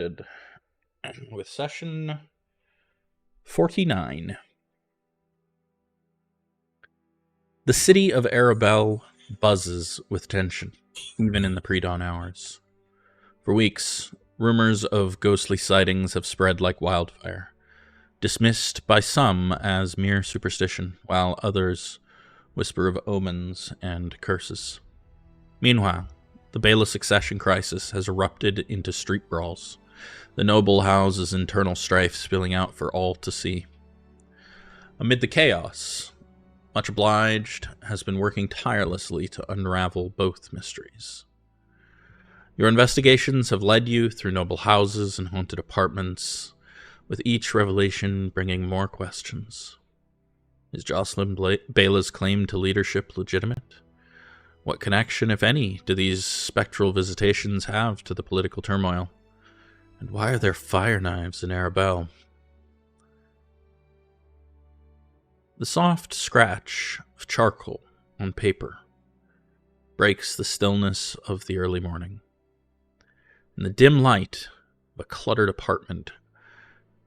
With session 49. The city of Arabelle buzzes with tension, even in the pre-dawn hours. For weeks, rumors of ghostly sightings have spread like wildfire, dismissed by some as mere superstition, while others whisper of omens and curses. Meanwhile, the Bela succession crisis has erupted into street brawls, the noble house's internal strife spilling out for all to see. Amid the chaos, Much Obliged has been working tirelessly to unravel both mysteries. Your investigations have led you through noble houses and haunted apartments, with each revelation bringing more questions. Is Jocelyn Bela's claim to leadership legitimate? What connection, if any, do these spectral visitations have to the political turmoil? And why are there fire knives in Arabelle? The soft scratch of charcoal on paper breaks the stillness of the early morning. In the dim light of a cluttered apartment,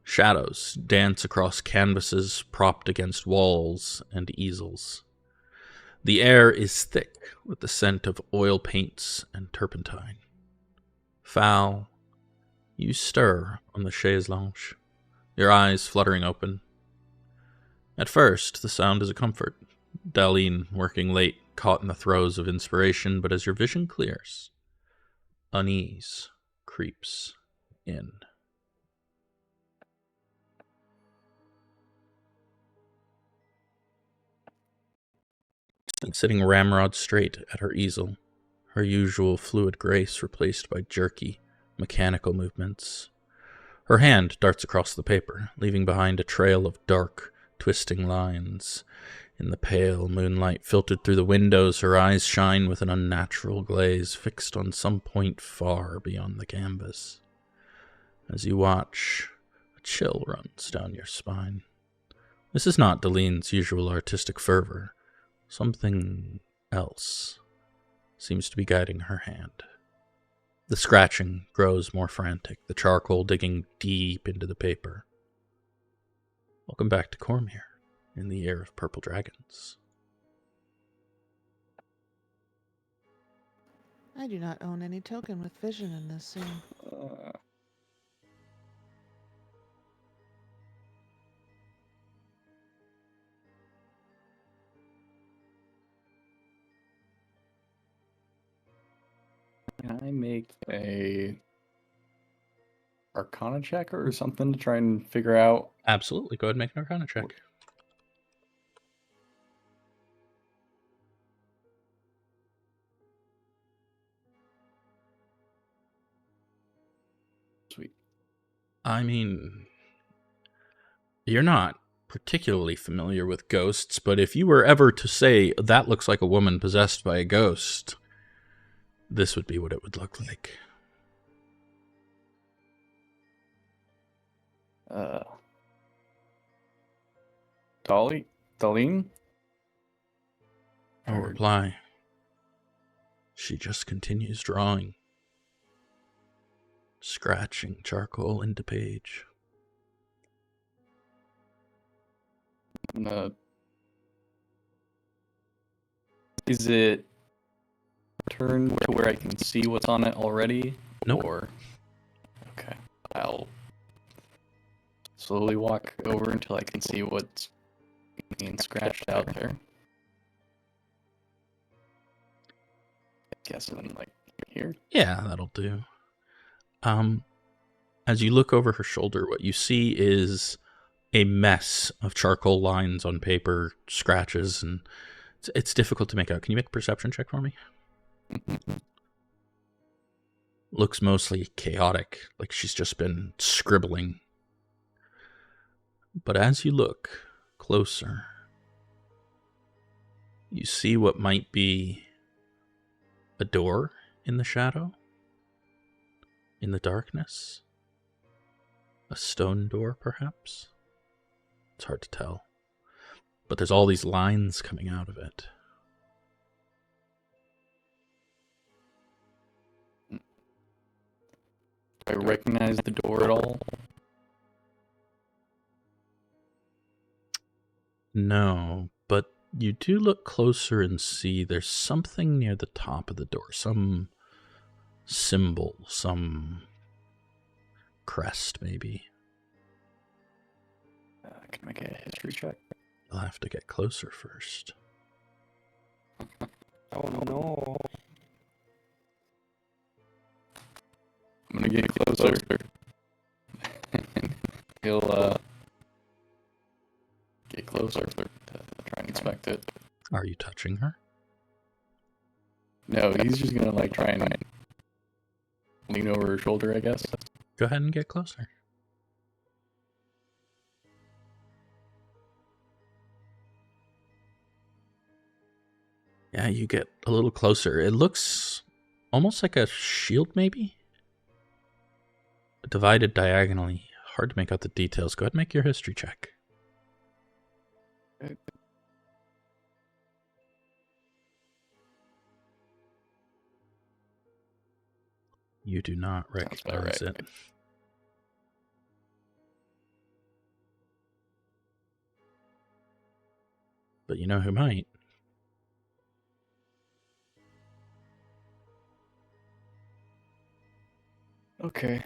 shadows dance across canvases propped against walls and easels. The air is thick with the scent of oil paints and turpentine. Foul, you stir on the chaise longue, your eyes fluttering open. At first, the sound is a comfort. Daleen, working late, caught in the throes of inspiration, but as your vision clears, unease creeps in. Sitting ramrod straight at her easel, her usual fluid grace replaced by jerky, mechanical movements. Her hand darts across the paper, leaving behind a trail of dark, twisting lines. In the pale moonlight filtered through the windows, her eyes shine with an unnatural glaze fixed on some point far beyond the canvas. As you watch, a chill runs down your spine. This is not Daleen's usual artistic fervor. Something else seems to be guiding her hand. The scratching grows more frantic, the charcoal digging deep into the paper. Welcome back to Cormyr, in the Year of Purple Dragons. I do not own any token with vision in this scene. Can I make a Arcana check or something to try and figure out? Absolutely, go ahead and make an Arcana check. Sweet. I mean, you're not particularly familiar with ghosts, but if you were ever to say, that looks like a woman possessed by a ghost, this would be what it would look like. Daleen? No reply. She just continues drawing, scratching charcoal into page. Is it turned to where I can see what's on it already? Nope. Or okay, I'll slowly walk over until I can see what's being scratched out there. I guess then, like, here? Yeah, that'll do. As you look over her shoulder, what you see is a mess of charcoal lines on paper, scratches, and it's difficult to make out. Can you make a perception check for me? Looks mostly chaotic, like she's just been scribbling. But as you look closer, you see what might be a door in the shadow, in the darkness. A stone door, perhaps? It's hard to tell. But there's all these lines coming out of it. I recognize the door at all? No, but you do look closer and see there's something near the top of the door. Some symbol, some crest, maybe. Can I make a history check? You'll have to get closer first. Oh no. I'm gonna get closer. He'll get closer to try and inspect it. Are you touching her? No, he's just gonna like try and lean over her shoulder, I guess. Go ahead and get closer. Yeah, you get a little closer. It looks almost like a shield, maybe? Divided diagonally. Hard to make out the details. Go ahead and make your history check. Okay. You do not about recognize right. it. But you know who might. Okay.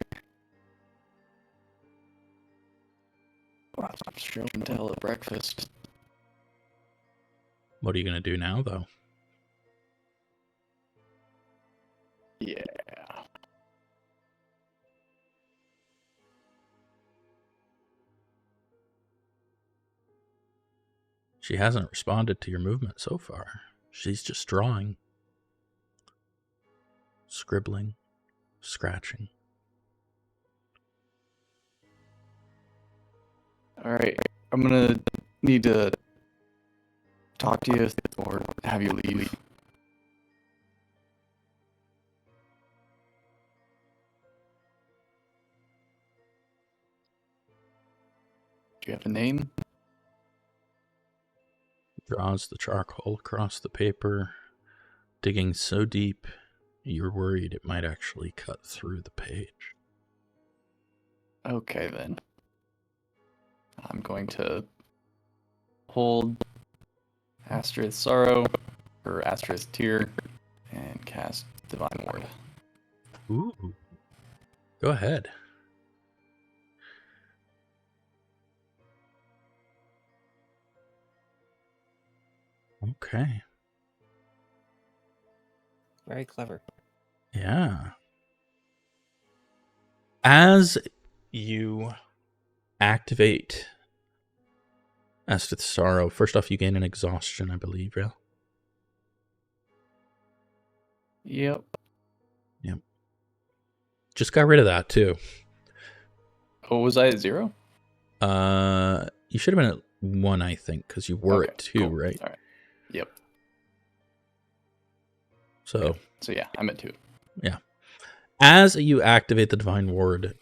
Wow, I'm show and tell at breakfast. What are you going to do now, though? Yeah. She hasn't responded to your movement so far. She's just drawing, scribbling, scratching. Alright, I'm gonna need to talk to you or have you leave. Do you have a name? Draws the charcoal across the paper, digging so deep you're worried it might actually cut through the page. Okay then. I'm going to hold Asterisk Sorrow, or Asterisk Tear, and cast Divine Ward. Ooh. Go ahead. Okay. Very clever. Yeah. As you activate Astith Sorrow, first off, you gain an exhaustion, I believe, yeah? Yep. Yep. Just got rid of that, too. Oh, was I at 0? You should have been at 1, I think, because you were Okay, at 2, cool. right? Alright. Yep. So, So yeah, I'm at 2. as you activate the Divine Ward,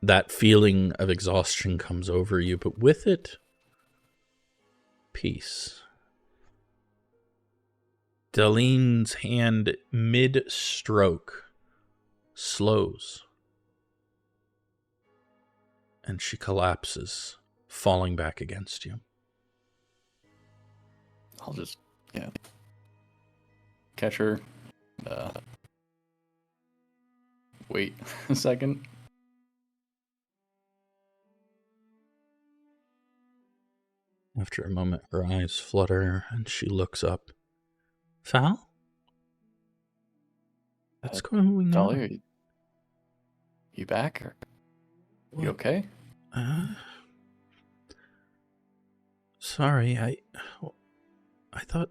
that feeling of exhaustion comes over you, but with it, peace. Daline's hand, mid-stroke, slows. And she collapses, falling back against you. I'll just, catch her. Wait a second. After a moment, her eyes flutter, and she looks up. Fal? What's going Dolly, on? are you back? Or you okay? Sorry, I thought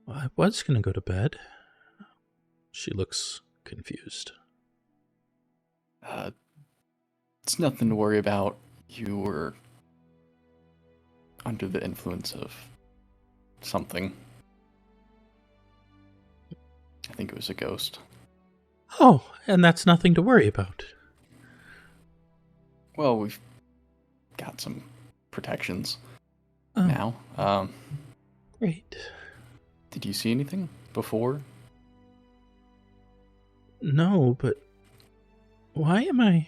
I was going to go to bed. She looks confused. It's nothing to worry about. You were under the influence of something. I think it was a ghost. Oh, and that's nothing to worry about. Well, we've got some protections Oh, now. great. Did you see anything before? No, but Why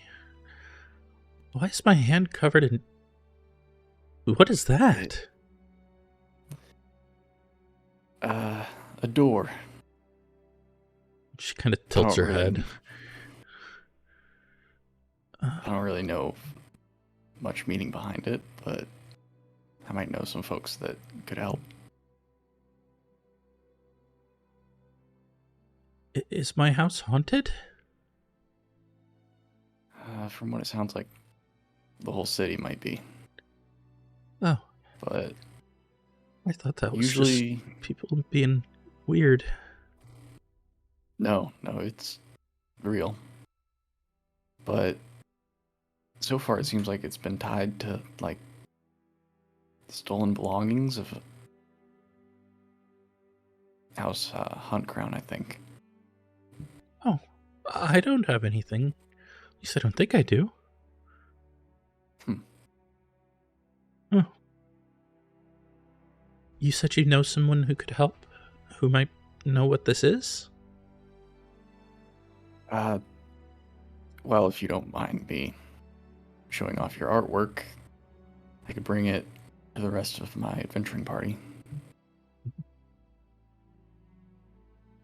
is my hand covered in... What is that? A door. She kind of tilts her head. I don't really know much meaning behind it, but I might know some folks that could help. Is my house haunted? From what it sounds like, the whole city might be. Oh. But I thought that was usually just people being weird. No, it's real. But so far it seems like it's been tied to, like, stolen belongings of House Hunt Crown, I think. Oh, I don't have anything. At least I don't think I do. Oh. You said you know someone who could help? Who might know what this is? Well, if you don't mind me showing off your artwork, I could bring it to the rest of my adventuring party.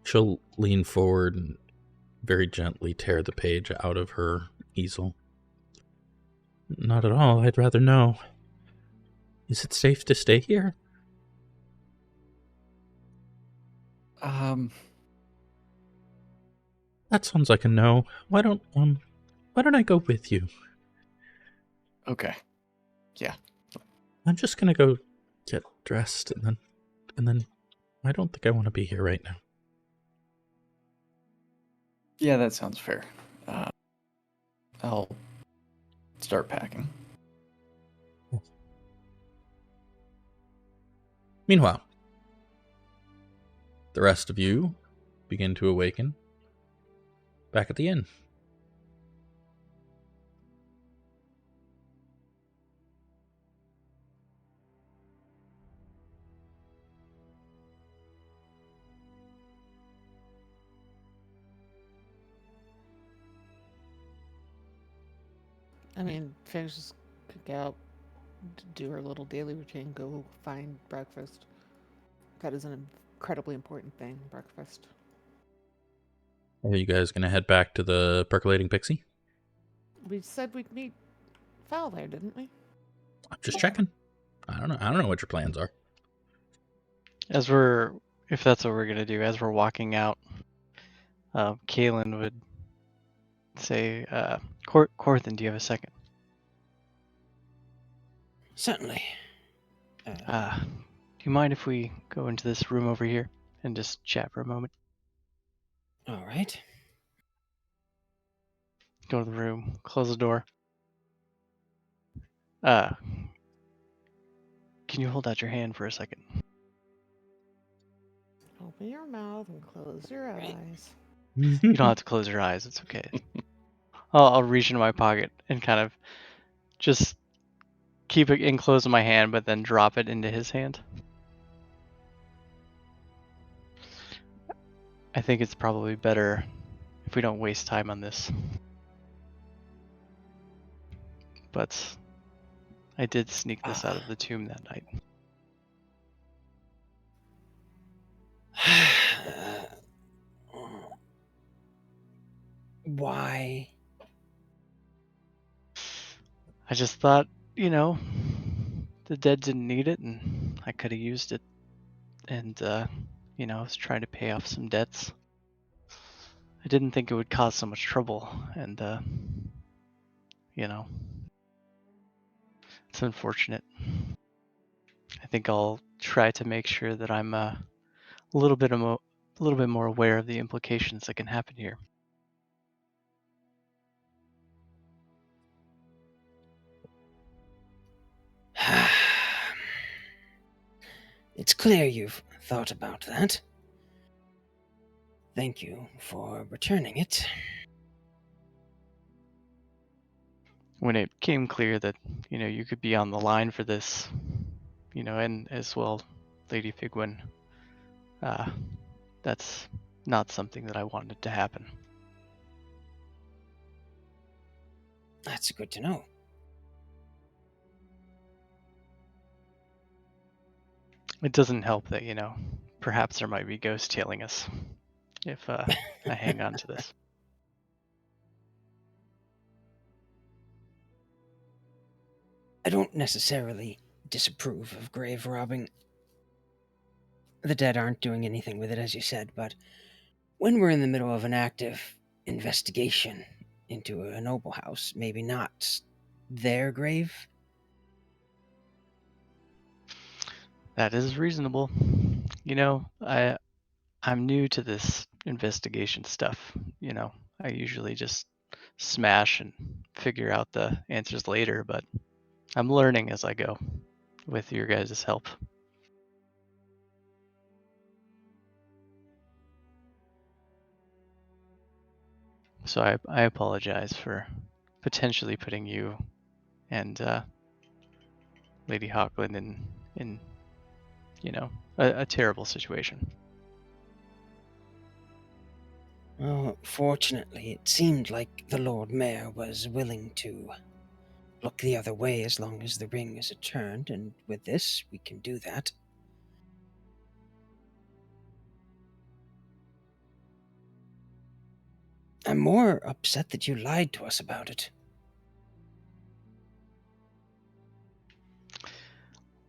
She'll lean forward and very gently tear the page out of her easel. Not at all. I'd rather know. Is it safe to stay here? That sounds like a no. Why don't I go with you? Okay. Yeah. I'm just gonna go get dressed and then I don't think I want to be here right now. Yeah, that sounds fair. I'll start packing. Meanwhile, the rest of you begin to awaken back at the inn. I mean, Figs just could get out, do her little daily routine, go find breakfast. That is an incredibly important thing, breakfast. Are you guys gonna head back to the percolating pixie? We said we'd meet Fal there, didn't we? I'm just checking. I don't know what your plans are. If that's what we're gonna do, as we're walking out, Kaelen would say, Corthynd, do you have a second? Certainly. Do you mind if we go into this room over here and just chat for a moment? All right. Go to the room, close the door. Can you hold out your hand for a second? Open your mouth and close your eyes. You don't have to close your eyes, it's okay. I'll reach into my pocket and kind of just keep it enclosed in my hand, but then drop it into his hand. I think it's probably better if we don't waste time on this. But I did sneak this out of the tomb that night. Why? I just thought, the dead didn't need it, and I could have used it. And, I was trying to pay off some debts. I didn't think it would cause so much trouble, and, it's unfortunate. I think I'll try to make sure that I'm a little bit more aware of the implications that can happen here. It's clear you've thought about that. Thank you for returning it. When it became clear that, you could be on the line for this, and as well, Lady Figwyn, that's not something that I wanted to happen. That's good to know. It doesn't help that, perhaps there might be ghosts tailing us if I hang on to this. I don't necessarily disapprove of grave robbing. The dead aren't doing anything with it, as you said, but when we're in the middle of an active investigation into a noble house, maybe not their grave. That is reasonable. I'm new to this investigation stuff. I usually just smash and figure out the answers later, but I'm learning as I go with your guys' help. So I apologize for potentially putting you and Lady Hawklin in a terrible situation. Well, fortunately, it seemed like the Lord Mayor was willing to look the other way as long as the ring is returned, and with this, we can do that. I'm more upset that you lied to us about it.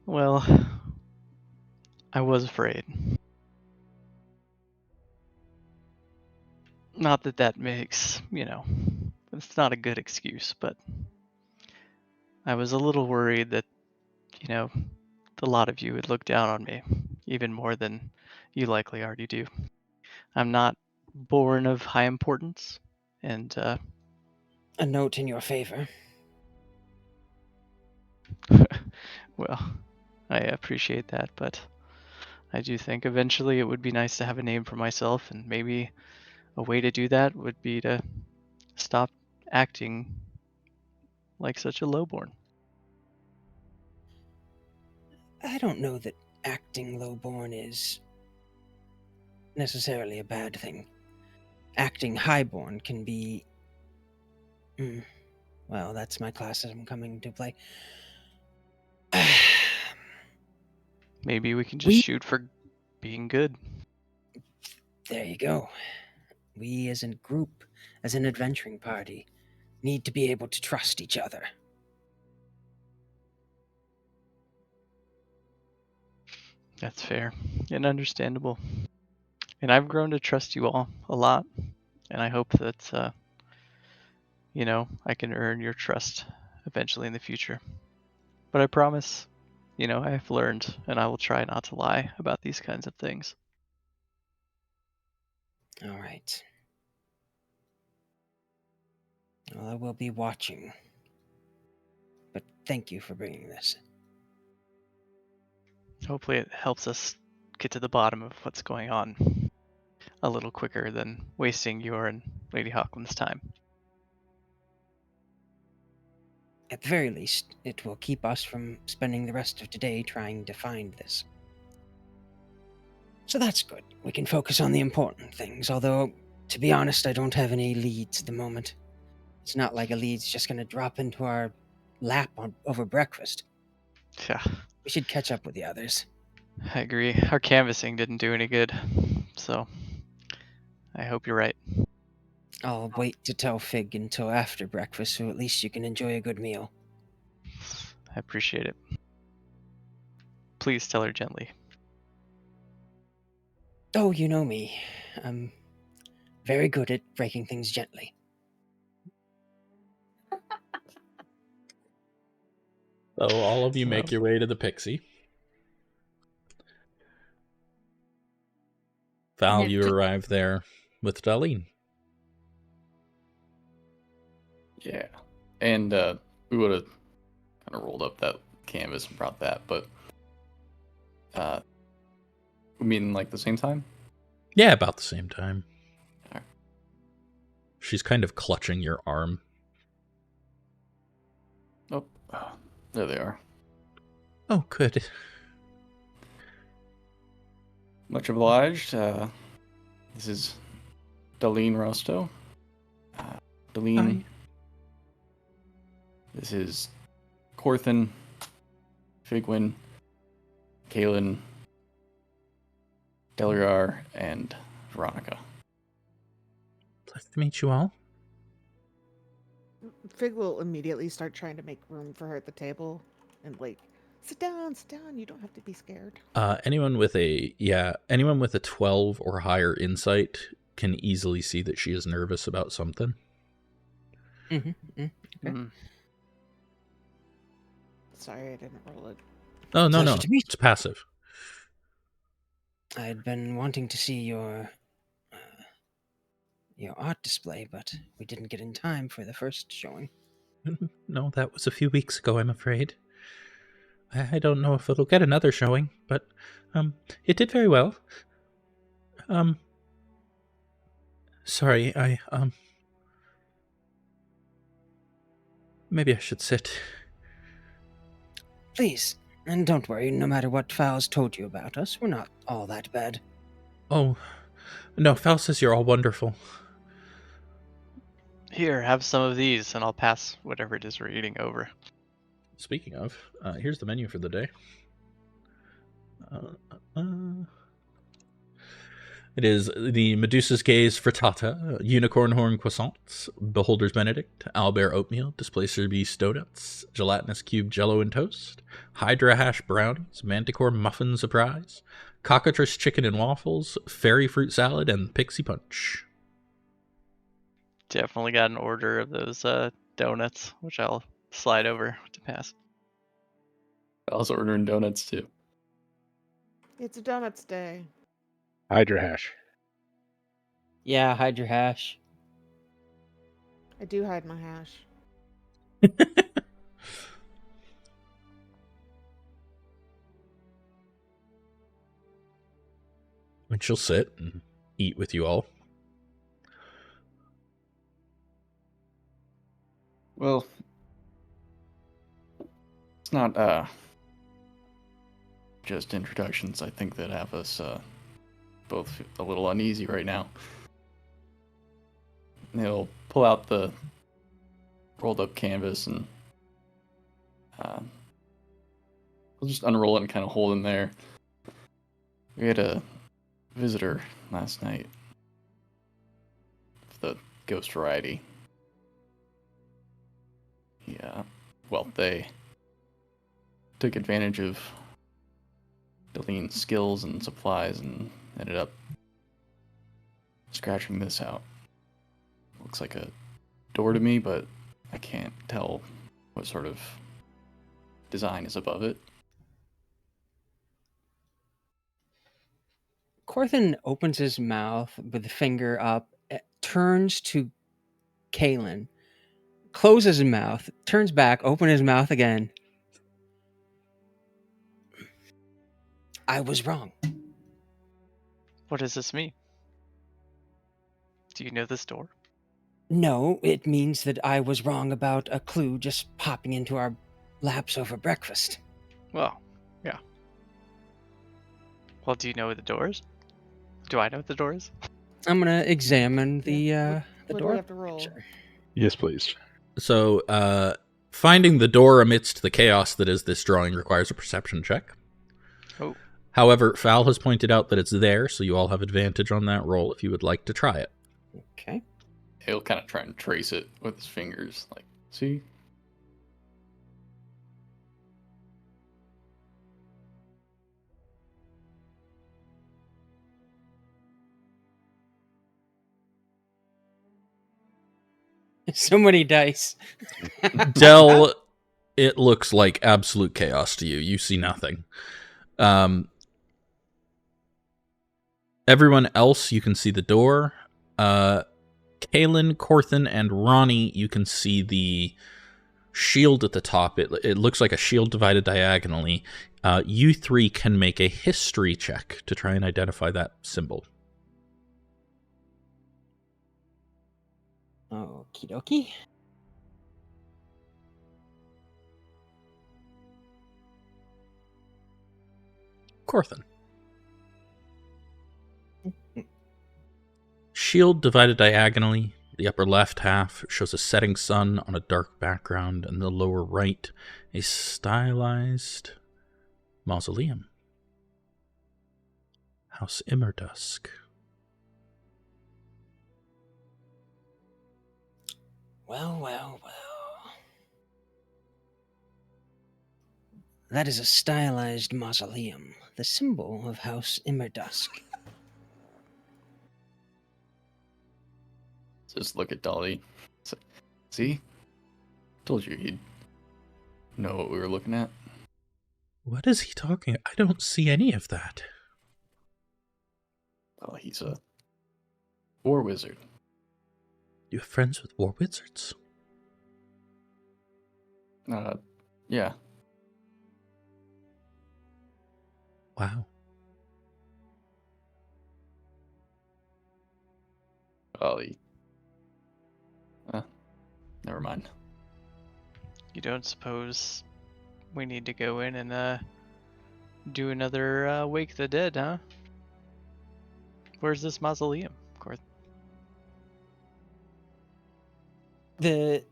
Well, I was afraid. Not that that makes, it's not a good excuse, but I was a little worried that, a lot of you would look down on me, even more than you likely already do. I'm not born of high importance, and A note in your favor. well, I appreciate that, but I do think eventually it would be nice to have a name for myself, and maybe a way to do that would be to stop acting like such a lowborn. I don't know that acting lowborn is necessarily a bad thing. Acting highborn can be... well, that's my classism coming into play. Maybe we can just shoot for being good. There you go. We as a group, as an adventuring party, need to be able to trust each other. That's fair and understandable. And I've grown to trust you all a lot, and I hope that, I can earn your trust eventually in the future. But I promise, I have learned, and I will try not to lie about these kinds of things. All right. Well, I will be watching. But thank you for bringing this. Hopefully it helps us get to the bottom of what's going on a little quicker than wasting your and Lady Hawklin's time. At the very least, it will keep us from spending the rest of today trying to find this. So that's good. We can focus on the important things, although, to be honest, I don't have any leads at the moment. It's not like a lead's just going to drop into our lap over breakfast. Yeah, We should catch up with the others. I agree. Our canvassing didn't do any good, so I hope you're right. I'll wait to tell Fig until after breakfast, so at least you can enjoy a good meal. I appreciate it. Please tell her gently. Oh, you know me. I'm very good at breaking things gently. So all of you make Well, your way to the Pixie. Val, you arrive there with Darlene. Yeah. And we would have kind of rolled up that canvas and brought that, but we meet in like the same time? Yeah, about the same time. Alright. She's kind of clutching your arm. Oh, there they are. Oh, good. Much obliged. This is Darlene Rosto. Darlene, This is Corthynd, Figwyn, Kaelen, Delryar, and Veronica. Pleased to meet you all. Fig will immediately start trying to make room for her at the table and like, sit down, you don't have to be scared. Anyone with a 12 or higher insight can easily see that she is nervous about something. Okay. Mm. Sorry, I didn't roll it. Oh, no, Pleasure to meet it's passive. I had been wanting to see your art display, but we didn't get in time for the first showing. No, that was a few weeks ago, I'm afraid. I don't know if it'll get another showing, but it did very well. Sorry, maybe I should sit. Please, and don't worry, no matter what Fowles told you about us, we're not all that bad. Oh, no, Fal says you're all wonderful. Here, have some of these, and I'll pass whatever it is we're eating over. Speaking of, here's the menu for the day. It is the Medusa's Gaze frittata, Unicorn Horn croissants, Beholder's Benedict, Owlbear oatmeal, Displacer Beast donuts, Gelatinous Cube jello and toast, Hydra hash brownies, Manticore muffin surprise, Cockatrice chicken and waffles, Fairy fruit salad, and Pixie punch. Definitely got an order of those donuts, which I'll slide over to pass. I was ordering donuts too. It's a donuts day. Hydra hash. Yeah, hide your hash. I do hide my hash. And she'll sit and eat with you all. Well, it's not just introductions, I think, that have us both a little uneasy right now. He'll pull out the rolled up canvas and we'll just unroll it and kind of hold him there. We had a visitor last night of the ghost variety. Yeah, well, they took advantage of Delene's skills and supplies and ended up scratching this out. Looks like a door to me, but I can't tell what sort of design is above it. Corthynd opens his mouth with the finger up, turns to Kaelen, closes his mouth, turns back, opens his mouth again. I was wrong. What does this mean? Do you know this door? No, it means that I was wrong about a clue just popping into our laps over breakfast. Well, yeah. Well, do you know what the door is? Do I know what the door is? I'm gonna examine the What do door. we have to roll? Sure. Yes, please. So, finding the door amidst the chaos that is this drawing requires a perception check. Oh. However, Fal has pointed out that it's there, so you all have advantage on that roll if you would like to try it. Okay. He'll kind of try and trace it with his fingers, like, see? So many dice. Del, it looks like absolute chaos to you. You see nothing. Everyone else, you can see the door. Kaelen, Corthynd, and Ronnie, you can see the shield at the top. It looks like a shield divided diagonally. You three can make a history check to try and identify that symbol. Okie dokie. Corthynd. Shield divided diagonally. The upper left half shows a setting sun on a dark background, and the lower right, a stylized mausoleum. House Immerdusk. Well. That is a stylized mausoleum, the symbol of House Immerdusk. Just look at Dolly. See? Told you he'd know what we were looking at. What is he talking? I don't see any of that. Oh, he's a war wizard. You have friends with war wizards? Yeah. Wow. Dolly. Never mind. You don't suppose we need to go in and do another Wake the Dead, huh? Where's this mausoleum, Corth? The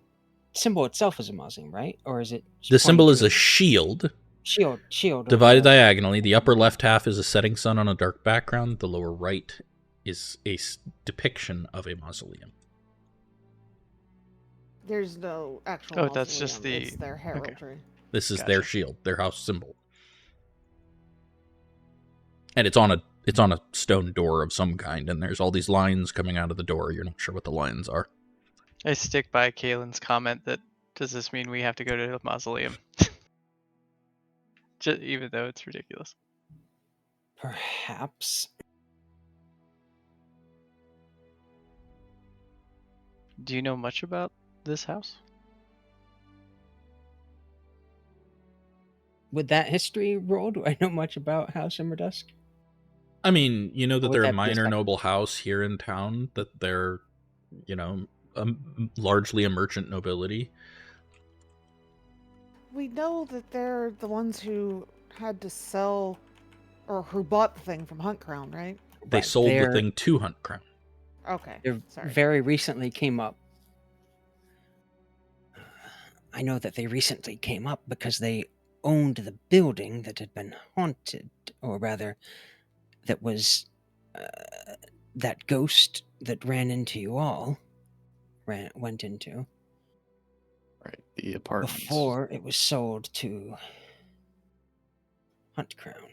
symbol itself is a mausoleum, right? Or is it... The symbol is pointing a shield, to shield. divided diagonally. The upper left half is a setting sun on a dark background. The lower right is a depiction of a mausoleum. There's no actual. Oh, that's just mausoleum, the- It's their okay. heraldry. This is Gotcha. their shield, their house symbol. And it's on a stone door of some kind, and there's all these lines coming out of the door. You're not sure what the lines are. I stick by Kaelen's comment that, does this mean we have to go to the mausoleum? Even though it's ridiculous. Perhaps. Do you know much about this house? With that history roll, do I know much about House Immerdusk? I mean, you know that Would they're a that be a minor second? noble house here in town, that they're, largely a merchant nobility. We know that they're the ones who had to sell, or who bought the thing from Hunt Crown, right? They Right, sold the they're- thing to Hunt Crown. Okay. They Sorry. very recently came up. I know that they recently came up because they owned the building that had been haunted, or rather, that was that ghost that ran into you all. Went into Right. The apartments. before it was sold to Hunt Crown.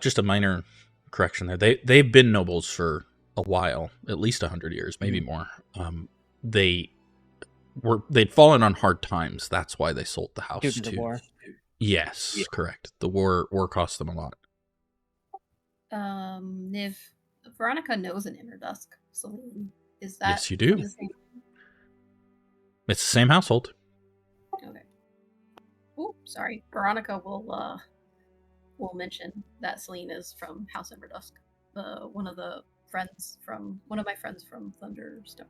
Just a minor correction there. They've been nobles for a while, at least 100 years, maybe more. They'd fallen on hard times. That's why they sold the house Due to the war. Yes, correct. The war cost them a lot. Niv, Veronica knows an Immerdusk saloon. Is that Yes, you do. the same? It's the same household. Okay. Oh, sorry. Veronica will mention that Celine is from House Immerdusk. One of my friends from Thunderstone.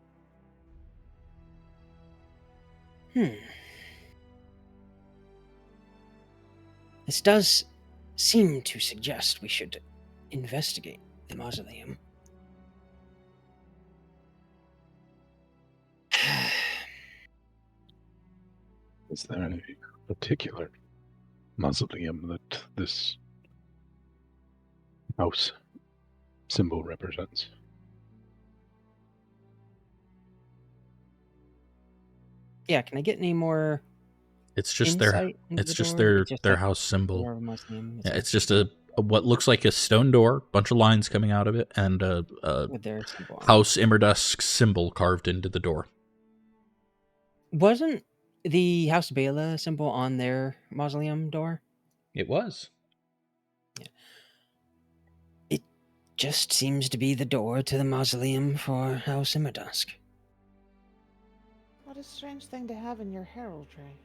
This does seem to suggest we should investigate the mausoleum. Is there any particular mausoleum that this house symbol represents? Yeah, can I get any more It's just their insight into it's the just door? their a house symbol. door of a mausoleum, Yeah, it's just a what looks like a stone door, bunch of lines coming out of it, and a with their symbol on it. House Immerdusk symbol carved into the door. Wasn't the House Bela symbol on their mausoleum door? It was. It just seems to be the door to the mausoleum for House Immerdusk. What a strange thing to have in your heraldry.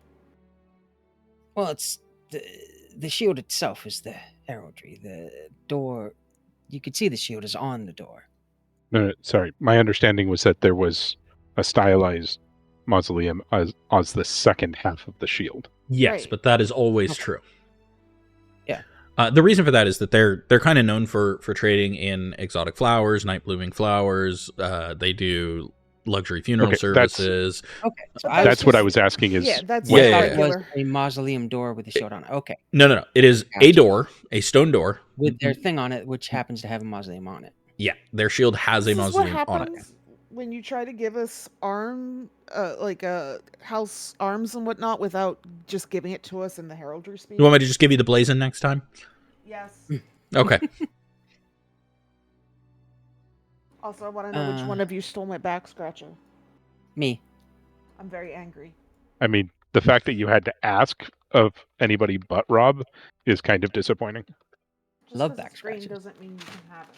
Well, it's the shield itself is the heraldry. The door, you could see the shield is on the door. No, sorry. My understanding was that there was a stylized mausoleum as the second half of the shield. Yes, Right. but that is always Okay. true. Yeah. The reason for that is that they're kind of known for trading in exotic flowers, night blooming flowers. They do, luxury funeral Okay, that's- services. Okay, so But That's what I was asking. Is yeah, that's Yeah, I yeah, thought yeah. it was regular. a mausoleum door with a shield on it. Okay, No. It is a Gotcha. door, a stone door. with their thing on it, which happens to have a mausoleum on it. Yeah, their shield has This a is what mausoleum on it. happens when you try to give us house arms and whatnot without just giving it to us in the heraldry speed. You want me to just give you the blazon next time? Yes. Okay. Also, I want to know which one of you stole my back scratcher. Me. I'm very angry. I mean, the fact that you had to ask of anybody but Rob is kind of disappointing. Just Love 'cause back it's green scratches. doesn't mean you can have it.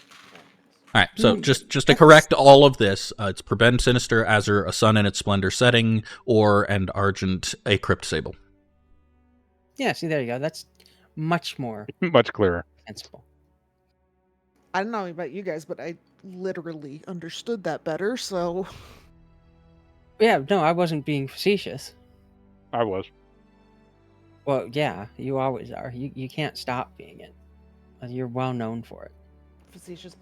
All right, so Hmm, just to correct all of this, it's Prebend Sinister, Azure, a sun in its splendor setting, or and Argent, a crypt sable. Yeah, see, there you go. That's much more Much clearer. sensible. I don't know about you guys, but I literally understood that better. So Yeah, no, I wasn't being facetious. I was. Well, yeah, you always are. You can't stop being it. You're well known for it. facetious.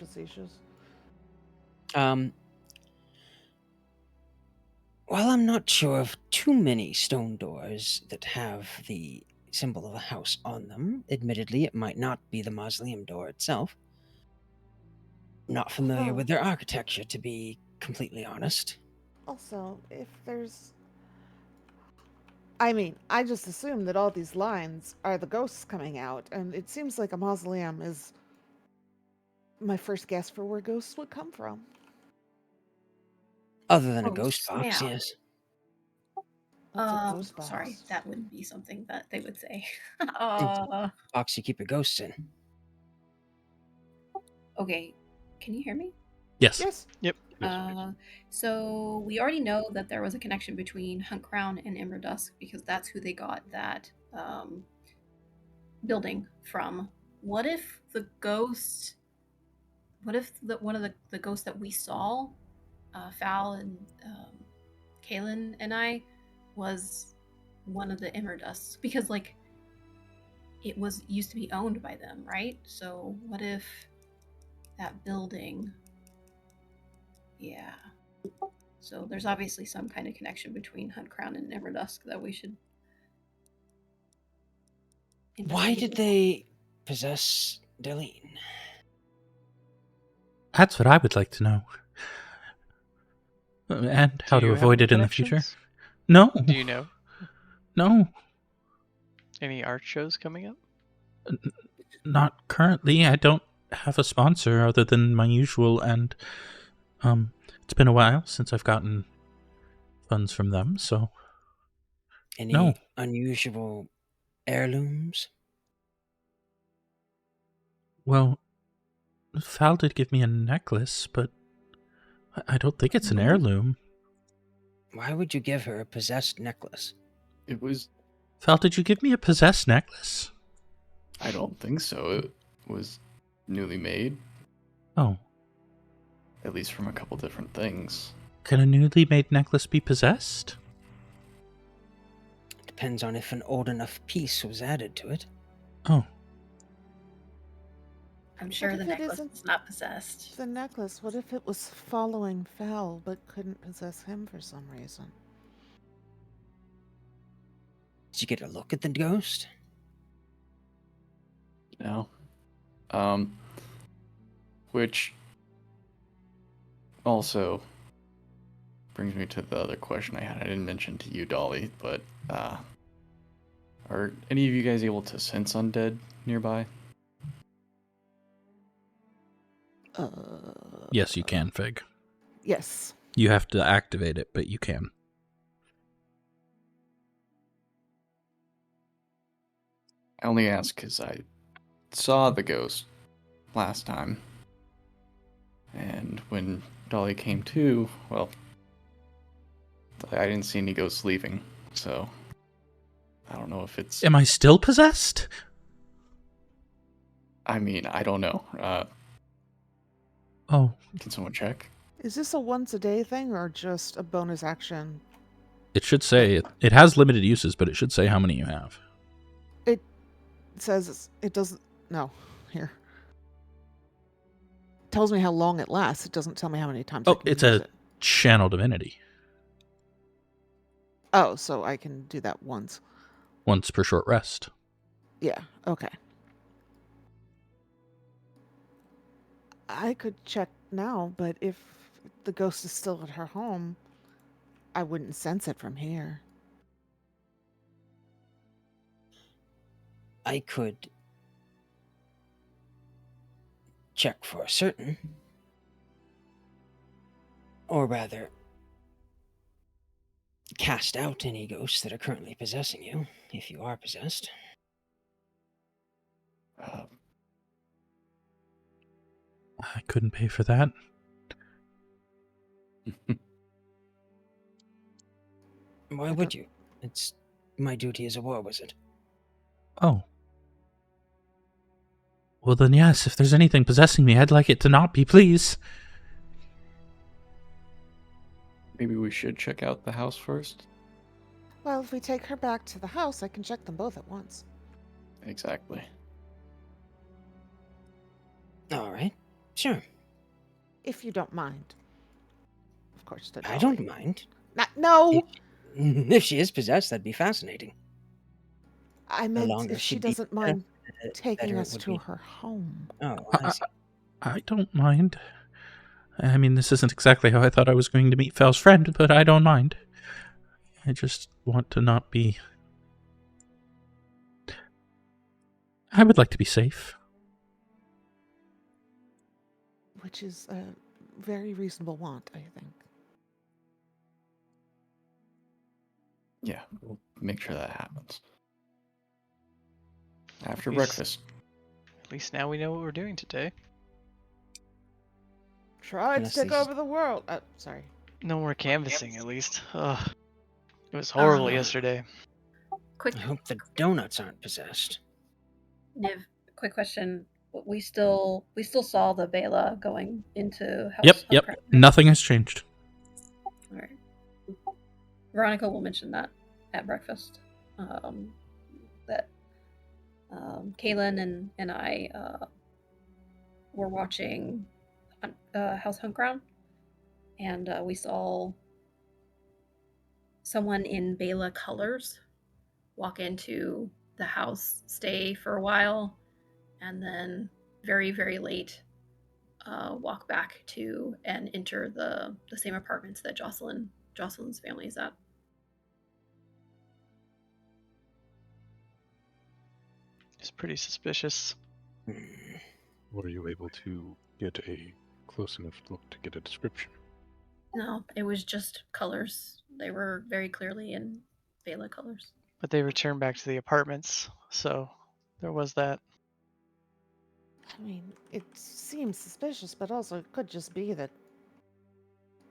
While I'm not sure of too many stone doors that have the symbol of a house on them, admittedly, it might not be the mausoleum door itself. Not familiar with their architecture, to be completely honest. Also, if there's, I mean, I just assume that all these lines are the ghosts coming out, and it seems like a mausoleum is my first guess for where ghosts would come from. Other than a Oh, ghost box, snap. yes. What's a ghost box? Sorry, that wouldn't be something that they would say. Box you keep your ghosts in. Okay, can you hear me? Yes. Yes. So we already know that there was a connection between Hunt Crown and Ember Dusk because that's who they got that building from. What if the ghost? What if one of the ghosts that we saw, Fal and Kaelen and I, was one of the Ember Dusks? Because like it was used to be owned by them, right? So what if that building? Yeah. So there's obviously some kind of connection between Hunt Crown and Ember Dusk that we should. Why did they possess Delene? That's what I would like to know. And how Do to you have avoid any it in the future. connections? No. Do you know No. any art shows coming up? Not currently. I don't have a sponsor other than my usual, and it's been a while since I've gotten funds from them, so Any No. unusual heirlooms? well, Fal did give me a necklace, but I don't think it's an heirloom. Why would you give her a possessed necklace? It was. Fal, did you give me a possessed necklace? I don't think so. It was newly made, Oh, at least from a couple different things. can a newly made necklace be possessed? Depends on if an old enough piece was added to it. Oh, I'm sure What the if it necklace isn't- is not possessed. The necklace, what if it was following Fal but couldn't possess him for some reason? Did you get a look at the ghost? No. Which also brings me to the other question I had. I didn't mention to you, Dolly, but are any of you guys able to sense undead nearby? yes, you can, Fig. Yes. You have to activate it, but you can. I only ask because I saw the ghost last time. And when Dolly came to, well, I didn't see any ghosts leaving. So I don't know if it's. Am I still possessed? I mean, I don't know. Oh, Can someone check? Is this a once a day thing or just a bonus action? it should say it has limited uses, but it should say how many you have. It says it doesn't. No, here. It tells me how long it lasts. It doesn't tell me how many times. I Oh, can it's use a it. channel divinity Oh, so I can do that once. once per short rest. Yeah, okay. I could check now, but if the ghost is still at her home, I wouldn't sense it from here. I could check for certain. Or rather, cast out any ghosts that are currently possessing you, if you are possessed. I couldn't pay for that. Why would you? It's my duty as a war wizard. Oh. Well then yes, if there's anything possessing me, I'd like it to not be, please. Maybe we should check out the house first? Well, if we take her back to the house, I can check them both at once. Exactly. All right, sure. If you don't mind. Of course, I don't mind. No! If she is possessed, that'd be fascinating. I The meant longer if she she'd be doesn't mind the taking better it us would to be. her home. Oh, I see. I don't mind. I mean, this isn't exactly how I thought I was going to meet Fel's friend, but I don't mind. I just want to not be... I would like to be safe. Which is a very reasonable want, I think. Yeah, we'll make sure that happens. After At least- breakfast. At least now we know what we're doing today. Try to Unless take these- over the world. Sorry. No more canvassing, at least. Ugh. It was horrible yesterday. Quick, I hope the donuts aren't possessed. Niv, quick question. We still saw the Bela going into house. Yep. Huntcraft, right? Nothing has changed. All right. Veronica will mention that at breakfast. That Kaelen and I were watching House Huntground, and we saw someone in Bela colors walk into the house, stay for a while, and then very, very late walk back to and enter the same apartments that Jocelyn's family is at. It's pretty suspicious. Were you able to get a close enough look to get a description? No, it was just colors. They were very clearly in Bela colors. But they returned back to the apartments, so there was that. I mean, it seems suspicious, but also it could just be that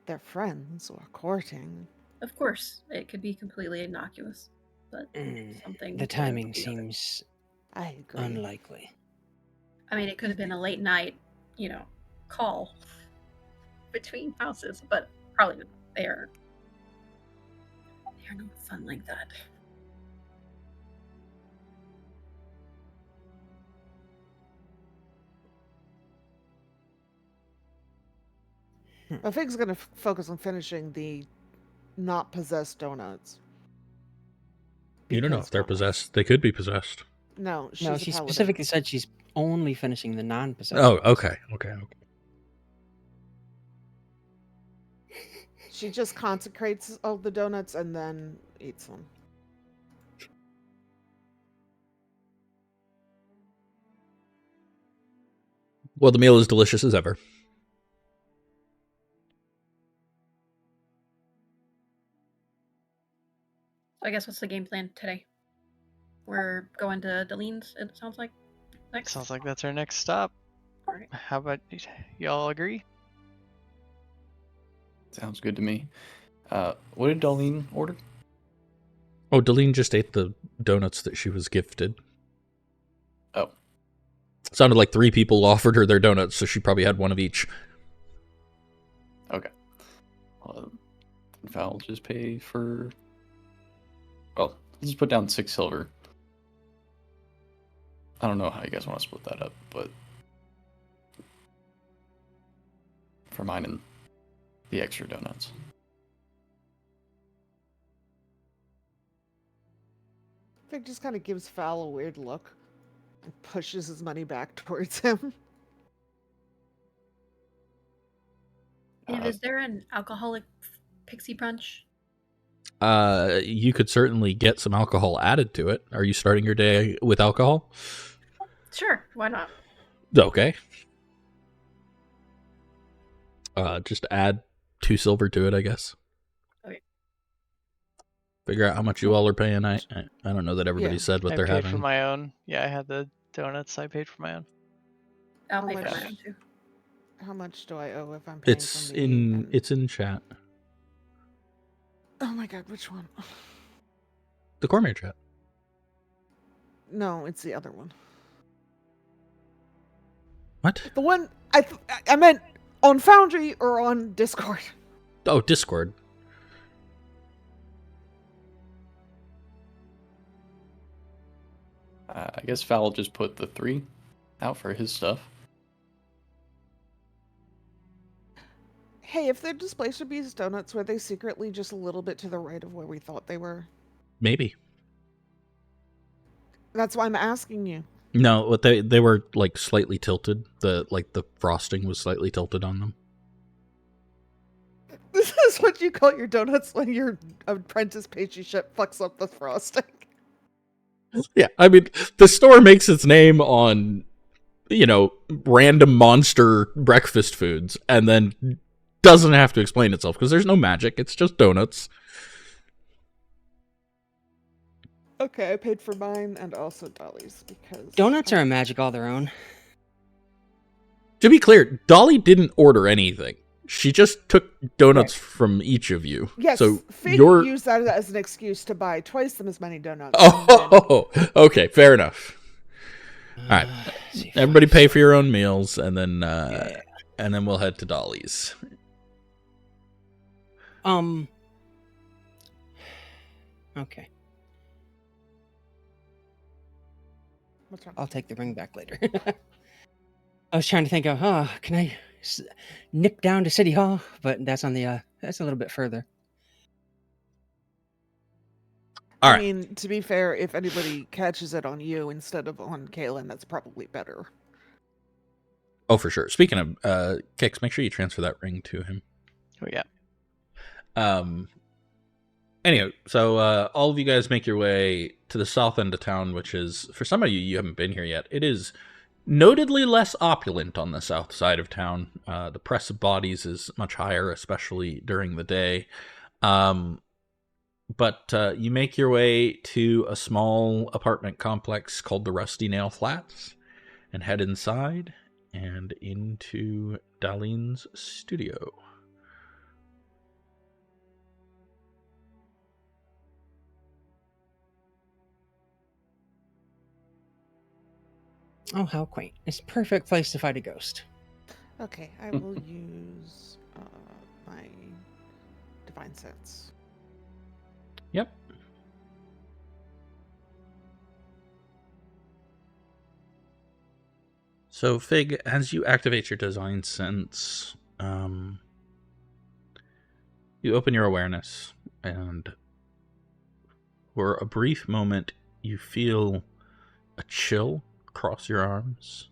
they're friends or courting. Of course, it could be completely innocuous, but something. The to timing be other. seems I agree. unlikely. I mean, it could have been a late night, call between houses, but probably not. They're no fun like that. Well, Fig's going to focus on finishing the not possessed donuts. You don't know Because if they're why not? possessed. They could be possessed. No, she's No, a she paladin. specifically said she's only finishing the non-possessed. Oh, ones. okay. She just consecrates all the donuts and then eats them. Well, the meal is delicious as ever. So I guess what's the game plan today? We're going to Delene's, it sounds like. Next. Sounds like that's our next stop. All right. How about y'all agree? Sounds good to me. What did Darlene order? Oh, Deline just ate the donuts that she was gifted. Oh. Sounded like 3 people offered her their donuts, so she probably had one of each. Okay. I'll just pay for... Well, let's just put down 6 silver. I don't know how you guys want to split that up, but... For mine and the extra donuts. Fig just kind of gives Fowl a weird look and pushes his money back towards him. Dave, Uh, is there an alcoholic pixie punch? You could certainly get some alcohol added to it. Are you starting your day with alcohol? Sure, why not? Okay. Just add 2 silver to it, I guess. Okay. Figure out how much you all are paying. I don't know that everybody Yeah. said what I they're paid having. for my own. Yeah, I had the donuts. I paid for my own. I'll How pay for much? my own too. How much do I owe if I'm paying It's for me? in it's in chat. Oh my god, which one? The Cormyr chat. No, it's the other one. What? The one I meant on Foundry or on Discord. Oh, Discord. I guess Fowl just put the 3 out for his stuff. Hey, if their display should be donuts, were they secretly just a little bit to the right of where we thought they were? Maybe. That's why I'm asking you. No, what they were like slightly tilted. The frosting was slightly tilted on them. This is what you call your donuts when your apprentice pastry chef fucks up the frosting. Yeah, I mean, the store makes its name on, random monster breakfast foods, and then doesn't have to explain itself because there's no magic. It's just donuts. Okay, I paid for mine and also Dolly's because Donuts are a magic all their own. To be clear, Dolly didn't order anything. She just took donuts from each of you. Yes, So Fig you're... used that as an excuse to buy twice them as many donuts. Oh, okay, fair enough. All right, Let's see, everybody 5, pay for your own meals, and then Yeah. and then we'll head to Dolly's. Okay. What's wrong? I'll take the ring back later. I was trying to think of, can I nip down to City Hall? But that's on the, that's a little bit further. All I right. mean, to be fair, if anybody catches it on you instead of on Kaelen, that's probably better. Oh, for sure. Speaking of Kixt, make sure you transfer that ring to him. Oh yeah. Anyway, so all of you guys make your way to the south end of town, which is, for some of you, you haven't been here yet. It is notedly less opulent on the south side of town. The press of bodies is much higher, especially during the day. But you make your way to a small apartment complex called the Rusty Nail Flats and head inside and into Darlene's studio. Oh, how quaint. It's a perfect place to fight a ghost. Okay, I will use my divine sense. Yep. So, Fig, as you activate your design sense, you open your awareness, and for a brief moment, you feel a chill cross your arms,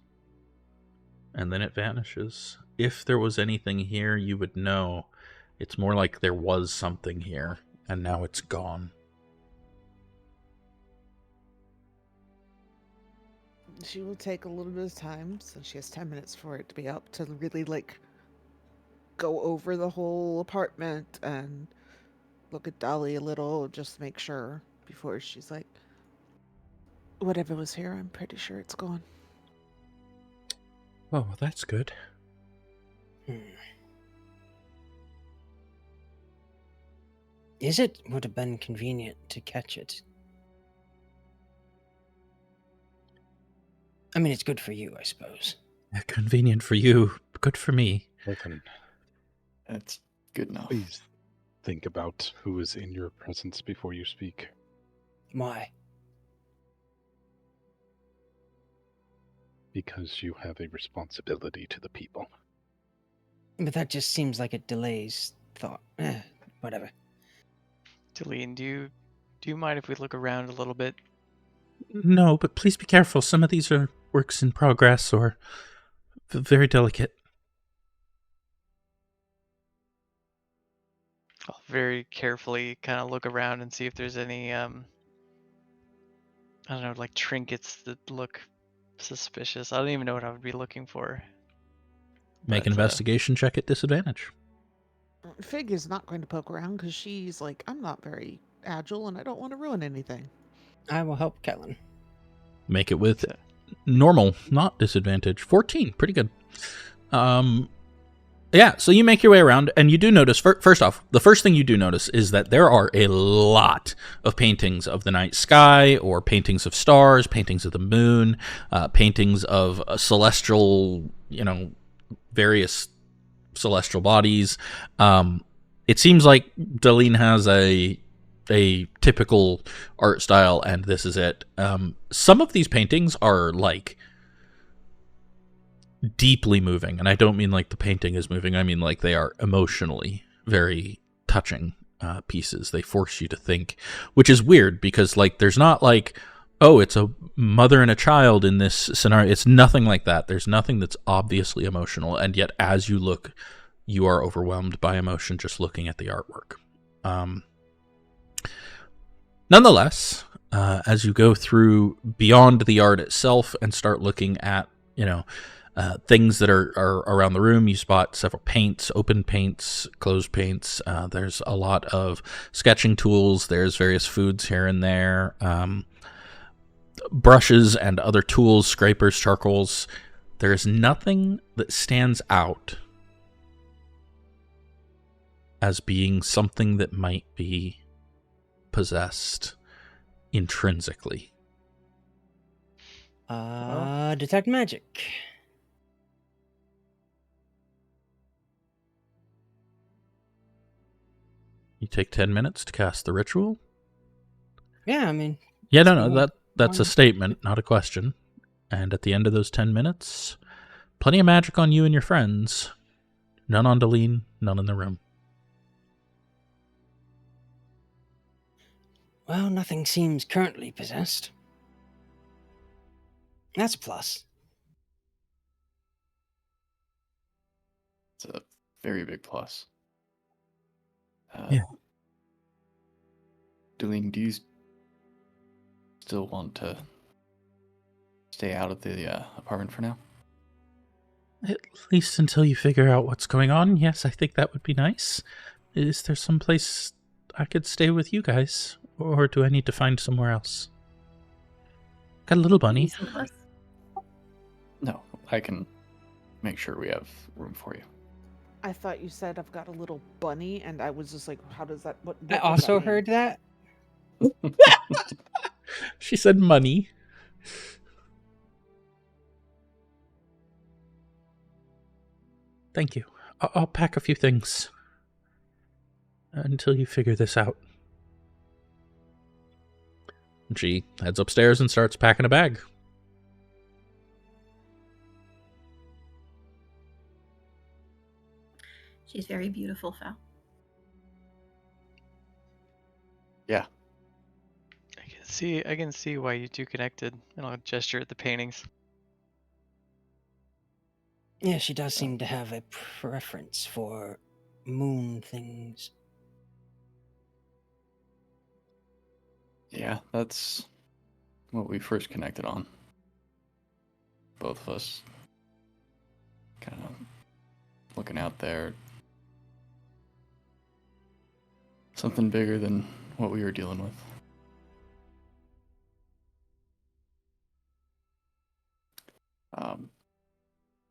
and then it vanishes. If there was anything here, you would know. It's more like there was something here, and now it's gone. She will take a little bit of time, so she has 10 minutes for it to be up to really, go over the whole apartment and look at Dolly a little, just make sure before she's like, whatever was here, I'm pretty sure it's gone. Oh, well, that's good. Is it would have been convenient to catch it? I mean, it's good for you, I suppose. Convenient for you, good for me. Listen, That's good enough. please think about who is in your presence before you speak. Why? Because you have a responsibility to the people. But that just seems like it delays thought. Whatever. Deline, do you mind if we look around a little bit? No, but please be careful. Some of these are works in progress or very delicate. I'll very carefully kind of look around and see if there's any, I don't know, like trinkets that look suspicious. I don't even know what I would be looking for. Make an But, investigation check at disadvantage. Fig is not going to poke around because she's like, I'm not very agile and I don't want to ruin anything. I will help Kaelen. Make it with So- normal, not disadvantage. 14, pretty good. Yeah, so you make your way around, and you do notice, first off, the first thing you do notice is that there are a lot of paintings of the night sky, or paintings of stars, paintings of the moon, paintings of celestial, various celestial bodies. It seems like Deline has a typical art style, and this is it. Some of these paintings are like deeply moving, and I don't mean like the painting is moving. I mean like they are emotionally very touching pieces. They force you to think, which is weird because like there's not like, oh, it's a mother and a child in this scenario. It's nothing like that. There's nothing that's obviously emotional, and yet as you look, you are overwhelmed by emotion just looking at the artwork. Nonetheless, as you go through beyond the art itself and start looking at, things that are around the room, you spot several paints, open paints, closed paints. There's a lot of sketching tools. There's various foods here and there. Brushes and other tools, scrapers, charcoals. There's nothing that stands out as being something that might be possessed intrinsically. Detect magic. You take 10 minutes to cast the ritual? Yeah, I mean, Yeah, That's no, more- that's a statement, not a question. And at the end of those 10 minutes, plenty of magic on you and your friends. None on Deline, none in the room. well, nothing seems currently possessed. That's a plus. It's a very big plus. Yeah. Deline, do you still want to stay out of the apartment for now? At least until you figure out what's going on, yes, I think that would be nice. Is there some place I could stay with you guys? Or do I need to find somewhere else? Got a little bunny. Maybe some of us. No, I can make sure we have room for you. I thought you said I've got a little bunny, and I was just like, how does that? What I does that also mean? heard that. She said money. Thank you. I'll pack a few things until you figure this out. And she heads upstairs and starts packing a bag. She's very beautiful, Fal. Yeah. I can see why you two connected, and I'll gesture at the paintings. Yeah, she does seem to have a preference for moon things. Yeah, that's what we first connected on. Both of us kind of looking out there. Something bigger than what we were dealing with.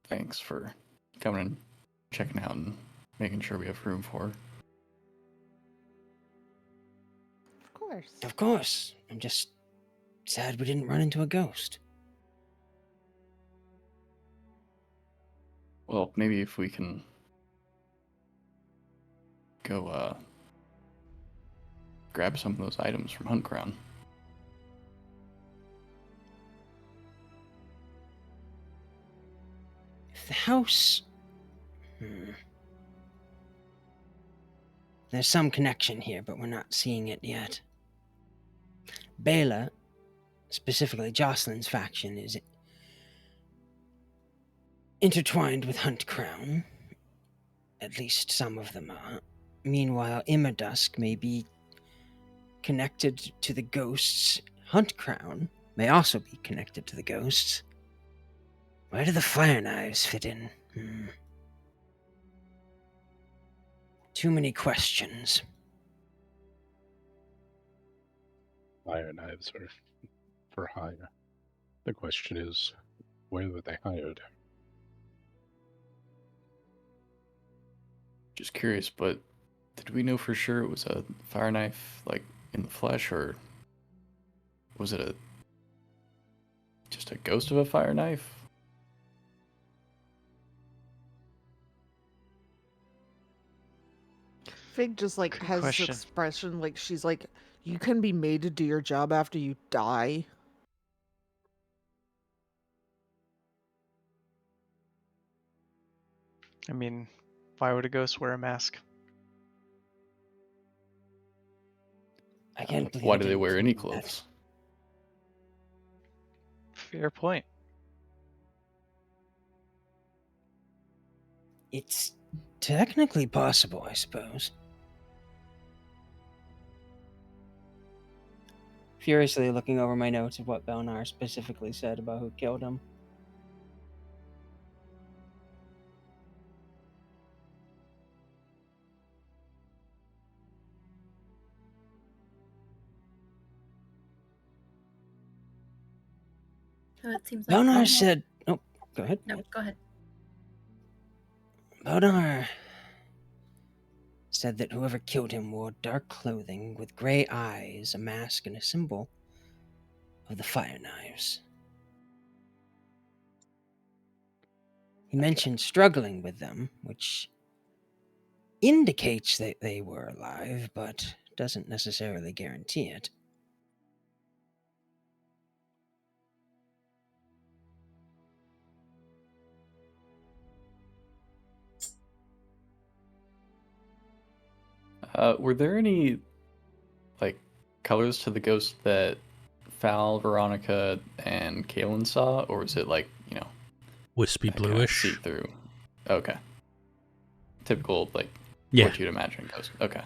Thanks for coming and checking out and making sure we have room for her. Of course. Of course. I'm just sad we didn't run into a ghost. Well, maybe if we can go grab some of those items from Hunt Crown. If the house... there's some connection here, but we're not seeing it yet. Bela, specifically Jocelyn's faction, is intertwined with Hunt Crown. At least some of them are. Meanwhile, Immerdusk may be connected to the ghosts. Hunt Crown may also be connected to the ghosts. Where do the fire knives fit in? Too many questions. Fire knives are for hire. The question is, where were they hired? Just curious, but did we know for sure it was a fire knife, like, in the flesh, or was it just a ghost of a fire knife? Fig just like Good has question. this expression like she's like, you can be made to do your job after you die. I mean, why would a ghost wear a mask? I can't believe Why I do they didn't wear any think of that. clothes? Fair point. It's technically possible, I suppose. Furiously looking over my notes of what Belnar specifically said about who killed him. It seems like Belnar said... Oh, go ahead. No, go ahead. Belnar said that whoever killed him wore dark clothing with gray eyes, a mask, and a symbol of the fire knives. He mentioned struggling with them, which indicates that they were alive, but doesn't necessarily guarantee it. Were there any, like, colors to the ghost that Fal, Veronica, and Kaelen saw, or was it like, Wispy kinda bluish. see through? Okay. Typical, like, Yeah. what you'd imagine ghost. Okay.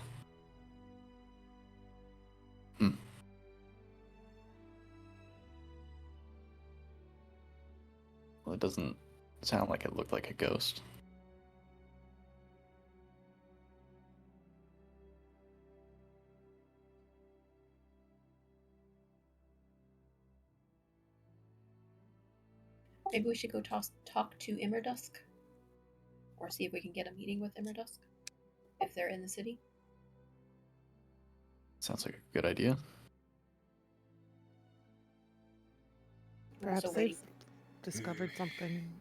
Well, it doesn't sound like it looked like a ghost. Maybe we should go talk to Immerdusk, or see if we can get a meeting with Immerdusk if they're in the city. Sounds like a good idea. Perhaps Also they've waiting. discovered something.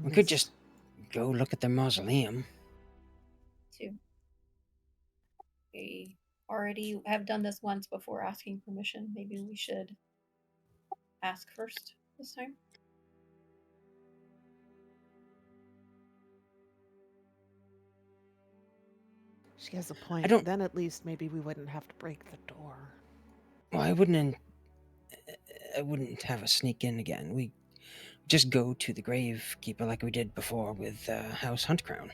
We could just go look at their mausoleum. Too. We already have done this once before asking permission. Maybe we should ask first this time. She has a point. don't- Then at least maybe we wouldn't have to break the door. Well, I wouldn't have us sneak in again. We just go to the gravekeeper like we did before with House Hunt Crown.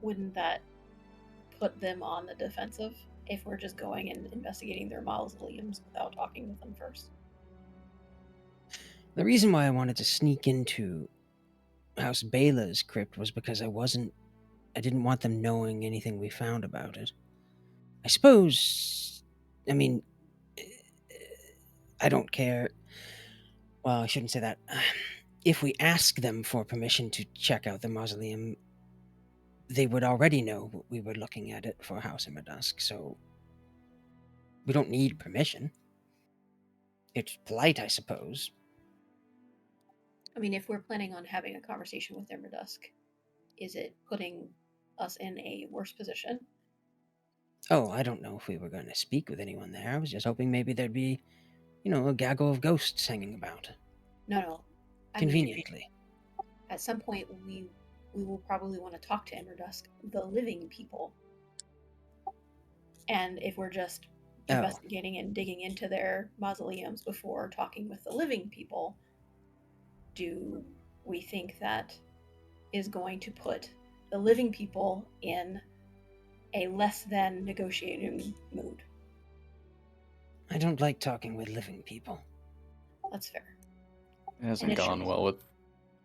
Wouldn't that put them on the defensive if we're just going and investigating their mausoleums without talking with them first? The reason why I wanted to sneak into House Bela's crypt was because I didn't want them knowing anything we found about it. I suppose, I mean, I don't care. Well, I shouldn't say that. If we ask them for permission to check out the mausoleum, they would already know we were looking at it for House Immerdusk, so we don't need permission. It's polite, I suppose. I mean, if we're planning on having a conversation with Immerdusk, is it putting us in a worse position? Oh, I don't know if we were going to speak with anyone there. I was just hoping maybe there'd be, a gaggle of ghosts hanging about. No. I mean, Conveniently. at some point, we we will probably want to talk to Immerdusk, the living people. And if we're just investigating and digging into their mausoleums before talking with the living people, do we think that is going to put the living people in a less than negotiating mood? I don't like talking with living people. That's fair. It hasn't gone well with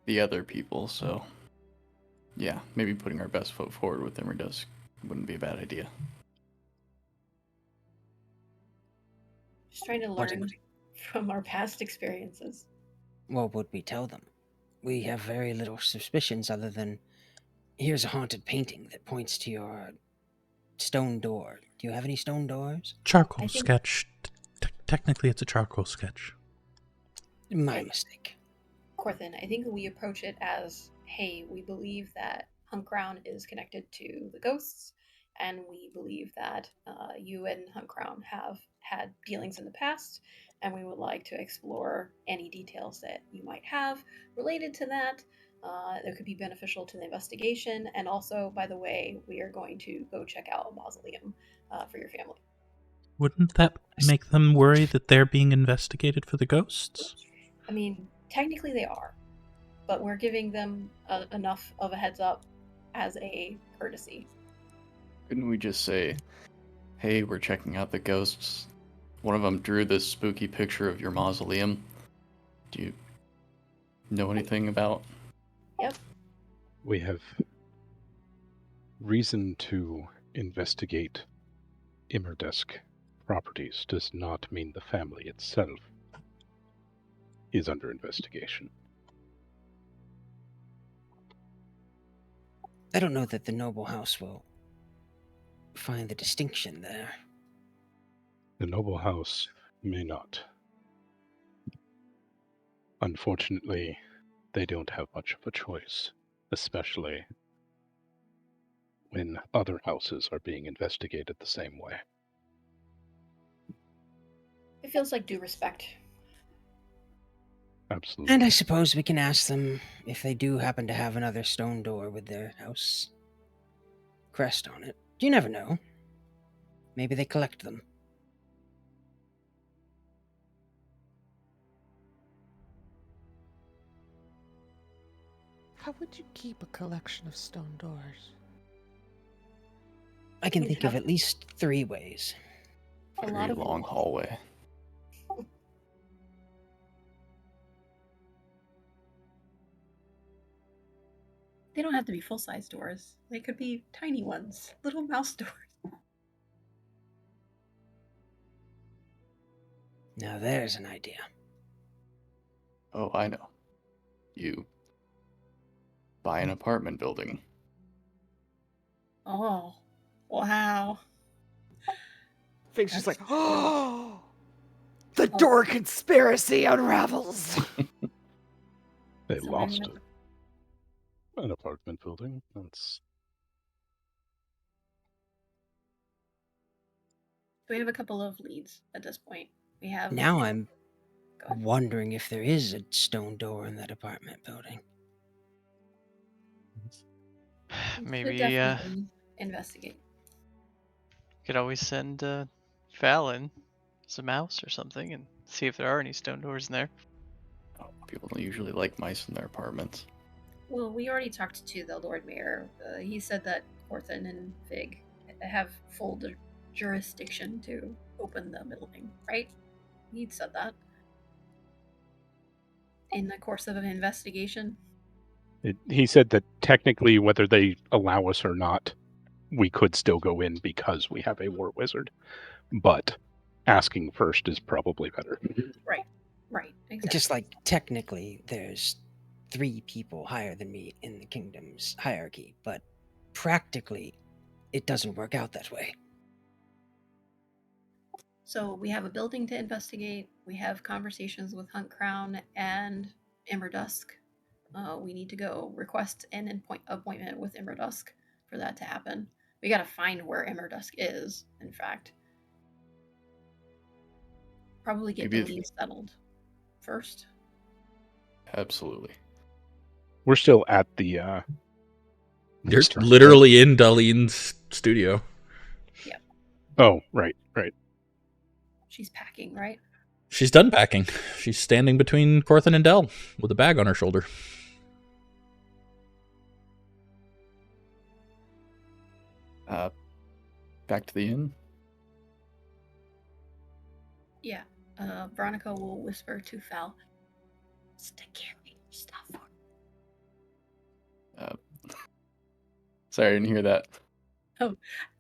the other people, so yeah, maybe putting our best foot forward with Immerdusk wouldn't be a bad idea. Just trying to learn from our past experiences. What would we tell them? We have very little suspicions other than, here's a haunted painting that points to your stone door. Do you have any stone doors? Charcoal sketch. Technically, it's a charcoal sketch. My mistake. Corthynd, I think we approach it as, hey, we believe that Hunkrown is connected to the ghosts, and we believe that you and Hunkrown have had dealings in the past, and we would like to explore any details that you might have related to that. That could be beneficial to the investigation, and also, by the way, we are going to go check out a mausoleum for your family. Wouldn't that make them worry that they're being investigated for the ghosts? I mean, technically they are, but we're giving them enough of a heads up as a courtesy. Couldn't we just say, hey, we're checking out the ghosts. One of them drew this spooky picture of your mausoleum. Do you know anything about? Yep. We have reason to investigate Immerdusk properties does not mean the family itself is under investigation. I don't know that the noble house will find the distinction there. The noble house may not. Unfortunately, they don't have much of a choice, especially when other houses are being investigated the same way. It feels like due respect. Absolutely. And I suppose we can ask them if they do happen to have another stone door with their house crest on it. You never know. Maybe they collect them. How would you keep a collection of stone doors? I can think of at least 3 ways. Very long hallway. They don't have to be full-size doors. They could be tiny ones, little mouse doors. Now there's an idea. Oh, I know. You buy an apartment building. Oh, wow. Fig's just like, oh, the door conspiracy unravels. They So lost an apartment building. That's we have a couple of leads at this point. We have Now I'm wondering if there is a stone door in that apartment building. Maybe definitely investigate. could always send Fallon some mouse or something and see if there are any stone doors in there. Oh, people don't usually like mice in their apartments. Well, we already talked to the Lord Mayor. He said that Corthynd and Fig have full jurisdiction to open the building, right? He said that in the course of an investigation. He said that technically, whether they allow us or not, we could still go in because we have a war wizard. But asking first is probably better. Right, exactly. Just like technically there's 3 people higher than me in the kingdom's hierarchy, but practically it doesn't work out that way. So we have a building to investigate. We have conversations with Hunkrown and Immerdusk. We need to go request an appointment with Immerdusk for that to happen. We got to find where Immerdusk is, in fact. Probably get the lead settled first. Absolutely. We're still at the You're Start- literally in Darlene's studio. Oh, right. She's packing, right? She's done packing. She's standing between Corthin and Del with a bag on her shoulder. Back to the inn. Yeah. Veronica will whisper to Fal, "Just to carry your stuff for Sorry, I didn't hear that.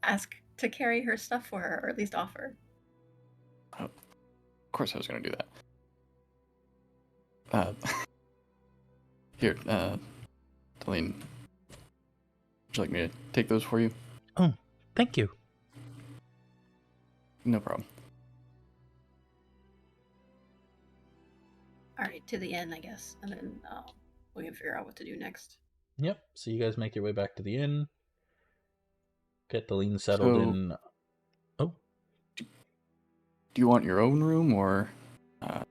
ask to carry her stuff for her, or at least offer." Of course I was going to do that. Here, Darlene, would you like me to take those for you? Oh, thank you. No problem. All right, to the inn, I guess, and then we can figure out what to do next. Yep. So you guys make your way back to the inn. Get Darlene settled So- in. Oh, Do you want your own room, or do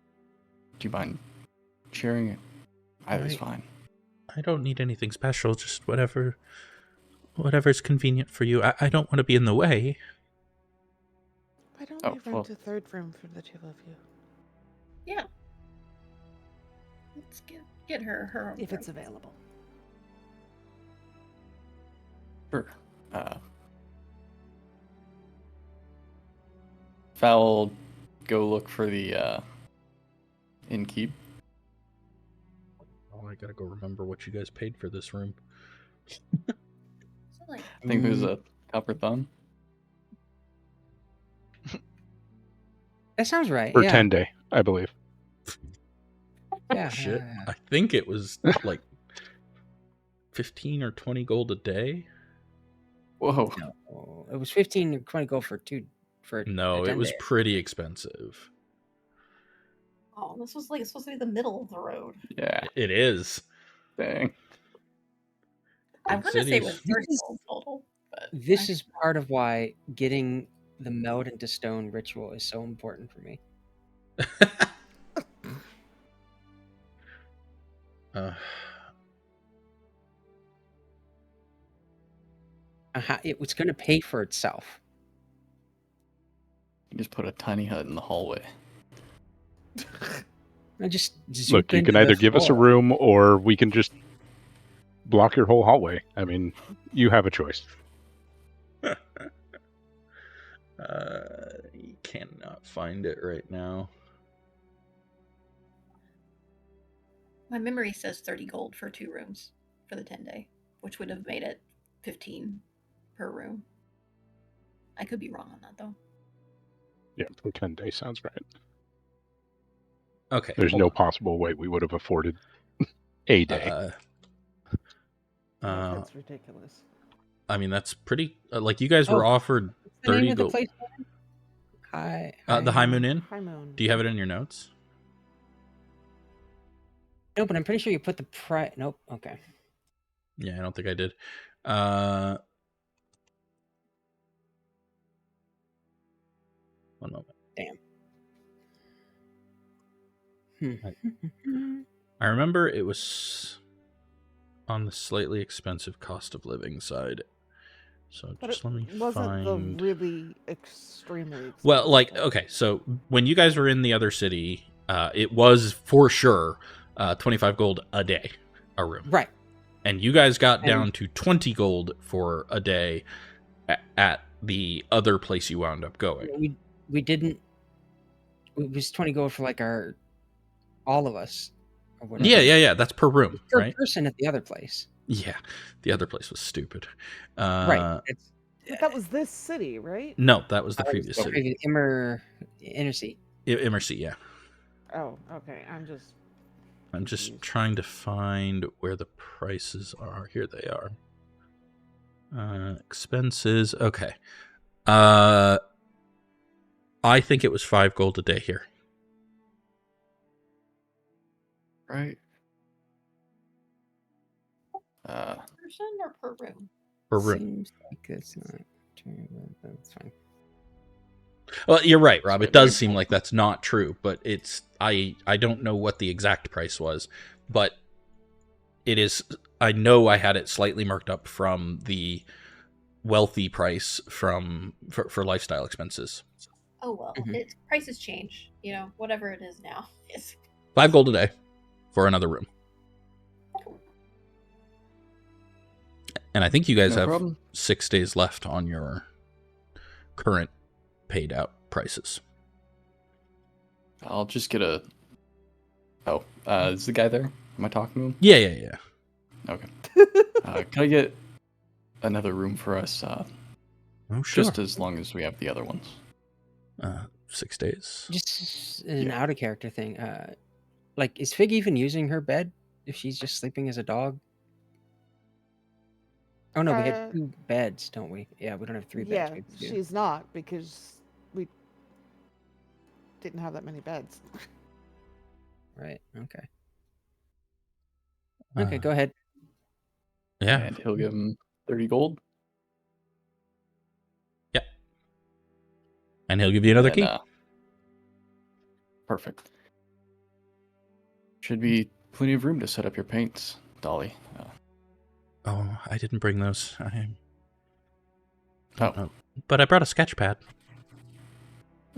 you mind sharing it? Either's fine. I don't need anything special. Just whatever's convenient for you. I don't want to be in the way. Why don't Oh, we rent well. a third room for the two of you? Yeah. Let's get her own If it's room. available. Sure. Foul, go look for the innkeep. Oh, I gotta go remember what you guys paid for this room. So, like, I think there's a copper thumb. That sounds right. For yeah. 10 day, I believe. Yeah, Shit. yeah. I think it was like 15 or 20 gold a day. Whoa. No, it was 15 or 20 gold for two. For No, a it 10 was day. pretty expensive. oh, this was like supposed to be the middle of the road. Yeah. It is. Dang. I Big want to say it was cities. 30 gold total, but This is part of why getting the meld into stone ritual is so important for me. uh, It's going to pay for itself. You just put a tiny hut in the hallway. I just Look, you can either give us a room or we can just block your whole hallway. I mean, you have a choice. you cannot find it right now. my memory says 30 gold for 2 rooms for the 10 day, which would have made it 15 per room. I could be wrong on that though. Yeah, for 10 days sounds right. Okay. There's hold no on. possible way we would have afforded a day. That's ridiculous. I mean, that's pretty. Like, you guys were offered What's the name 30 of the gold. place again? Hi. The High Moon Inn. High Moon. Do you have it in your notes? No, but I'm pretty sure you put the price. Nope. Okay. Yeah, I don't think I did. One moment. I remember it was on the slightly expensive cost of living side. So But just it let me wasn't find. the really extremely expensive Well, like, one. okay, so when you guys were in the other city, it was for sure 25 gold a day, a room. Right. And you guys got And- down to 20 gold for a day at the other place you wound up going. We didn't. It was 20 gold for like all of us. Or whatever. Yeah. That's per room, Per right? person at the other place. Yeah. The other place was stupid. Right. It's But that was this city, right? No, that was the that was previous the city. previous inner seat. Immersi, yeah. Oh, okay. I'm just just trying to find where the prices are. Here they are. Expenses. Okay. I think it was 5 gold a day here. Right. Person or per room? Per room. Seems like it's not true, but that's fine. Well, you're right, Rob. It does seem like that's not true, but it's I don't know what the exact price was, but it is I know I had it slightly marked up from the wealthy price for lifestyle expenses. Oh well, Mhm. prices change. You know, whatever it is now. It's 5 gold a day for another room. And I think you guys No have problem. 6 days left on your current paid out prices. I'll just get a. Oh, is the guy there? Am I talking to him? Yeah. Okay. Can I get another room for us? Oh, sure. Just as long as we have the other ones. 6 days. Just an Yeah. out of character thing. Like, is Fig even using her bed if she's just sleeping as a dog? Oh no, we had Uh, 2 beds, don't we? Yeah, we don't have 3 beds. Yeah, We have 2. she's not because we didn't have that many beds. Right. Okay. Okay, Uh, go ahead. Yeah. And he'll give him 30 gold. And he'll give you another And, key. Perfect. Should be plenty of room to set up your paints, Dolly. Oh, I didn't bring those. I don't Oh. know. But I brought a sketch pad.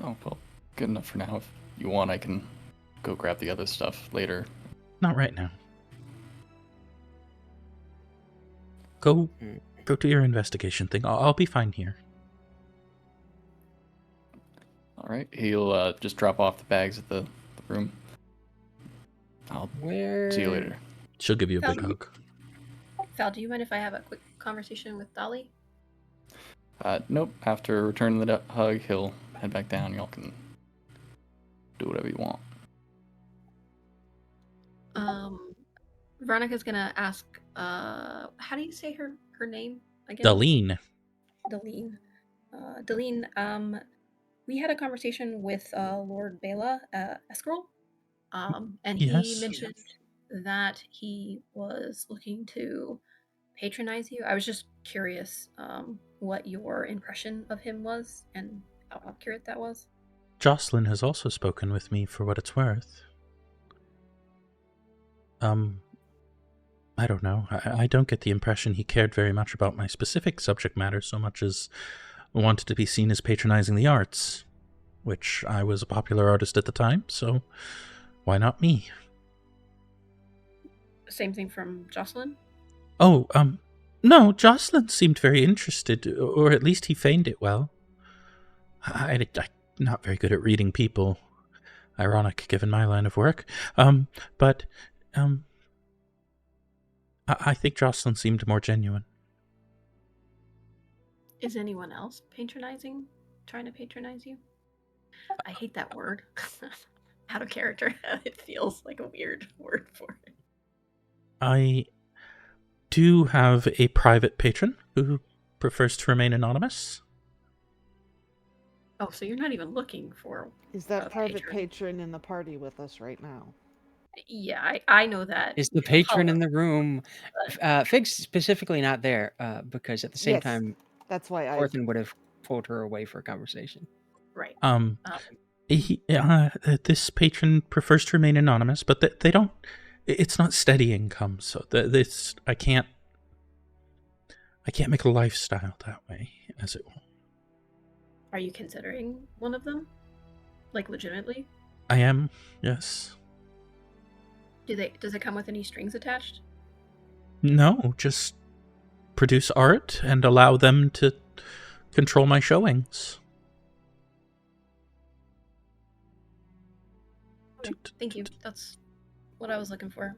Oh, well, good enough for now. If you want, I can go grab the other stuff later. Not right now. Go do your investigation thing. I'll be fine here. All right. He'll just drop off the bags at the room. I'll Where? see you later. She'll give you a big hug. Val, do you mind if I have a quick conversation with Dolly? Nope. After returning the hug, he'll head back down. Y'all can do whatever you want. Veronica's gonna ask, how do you say her name again? Daleen. Daleen, we had a conversation with Lord Bela Escroll, and he Yes. mentioned that he was looking to patronize you. I was just curious what your impression of him was and how accurate that was. Jocelyn has also spoken with me for what it's worth. I don't know. I don't get the impression he cared very much about my specific subject matter so much as wanted to be seen as patronizing the arts, which I was a popular artist at the time, so why not me? Same thing from Jocelyn? Oh, no, Jocelyn seemed very interested, or at least he feigned it well. I'm not very good at reading people. Ironic, given my line of work. But I think Jocelyn seemed more genuine. Is anyone else trying to patronize you? I hate that word. Out of character. It feels like a weird word for it. I do have a private patron who prefers to remain anonymous. Oh, so you're not even looking for... Is that private patron. patron in the party with us right now? Yeah, I know that. Is the patron in Apoloh. the room? Fig's specifically not there because at the same Yes, time, that's why I. Corthyndahast would have pulled her away for a conversation. Right. This patron prefers to remain anonymous, but they don't. It's not steady income, so this I can't make a lifestyle that way, as it will. Are you considering one of them? Like, legitimately? I am, yes. Does it come with any strings attached? No, just produce art and allow them to control my showings. Okay, thank you. That's what I was looking for.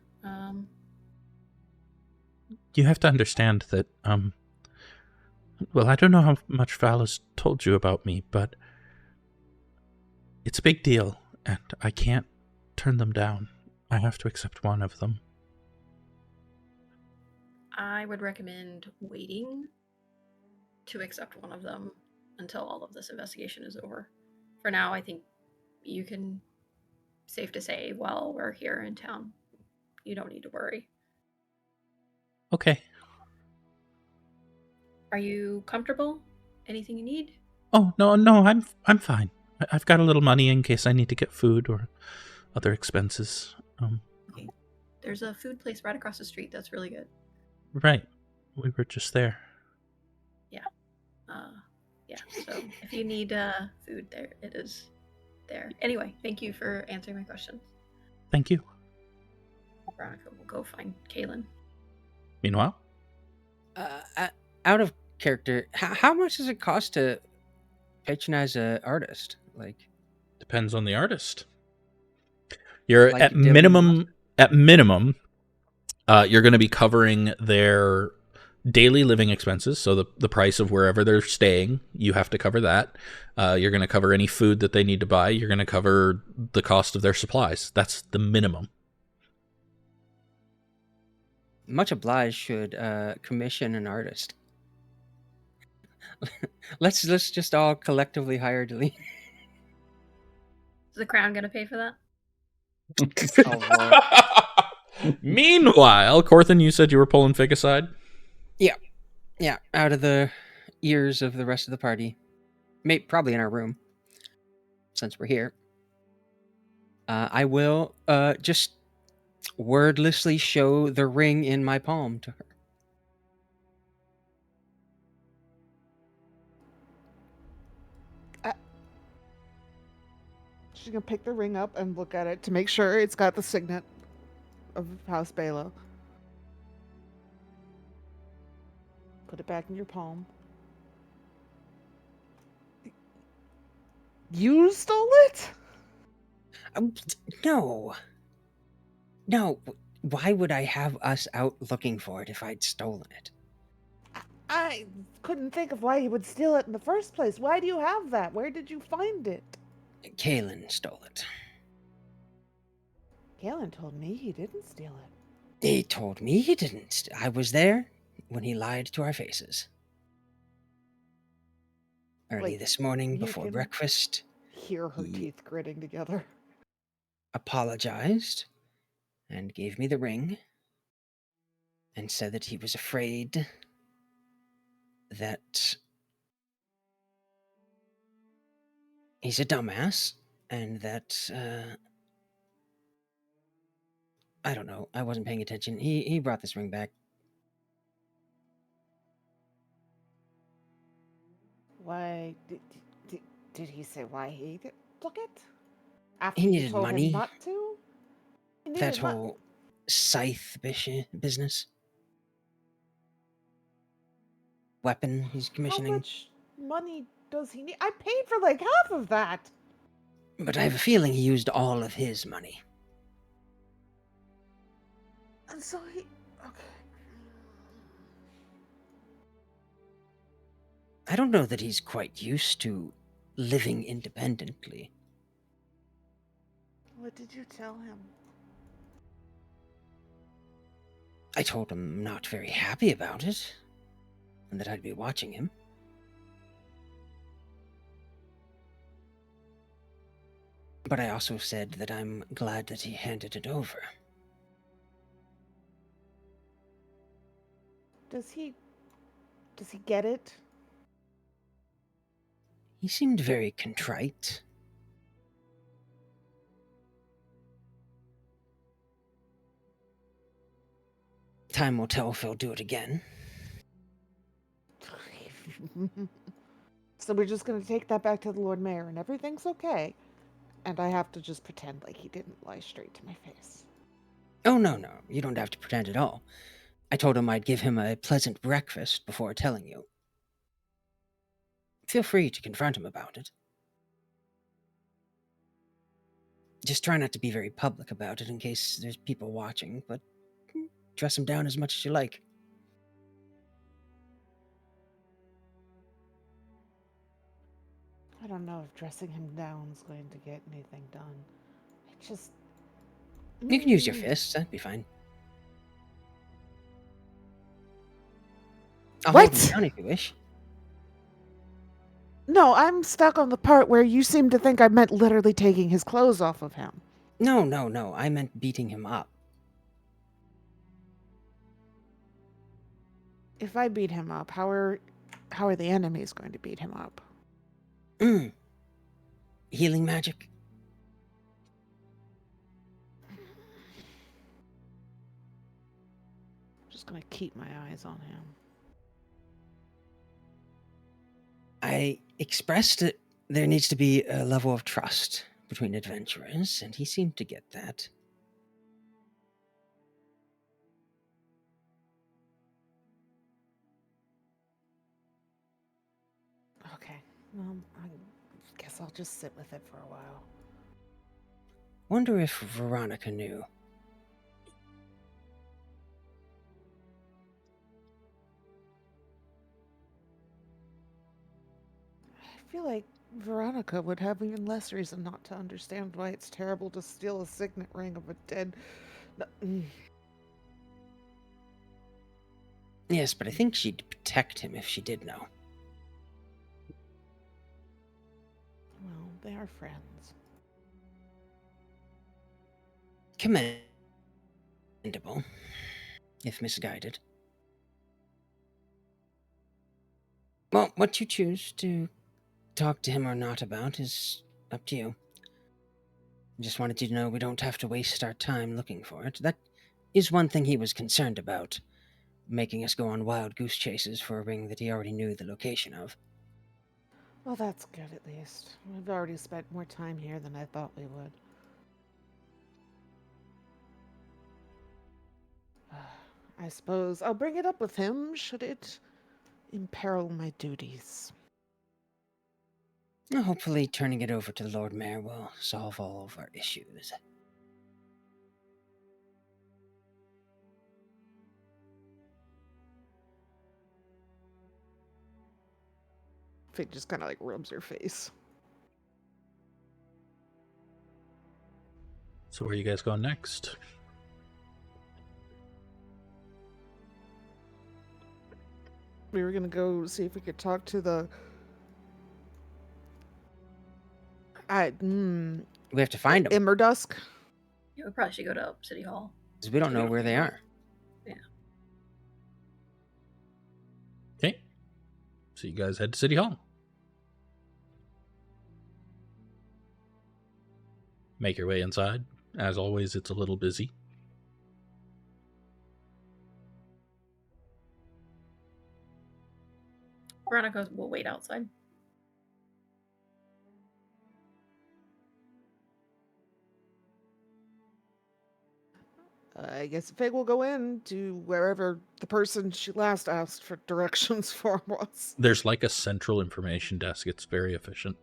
You have to understand that, well, I don't know how much Val has told you about me, but it's a big deal, and I can't turn them down. I have to accept one of them. I would recommend waiting to accept one of them until all of this investigation is over. For now, I think you can, safe to say, while we're here in town, you don't need to worry. Okay. Are you comfortable? Anything you need? Oh, no, I'm fine. I've got a little money in case I need to get food or other expenses. Okay. There's a food place right across the street that's really good. Right. We were just there. Yeah, so if you need food, there it is there. Anyway, thank you for answering my question. Thank you. Veronica will go find Kaelen. Meanwhile, Out of character, how much does it cost to patronize an artist? Like, depends on the artist. You're Like at Dylan minimum. At minimum, you're going to be covering their daily living expenses. So the price of wherever they're staying, you have to cover that. You're going to cover any food that they need to buy. You're going to cover the cost of their supplies. That's the minimum. much obliged. Should commission an artist. let's just all collectively hire Delene. Is the crown gonna pay for that? Meanwhile, Corthin, you said you were pulling Fig aside? Yeah, out of the ears of the rest of the party. Probably in our room, since we're here. I will just wordlessly show the ring in my palm to her. She's gonna pick the ring up and look at it to make sure it's got the signet of House Balo. Put it back in your palm. You stole it? No. No. Why would I have us out looking for it if I'd stolen it? I couldn't think of why you would steal it in the first place. Why do you have that? Where did you find it? Kaelen stole it. Kaelen told me he didn't steal it. He told me he didn't. I was there when he lied to our faces. Early Like, this morning you before can breakfast, Hear her teeth gritting together. apologized and gave me the ring and said that he was afraid that he's a dumbass and that I don't know, I wasn't paying attention. He brought this ring back. Why did he say why he took it? After He you needed told money. him not to? He That needed mon- whole scythe business. Weapon he's How commissioning. much money does he need? I paid for like half of that. But I have a feeling he used all of his money. And so he okay. I don't know that he's quite used to living independently. What did you tell him? I told him I'm not very happy about it, and that I'd be watching him. But I also said that I'm glad that he handed it over. Does he get it? He seemed very contrite. Time will tell if he'll do it again. So we're just going to take that back to the Lord Mayor and everything's okay. And I have to just pretend like he didn't lie straight to my face. Oh, no, you don't have to pretend at all. I told him I'd give him a pleasant breakfast before telling you. Feel free to confront him about it. Just try not to be very public about it in case there's people watching, but dress him down as much as you like. I don't know if dressing him down is going to get anything done. I just... You can use your fists, that'd be fine. I'll hold him What? down if you wish. No, I'm stuck on the part where you seem to think I meant literally taking his clothes off of him. No, I meant beating him up. If I beat him up, how are the enemies going to beat him up? Healing magic. Just going to keep my eyes on him. I expressed that there needs to be a level of trust between adventurers, and he seemed to get that. Okay. I guess I'll just sit with it for a while. Wonder if Veronica knew. I feel like Veronica would have even less reason not to understand why it's terrible to steal a signet ring of a dead... Yes, but I think she'd protect him if she did know. Well, they are friends. Commendable, if misguided. Well, what you choose to talk to him or not about is up to you. I just wanted you to know we don't have to waste our time looking for it. That is one thing he was concerned about, making us go on wild goose chases for a ring that he already knew the location of. Well, that's good at least. We've already spent more time here than I thought we would. I suppose I'll bring it up with him, should it imperil my duties. Well, hopefully turning it over to the Lord Mayor will solve all of our issues. Fig just kind of like rubs her face. So where are you guys going next? We were gonna go see if we could talk to the... We have to find them, Immerdusk? Yeah, we probably should go to City Hall. because we don't know where they are. Okay. So you guys head to City Hall. Make your way inside. As always, it's a little busy. Veronica will wait outside. I guess Fig will go in to wherever the person she last asked for directions for was. There's like a central information desk. It's very efficient.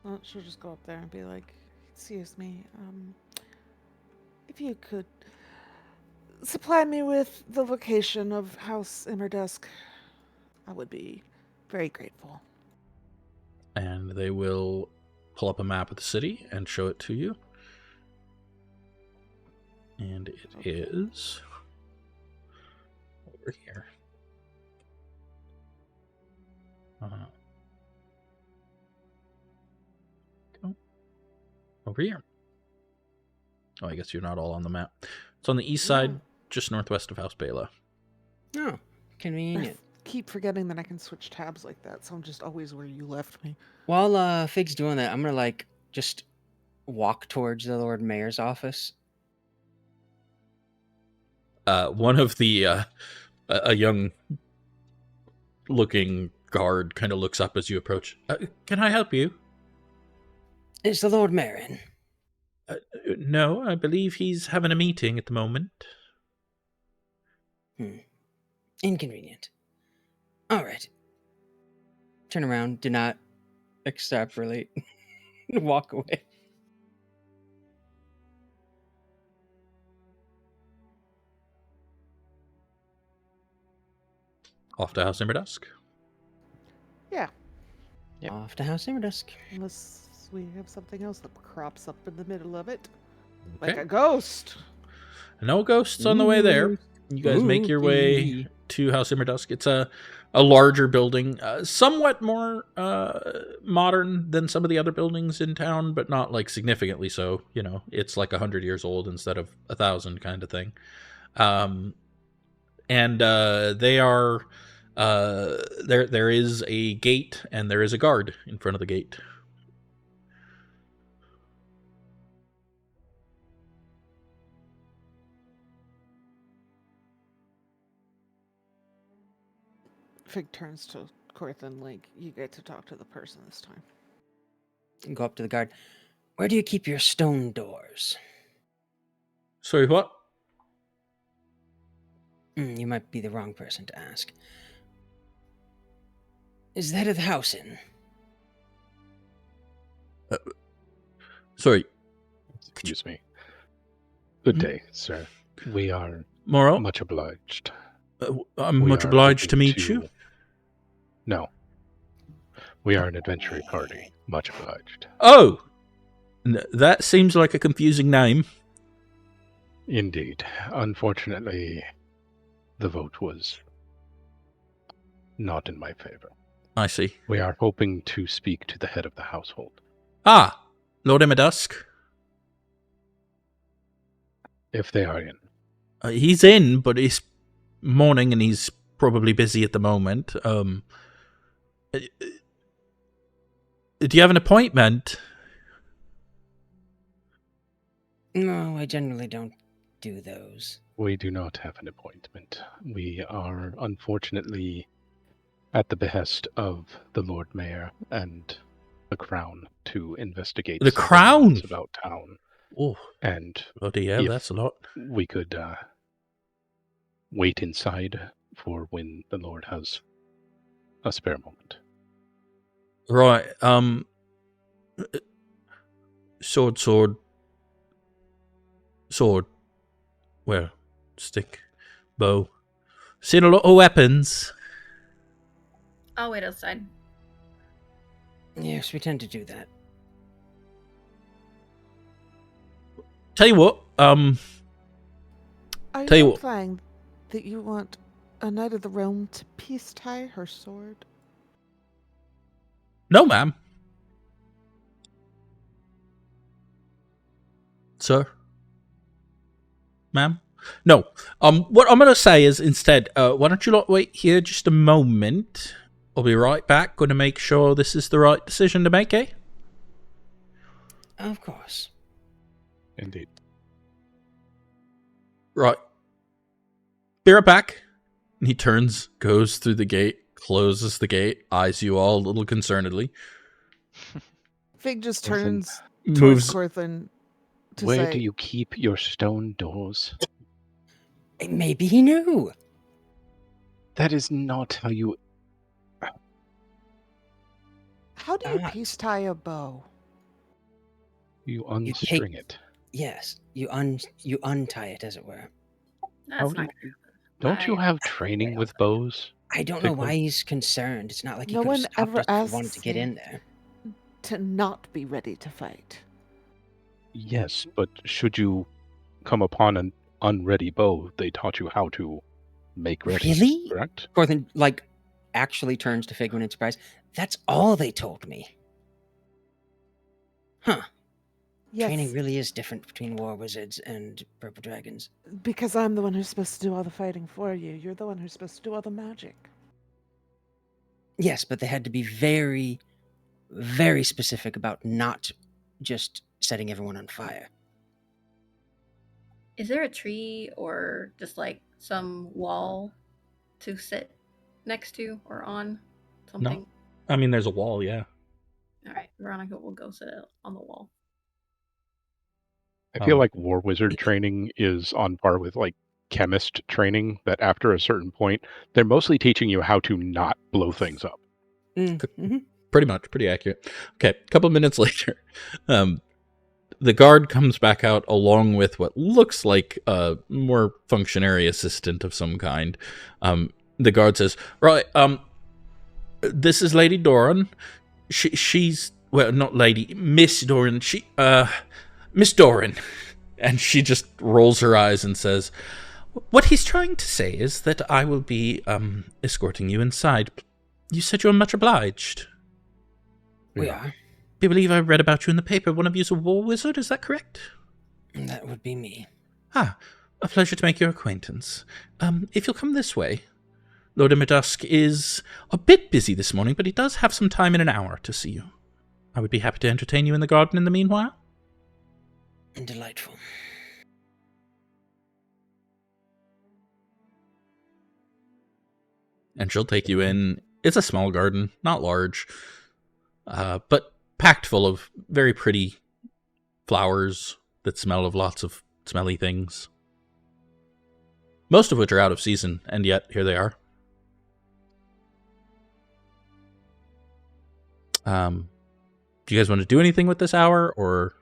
Well, she'll just go up there and be like, excuse me, if you could supply me with the location of House Immerdusk, I would be very grateful. And they will pull up a map of the city and show it to you. And it is over here. Go. Over here. Oh, I guess you're not all on the map. It's on the east side, just northwest of House Bela. Oh, I convenient. keep forgetting that I can switch tabs like that, so I'm just always where you left me. While Fig's doing that, I'm gonna just walk towards the Lord Mayor's office. One of the a young looking guard kind of looks up as you approach. Can I help you? Is the Lord Mayor in? No, I believe he's having a meeting at the moment. Inconvenient. All right. Turn around. Do not extrapolate. Walk away. Off to House Immerdusk. Yeah, Yep. Off to House Immerdusk. unless we have something else that crops up in the middle of it. Okay. Like a ghost. No ghosts on the way there. You guys make your way to House Immerdusk. It's a larger building, somewhat more modern than some of the other buildings in town, but not like significantly so. You know, it's like 100 years old instead of 1,000 kind of thing. And they are there is a gate and there is a guard in front of the gate. Fig turns to Corthynd like, you get to talk to the person this time. And go up to the guard. Where do you keep your stone doors? Sorry, what? You might be the wrong person to ask. Is that of the house in? Sorry. Excuse me. Good Hmm? day, sir. We are Moro? much obliged. I'm We much are obliged to hoping meet you. No. We are an adventuring party. Much obliged. Oh! That seems like a confusing name. Indeed. Unfortunately, the vote was not in my favor. I see. We are hoping to speak to the head of the household. Ah! Lord Dusk. If they are in. He's in, but it's morning and he's probably busy at the moment. Do you have an appointment? No, I generally don't do those. We do not have an appointment. We are unfortunately at the behest of the Lord Mayor and the Crown to investigate The several Crown? matters about town. Oh, And bloody hell, if that's a lot. we could wait inside for when the Lord has a spare moment. Right, sword. Well, stick, bow. Seen a lot of weapons. I'll wait outside. Yes, we tend to do that. Tell you what, Are Tell you you what. implying that you want a Knight of the Realm to peace tie her sword? No, ma'am. Sir? Ma'am? No. What I'm gonna say is instead, why don't you lot wait here just a moment? I'll be right back. Gonna make sure this is the right decision to make, eh? Of course. Indeed. Right. Be right back. And he turns, goes through the gate, closes the gate, eyes you all a little concernedly, Fig just Corthynd, turns towards moves. Corthynd to Where say, do you keep your stone doors? Maybe he knew. That is not how you... how do you Ah. peace tie a bow? You take- unstring it. Yes, you untie it, as it were. That's How not do you- gonna happen. Don't you I- have training with bows? I don't know Figwyn? why he's concerned. It's not like he No could have one stopped ever us if he asks wanted to get him. in there. To not be ready to fight. Yes, but should you come upon an unready bow, they taught you how to make ready. Really? Correct? Corthynd, actually turns to Figwyn in surprise. That's all they told me. Huh. Yes, Training really is different between war wizards and purple dragons. because I'm the one who's supposed to do all the fighting for you. You're the one who's supposed to do all the magic. Yes, but they had to be very, very specific about not just setting everyone on fire. Is there a tree or just like some wall to sit next to or on? Something? I mean, there's a wall, yeah. Alright, Veronica will go sit on the wall. I feel Um, like war wizard training is on par with like chemist training, that after a certain point, they're mostly teaching you how to not blow things up. Mm-hmm. Pretty much, pretty accurate. Okay, a couple minutes later, the guard comes back out along with what looks like a more functionary assistant of some kind. The guard says, "Right, this is Lady Doran. She's well, not Lady, Miss Doran. Miss Doran." And she just rolls her eyes and says, "What he's trying to say is that I will be escorting you inside. You said you're much obliged. We Yeah. are. I believe I read about you in the paper. One of you's a war wizard, is that correct?" That would be me. "Ah, a pleasure to make your acquaintance. If you'll come this way. Lord Dusk is a bit busy this morning, but he does have some time in an hour to see you. I would be happy to entertain you in the garden in the meanwhile." Delightful. and she'll take you in. It's a small garden, not large, but packed full of very pretty flowers that smell of lots of smelly things. Most of which are out of season, and yet here they are. Do you guys want to do anything with this hour, or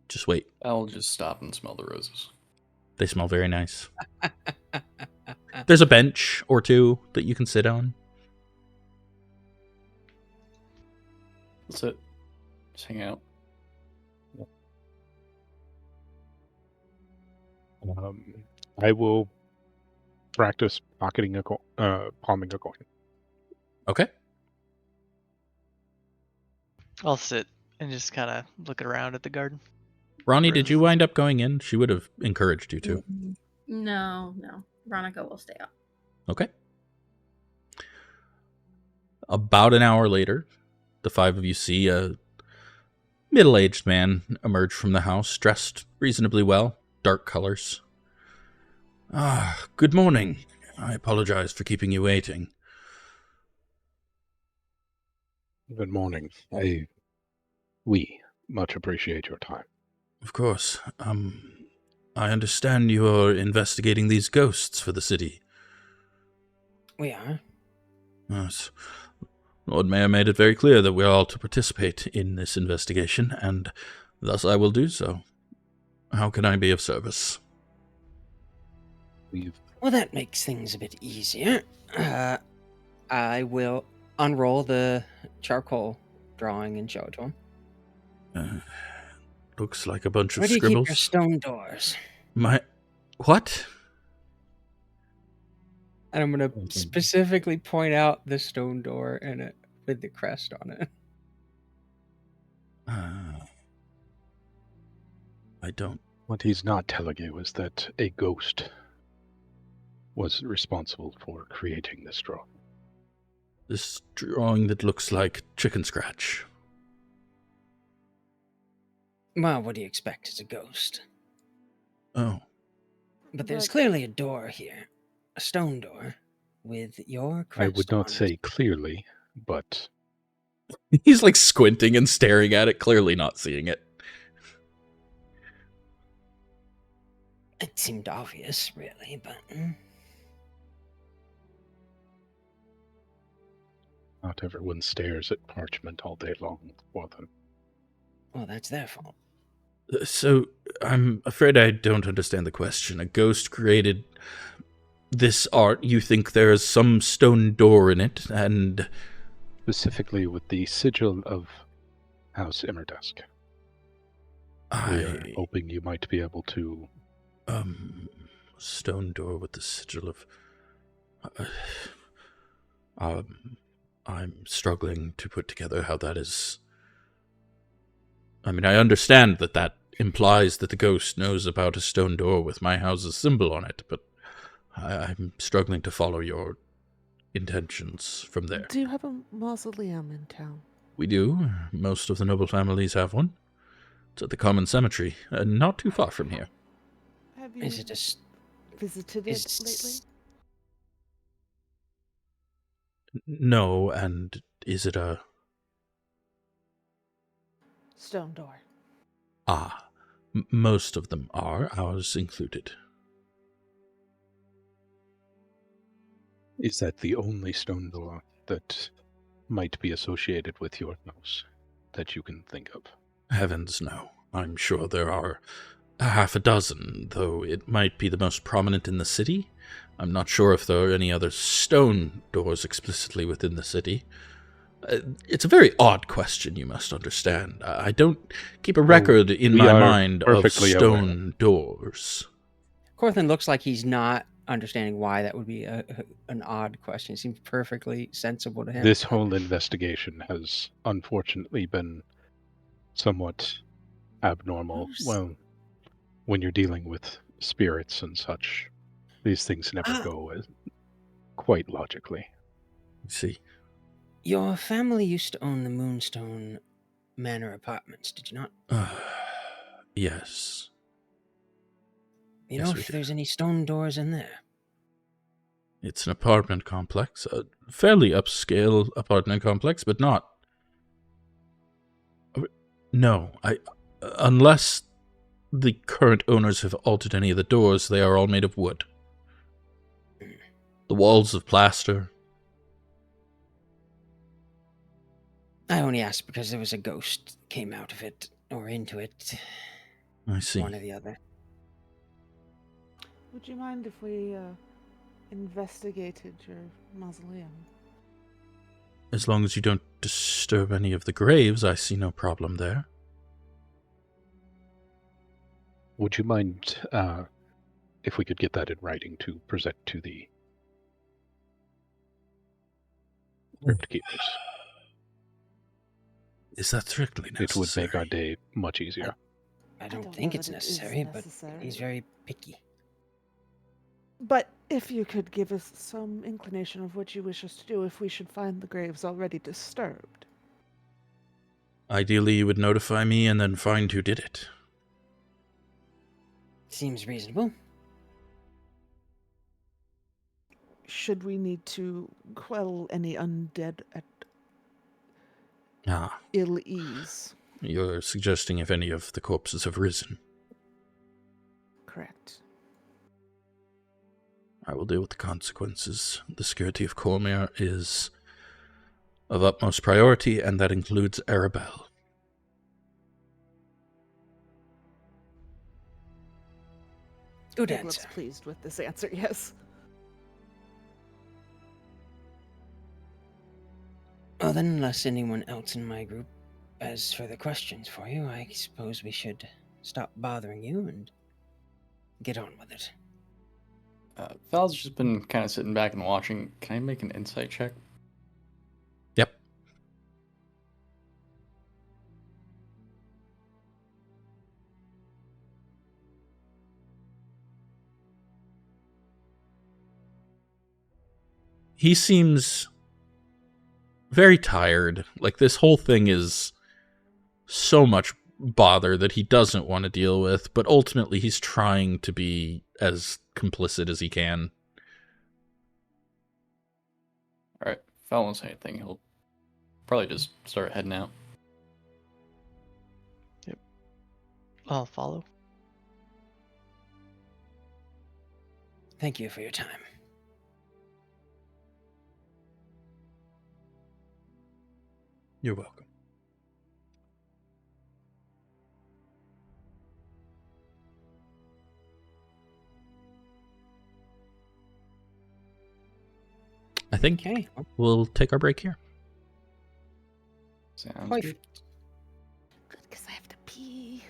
just wait? I'll just stop and smell the roses. They smell very nice. There's a bench or two that you can sit on. That's it. Just hang out. I will practice palming a coin. Okay. I'll sit and just kind of look around at the garden. Ronnie, did you wind up going in? She would have encouraged you to. No. Veronica will stay out. Okay. About an hour later, the five of you see a middle-aged man emerge from the house, dressed reasonably well, dark colors. Good morning. I apologize for keeping you waiting. Good morning. We much appreciate your time. Of course. I understand you are investigating these ghosts for the city. We are. Yes. Lord Mayor made it very clear that we are all to participate in this investigation, and thus I will do so. How can I be of service? Well, that makes things a bit easier. I will unroll the charcoal drawing and show it to him. Looks like a bunch Where of do you scribbles. keep your stone doors? What? And I'm going to specifically point out the stone door and it with the crest on it. I don't. What he's not telling you is that a ghost was responsible for creating this drawing. This drawing that looks like chicken scratch. Well, what do you expect? It's a ghost. Oh. But there's clearly a door here. A stone door with your crest I would not on say it. clearly, but He's like squinting and staring at it, clearly not seeing it. It seemed obvious, really, but... not everyone stares at parchment all day long for them. Well, that's their fault. So, I'm afraid I don't understand the question. A ghost created this art. You think there is some stone door in it, and... Specifically with the sigil of House Immerdusk. We are hoping you might be able to... stone door with the sigil of... I'm struggling to put together how that is... I mean, I understand that implies that the ghost knows about a stone door with my house's symbol on it, but I'm struggling to follow your intentions from there. Do you have a mausoleum in town? We do. Most of the noble families have one. It's at the common cemetery, not too far from here. Have you Is it just... visited it lately? No, and is it a... Stone door. Most of them are, ours included. Is that the only stone door that might be associated with your house that you can think of? Heavens, no. I'm sure there are a half a dozen, though it might be the most prominent in the city. I'm not sure if there are any other stone doors explicitly within the city. It's a very odd question, you must understand. I don't keep a record in my mind of stone doors. Corthyndahast looks like he's not understanding why that would be an odd question. It seems perfectly sensible to him. This whole investigation has unfortunately been somewhat abnormal. Well, when you're dealing with spirits and such, these things never go quite logically. See. Your family used to own the Moonstone Manor apartments, did you not? Yes. You Yes, know we if do. there's any stone doors in there? It's an apartment complex, a fairly upscale apartment complex, but not. No, unless the current owners have altered any of the doors, they are all made of wood. The walls of plaster. I only asked because there was a ghost came out of it, or into it. I see. One or the other. Would you mind if we investigated your mausoleum? As long as you don't disturb any of the graves, I see no problem there. Would you mind if we could get that in writing to present to the crypt keepers? Is that strictly necessary? It would make our day much easier. I I don't don't think know it's that it is necessary, but necessary. he's very picky. But if you could give us some inclination of what you wish us to do if we should find the graves already disturbed. Ideally, you would notify me and then find who did it. Seems reasonable. Should we need to quell any undead at Ah, ill ease? you're suggesting if any of the corpses have risen. Correct. I will deal with the consequences. The security of Cormyr is of utmost priority, and that includes Arabelle. Good Big looks answer. pleased with this answer, yes. Well, then, unless anyone else in my group has further questions for you, I suppose we should stop bothering you and get on with it. Val's just been kind of sitting back and watching. Can I make an insight check? Yep. He seems very tired. Like, this whole thing is so much bother that he doesn't want to deal with, but ultimately he's trying to be as complicit as he can. Alright, if Val won't say anything, he'll probably just start heading out. I'll follow. Thank you for your time. You're welcome. I think Okay. we'll take our break here. Sounds Quite good. Good, because I have to pee.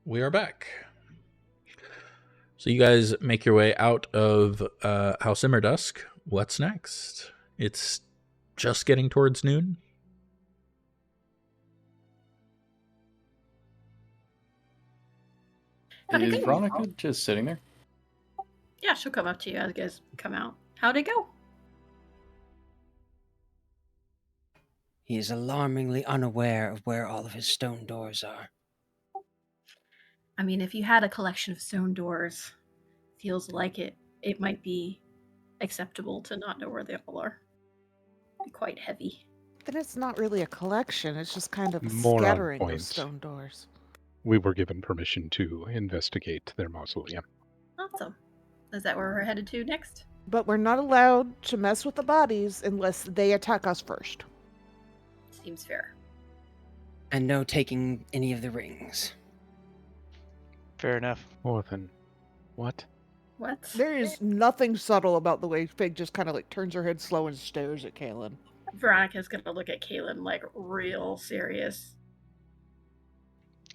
we are back. So you guys make your way out of House Immerdusk. What's next? It's just getting towards noon. Is Veronica just sitting there? Yeah, she'll come up to you as you guys come out. How'd it go? He is alarmingly unaware of where all of his stone doors are. I mean, if you had a collection of stone doors, feels like it might be acceptable to not know where they all are. Be quite heavy. Then it's not really a collection. It's just kind of a More on scattering point. of stone doors. We were given permission to investigate their mausoleum. Awesome. Is that where we're headed to next? But we're not allowed to mess with the bodies unless they attack us first. Seems fair. And no taking any of the rings. Fair enough. More than what? What? There is nothing subtle about the way Fig just kind of like turns her head slow and stares at Kaelen. Veronica's gonna look at Kaelen like real serious.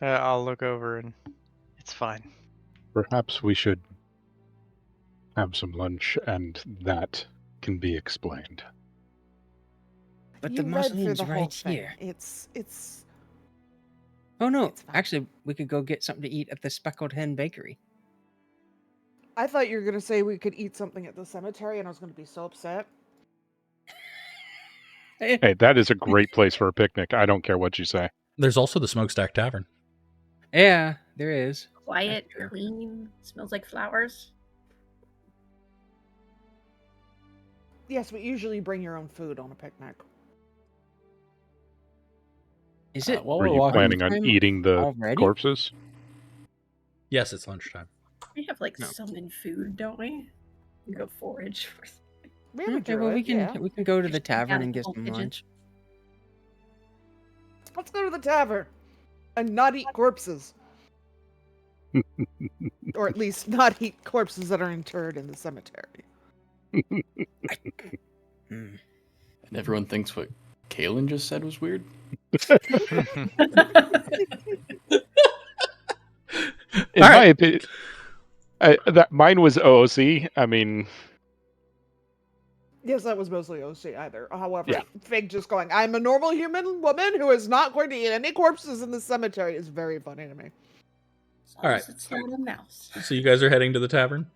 I'll look over and it's fine. Perhaps we should have some lunch and that can be explained. But You the read through mausoleum's the whole right thing. here. It's Oh no, It's fine. actually, we could go get something to eat at the Speckled Hen Bakery. I thought you were gonna say we could eat something at the cemetery, and I was gonna be so upset. Hey, that is a great place for a picnic. I don't care what you say. There's also the Smokestack Tavern. Yeah, there is. Quiet, That's true. clean, smells like flowers. Yes, but usually bring your own food on a picnic. Is it? While Were we're you walking, planning on lunchtime eating the already? corpses? Yes, it's lunchtime. We have like No. summon food, don't we? We go forage for. We have a Okay, well druid, yeah. we can go to the Just bring down tavern a and get couple some pigeons. lunch. Let's go to the tavern and not eat corpses. Or at least not eat corpses that are interred in the cemetery. Hmm. and everyone thinks what Kaelen just said was weird. In All my right. opinion, that mine was OOC. I mean, Yes, that was mostly OC either. However, Yeah. Fig just going, I'm a normal human woman who is not going to eat any corpses in the cemetery is very funny to me. As long All as right. it's not a mouse. So you guys are heading to the tavern?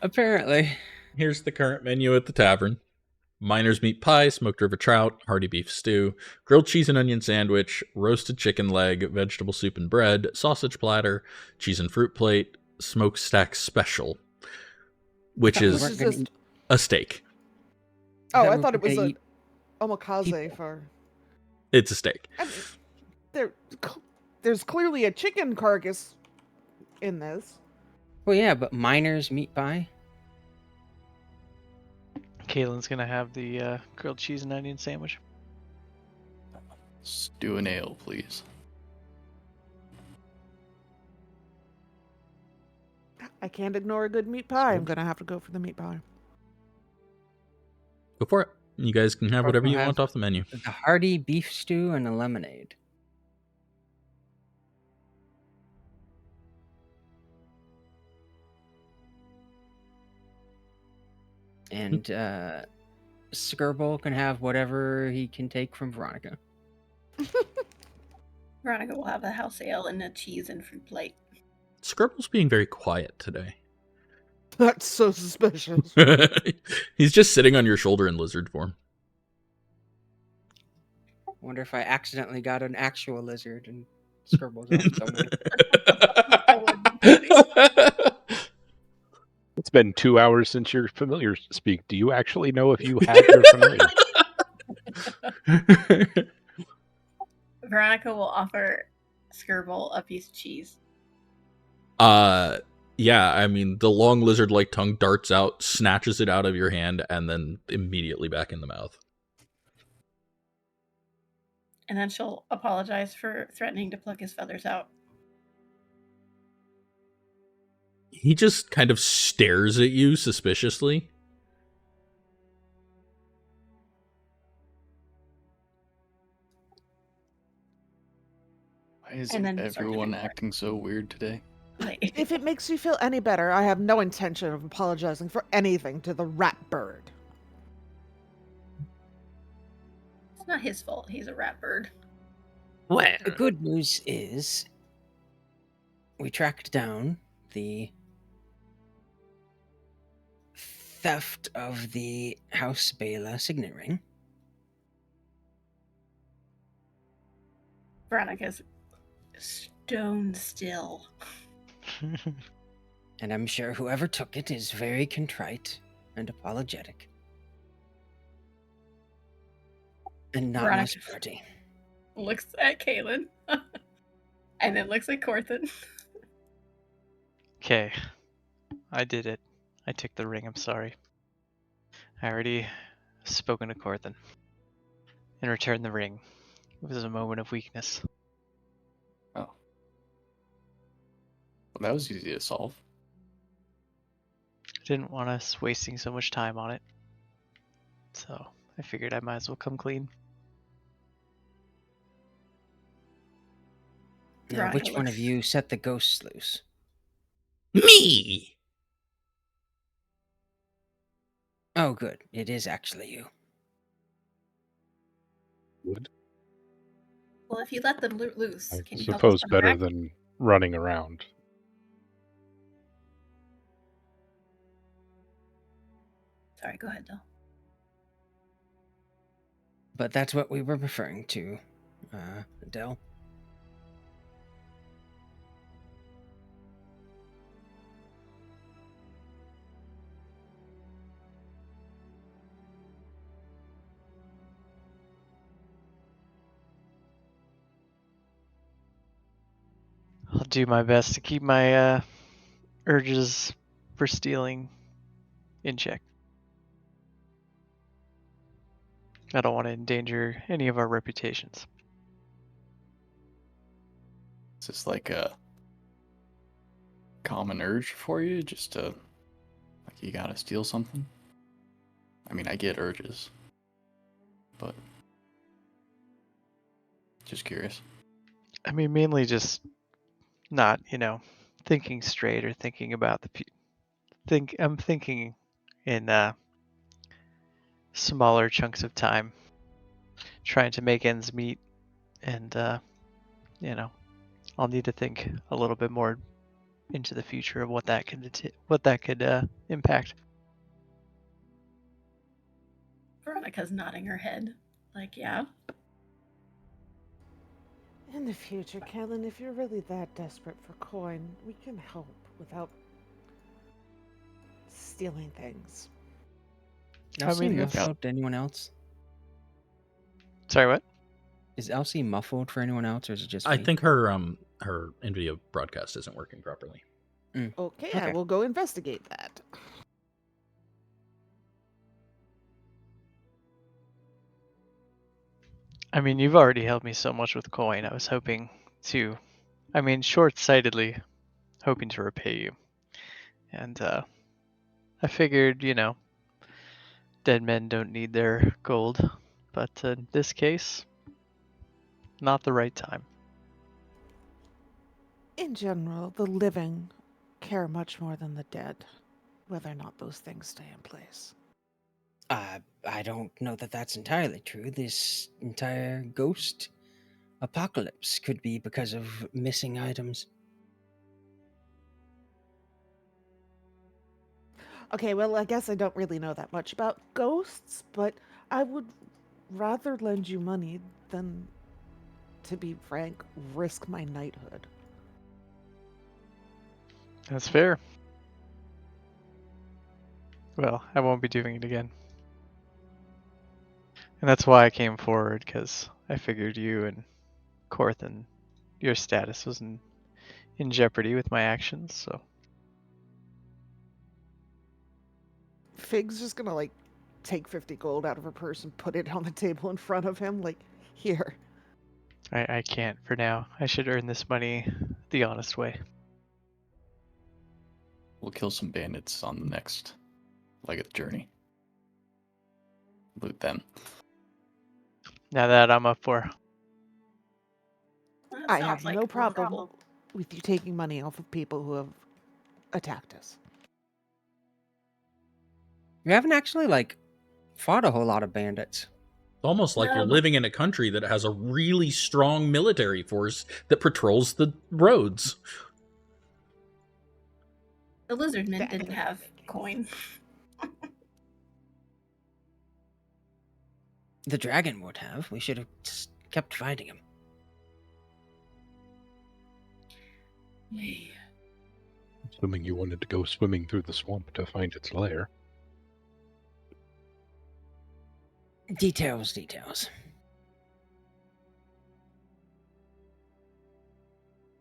Apparently. Here's the current menu at the tavern. Miner's meat pie, smoked river trout, hearty beef stew, grilled cheese and onion sandwich, roasted chicken leg, vegetable soup and bread, sausage platter, cheese and fruit plate, smokestack special, which Thought we This weren't is gonna just... eat- a steak. Oh, I we thought were it was gonna a eat omakase people. for... It's a steak. I mean, there's clearly a chicken carcass in this. Well, yeah, but miner's meat pie. Kaelin's gonna have the grilled cheese and onion sandwich. Stew and ale, please. I can't ignore a good meat pie. I'm gonna have to go for the meat pie. Go for it. You guys can have whatever you Has want off the menu. The hearty beef stew and a lemonade. And Skirble can have whatever he can take from Veronica. Veronica will have a house ale and a cheese and fruit plate. Scribble's being very quiet today. That's so suspicious. He's just sitting on your shoulder in lizard form. Wonder if I accidentally got an actual lizard and Skirble's off somewhere. it's been 2 hours since your familiar speak. Do you actually know if you have your familiar? Veronica will offer Skirble a piece of cheese. Yeah, I mean, the long lizard-like tongue darts out, snatches it out of your hand, and then immediately back in the mouth. And then she'll apologize for threatening to pluck his feathers out. He just kind of stares at you suspiciously. Why is And then start to everyone drink more. acting so weird today? Like, If it makes you feel any better, I have no intention of apologizing for anything to the rat bird. it's not his fault. He's a rat bird. Well, the good news is we tracked down the theft of the House Bela signet ring. Veronica's stone still. And I'm sure whoever took it is very contrite and apologetic. And not Veronica most pretty. looks at Kaelen and then looks at Corthynd. Okay, I did it. I took the ring. I'm sorry. I already spoken to Corthynd and returned the ring. It was a moment of weakness. Oh. Well, that was easy to solve. I didn't want us wasting so much time on it, so I figured I might as well come clean. Now, Veronica which one of looks- you set the ghosts loose? Me! Oh, good. It is actually you. Would Well, if you let them loose, I can you help us suppose put them better back? than running around. Sorry, go ahead, Del. But that's what we were referring to, Del. I'll do my best to keep my urges for stealing in check. I don't want to endanger any of our reputations. Is this like a common urge for you? Just to, like, you gotta steal something? I mean, I get urges. But just curious. I mean, mainly just not, thinking straight or thinking about I'm thinking in smaller chunks of time, trying to make ends meet, and I'll need to think a little bit more into the future of what that could impact. Veronica's nodding her head. Like, yeah. In the future, Kaelen, if you're really that desperate for coin, we can help without stealing things. Elsie mean, muffled to anyone else? Sorry, what? Is Elsie muffled for anyone else, or is it just I me? think her in-video broadcast isn't working properly. Okay, I Okay. will go investigate that. I mean, you've already helped me so much with coin. I was hoping to, short-sightedly, hoping to repay you. And I figured, dead men don't need their gold. But in this case, not the right time. In general, the living care much more than the dead, whether or not those things stay in place. I don't know that that's entirely true. This entire ghost apocalypse could be because of missing items. Okay, well, I guess I don't really know that much about ghosts, but I would rather lend you money than, to be frank, risk my knighthood. That's fair. Well, I won't be doing it again. And that's why I came forward, because I figured you and Corthynd, your status was in jeopardy with my actions, so. Fig's just gonna, like, take 50 gold out of her purse and put it on the table in front of him, like, here. I can't for now. I should earn this money the honest way. We'll kill some bandits on the next leg of the journey. Loot them. Now that I'm up for. I sounds have like no a problem with you taking money off of people who have attacked us. We haven't actually, like, fought a whole lot of bandits. It's almost like you're No. living in a country that has a really strong military force that patrols the roads. The lizardmen That didn't doesn't have make coin. The dragon would have. We should have just kept fighting him. Assuming you wanted to go swimming through the swamp to find its lair. Details, details.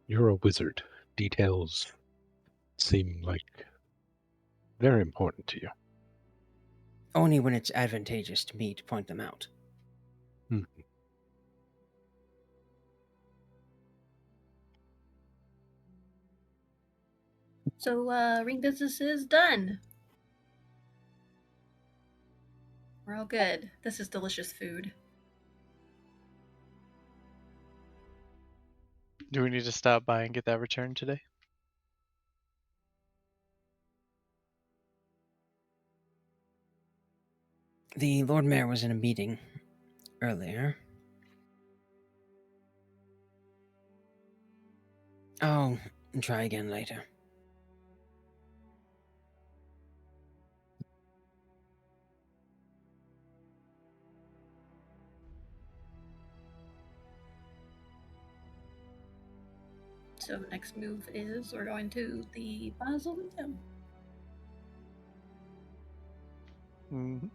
You're a wizard. Details seem like very important to you. Only when it's advantageous to me to point them out. So, ring business is done. We're all good. This is delicious food. Do we need to stop by and get that returned today? The Lord Mayor was in a meeting earlier. I'll try again later. So next move is we're going to the mausoleum. Mm-hmm. Is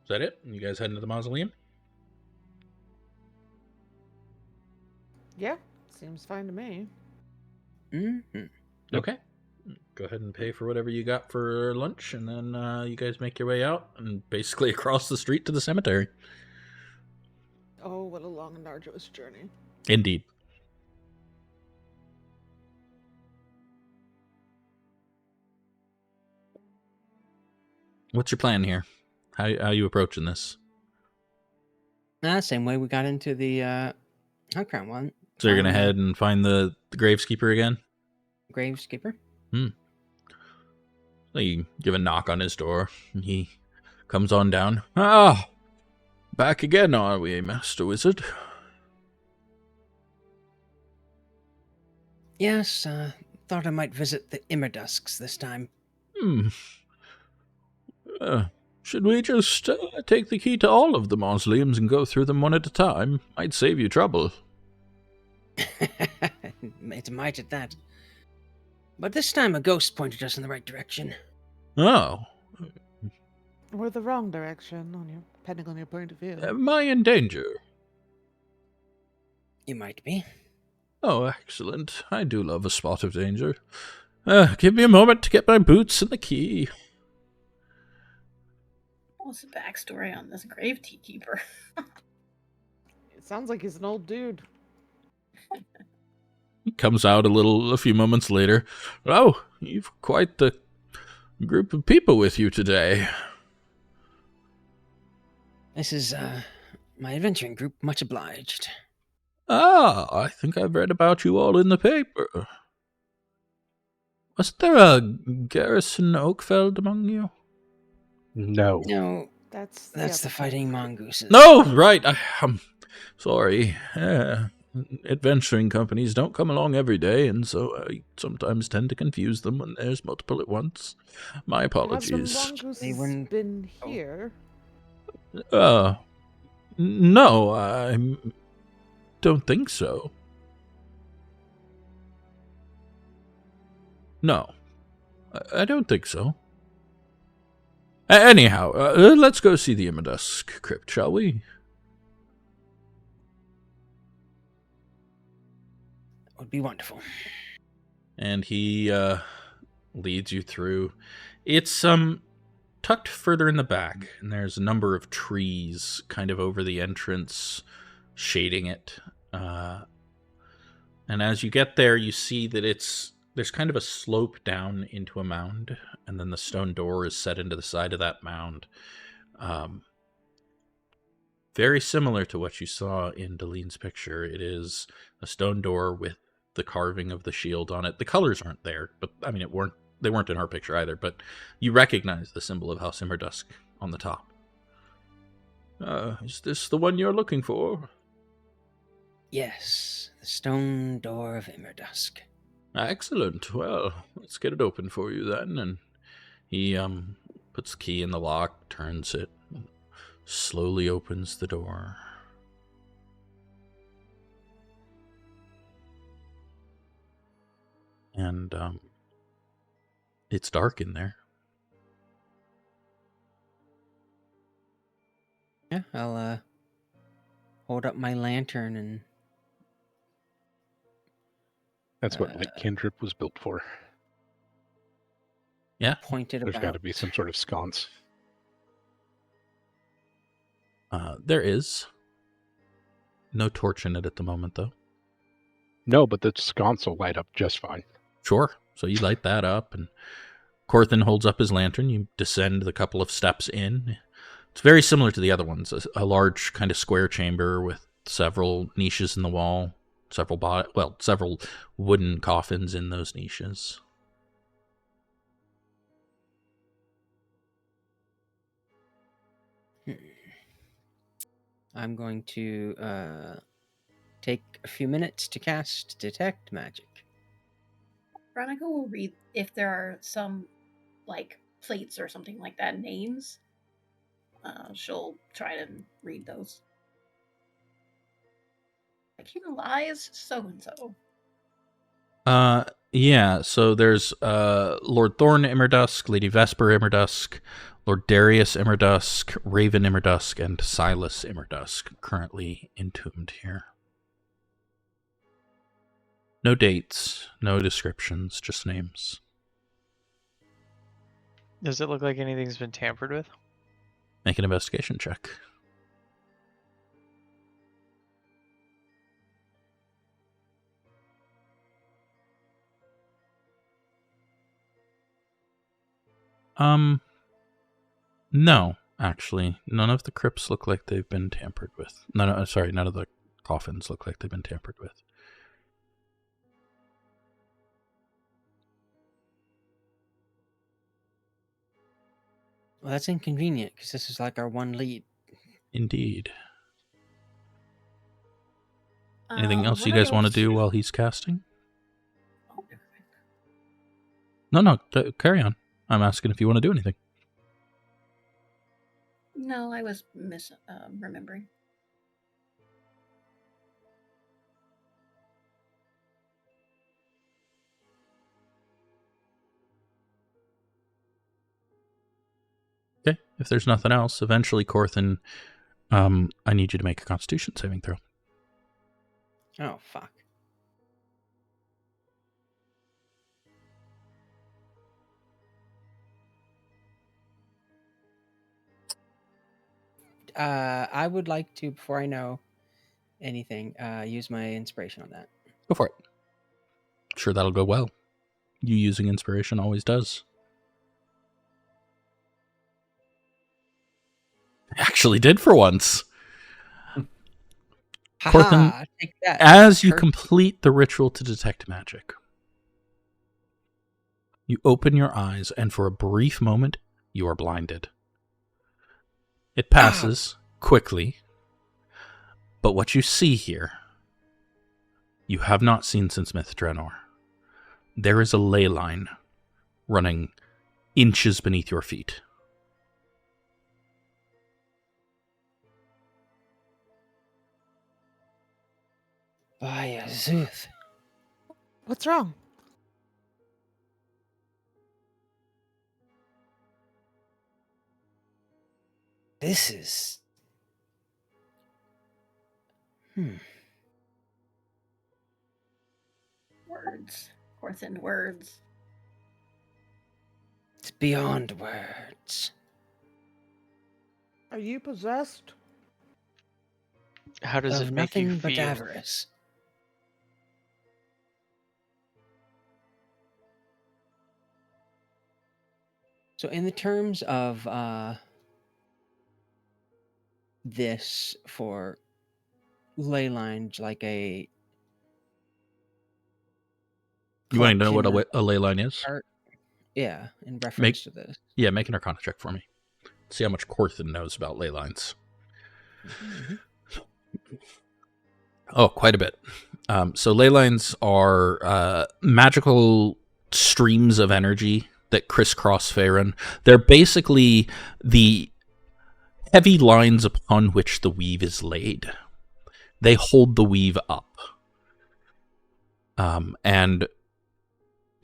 that it? You guys heading to the mausoleum? Yeah, seems fine to me. Mm-hmm. Yep. Okay. Go ahead and pay for whatever you got for lunch, and then you guys make your way out and basically across the street to the cemetery. Oh, what a long and arduous journey. Indeed. What's your plan here? How are you approaching this? Same way we got into the Hawkrin one. So you're going to head and find the Graveskeeper again? Graveskeeper. So you give a knock on his door, and he comes on down. Ah! Back again, are we, Master Wizard? Yes, thought I might visit the Immerdusks this time. Should we just take the key to all of the mausoleums and go through them one at a time? Might save you trouble. It's a mite at that. But this time a ghost pointed us in the right direction. Oh. Or the wrong direction, depending on your point of view. Am I in danger? You might be. Oh, excellent. I do love a spot of danger. Give me a moment to get my boots and the key. What's the backstory on this grave tea keeper? It sounds like he's an old dude. He comes out a few moments later. Oh, you've quite the group of people with you today. This is, my adventuring group. Much obliged. Ah, I think I've read about you all in the paper. Wasn't there a Garrison Oakfeld among you? No. No, That's the fighting mongooses. No, right. I'm sorry. Adventuring companies don't come along every day, and so I sometimes tend to confuse them when there's multiple at once. My apologies. Has the They mongooses weren't- been here? No, I don't think so. No, I don't think so. Anyhow, let's go see the Immerdusk crypt, shall we? Would be wonderful. And he leads you through. It's tucked further in the back, and there's a number of trees kind of over the entrance, shading it. And as you get there, you see that there's kind of a slope down into a mound, and then the stone door is set into the side of that mound. Very similar to what you saw in Delene's picture. It is a stone door with the carving of the shield on it. The colors aren't there, but I mean, they weren't in our picture either. But you recognize the symbol of House Immerdusk on the top. Is this the one you're looking for? Yes, the stone door of Immerdusk. Excellent. Well, let's get it open for you then. And he puts the key in the lock, turns it, slowly opens the door. And it's dark in there. Yeah, I'll hold up my lantern and That's what Light Cantrip was built for. Yeah. point it There's about. got to be some sort of sconce. There is no torch in it at the moment, though. No, but the sconce will light up just fine. Sure. So you light that up, and Corthynd holds up his lantern. You descend the couple of steps in. It's very similar to the other ones. A large kind of square chamber with several niches in the wall, several wooden coffins in those niches. I'm going to take a few minutes to cast Detect Magic. Veronica will read if there are some, like, plates or something like that, names. She'll try to read those. Like, he lies so-and-so. Yeah, so there's Lord Thorn Immerdusk, Lady Vesper Immerdusk, Lord Darius Immerdusk, Raven Immerdusk, and Silas Immerdusk currently entombed here. No dates, no descriptions, just names. Does it look like anything's been tampered with? Make an investigation check. No, actually. None of the crypts look like they've been tampered with. None of the coffins look like they've been tampered with. Well, that's inconvenient, because this is like our one lead. Indeed. Anything else What you are guys want to those- do while he's casting? Oh, never No, mind. carry on. I'm asking if you want to do anything. No, I was remembering. Okay, if there's nothing else, eventually, Corthynd, I need you to make a Constitution saving throw. Oh, fuck. I would like to, before I know anything, use my inspiration on that. Go for it. Sure, that'll go well. You using inspiration always does. Actually did for once. Corthynd, Ha! Take that. as you Kurt. complete the ritual to detect magic, you open your eyes, and for a brief moment, you are blinded. It passes quickly, but what you see here, you have not seen since Myth Draenor. There is a ley line running inches beneath your feet. By Azuth. What's wrong? This is... Words. Corthynd, words. It's beyond words. Are you possessed? How does Of it make you nothing but feel? avarice. So in the terms of this for ley lines like a You want to know what collection a ley line is? art? Yeah, in reference Make to this. Yeah, make an Arcana check for me. See how much Corthynd knows about ley lines. Mhm. Oh, quite a bit. So ley lines are magical streams of energy that crisscross Faerun. They're basically the heavy lines upon which the weave is laid. They hold the weave up. And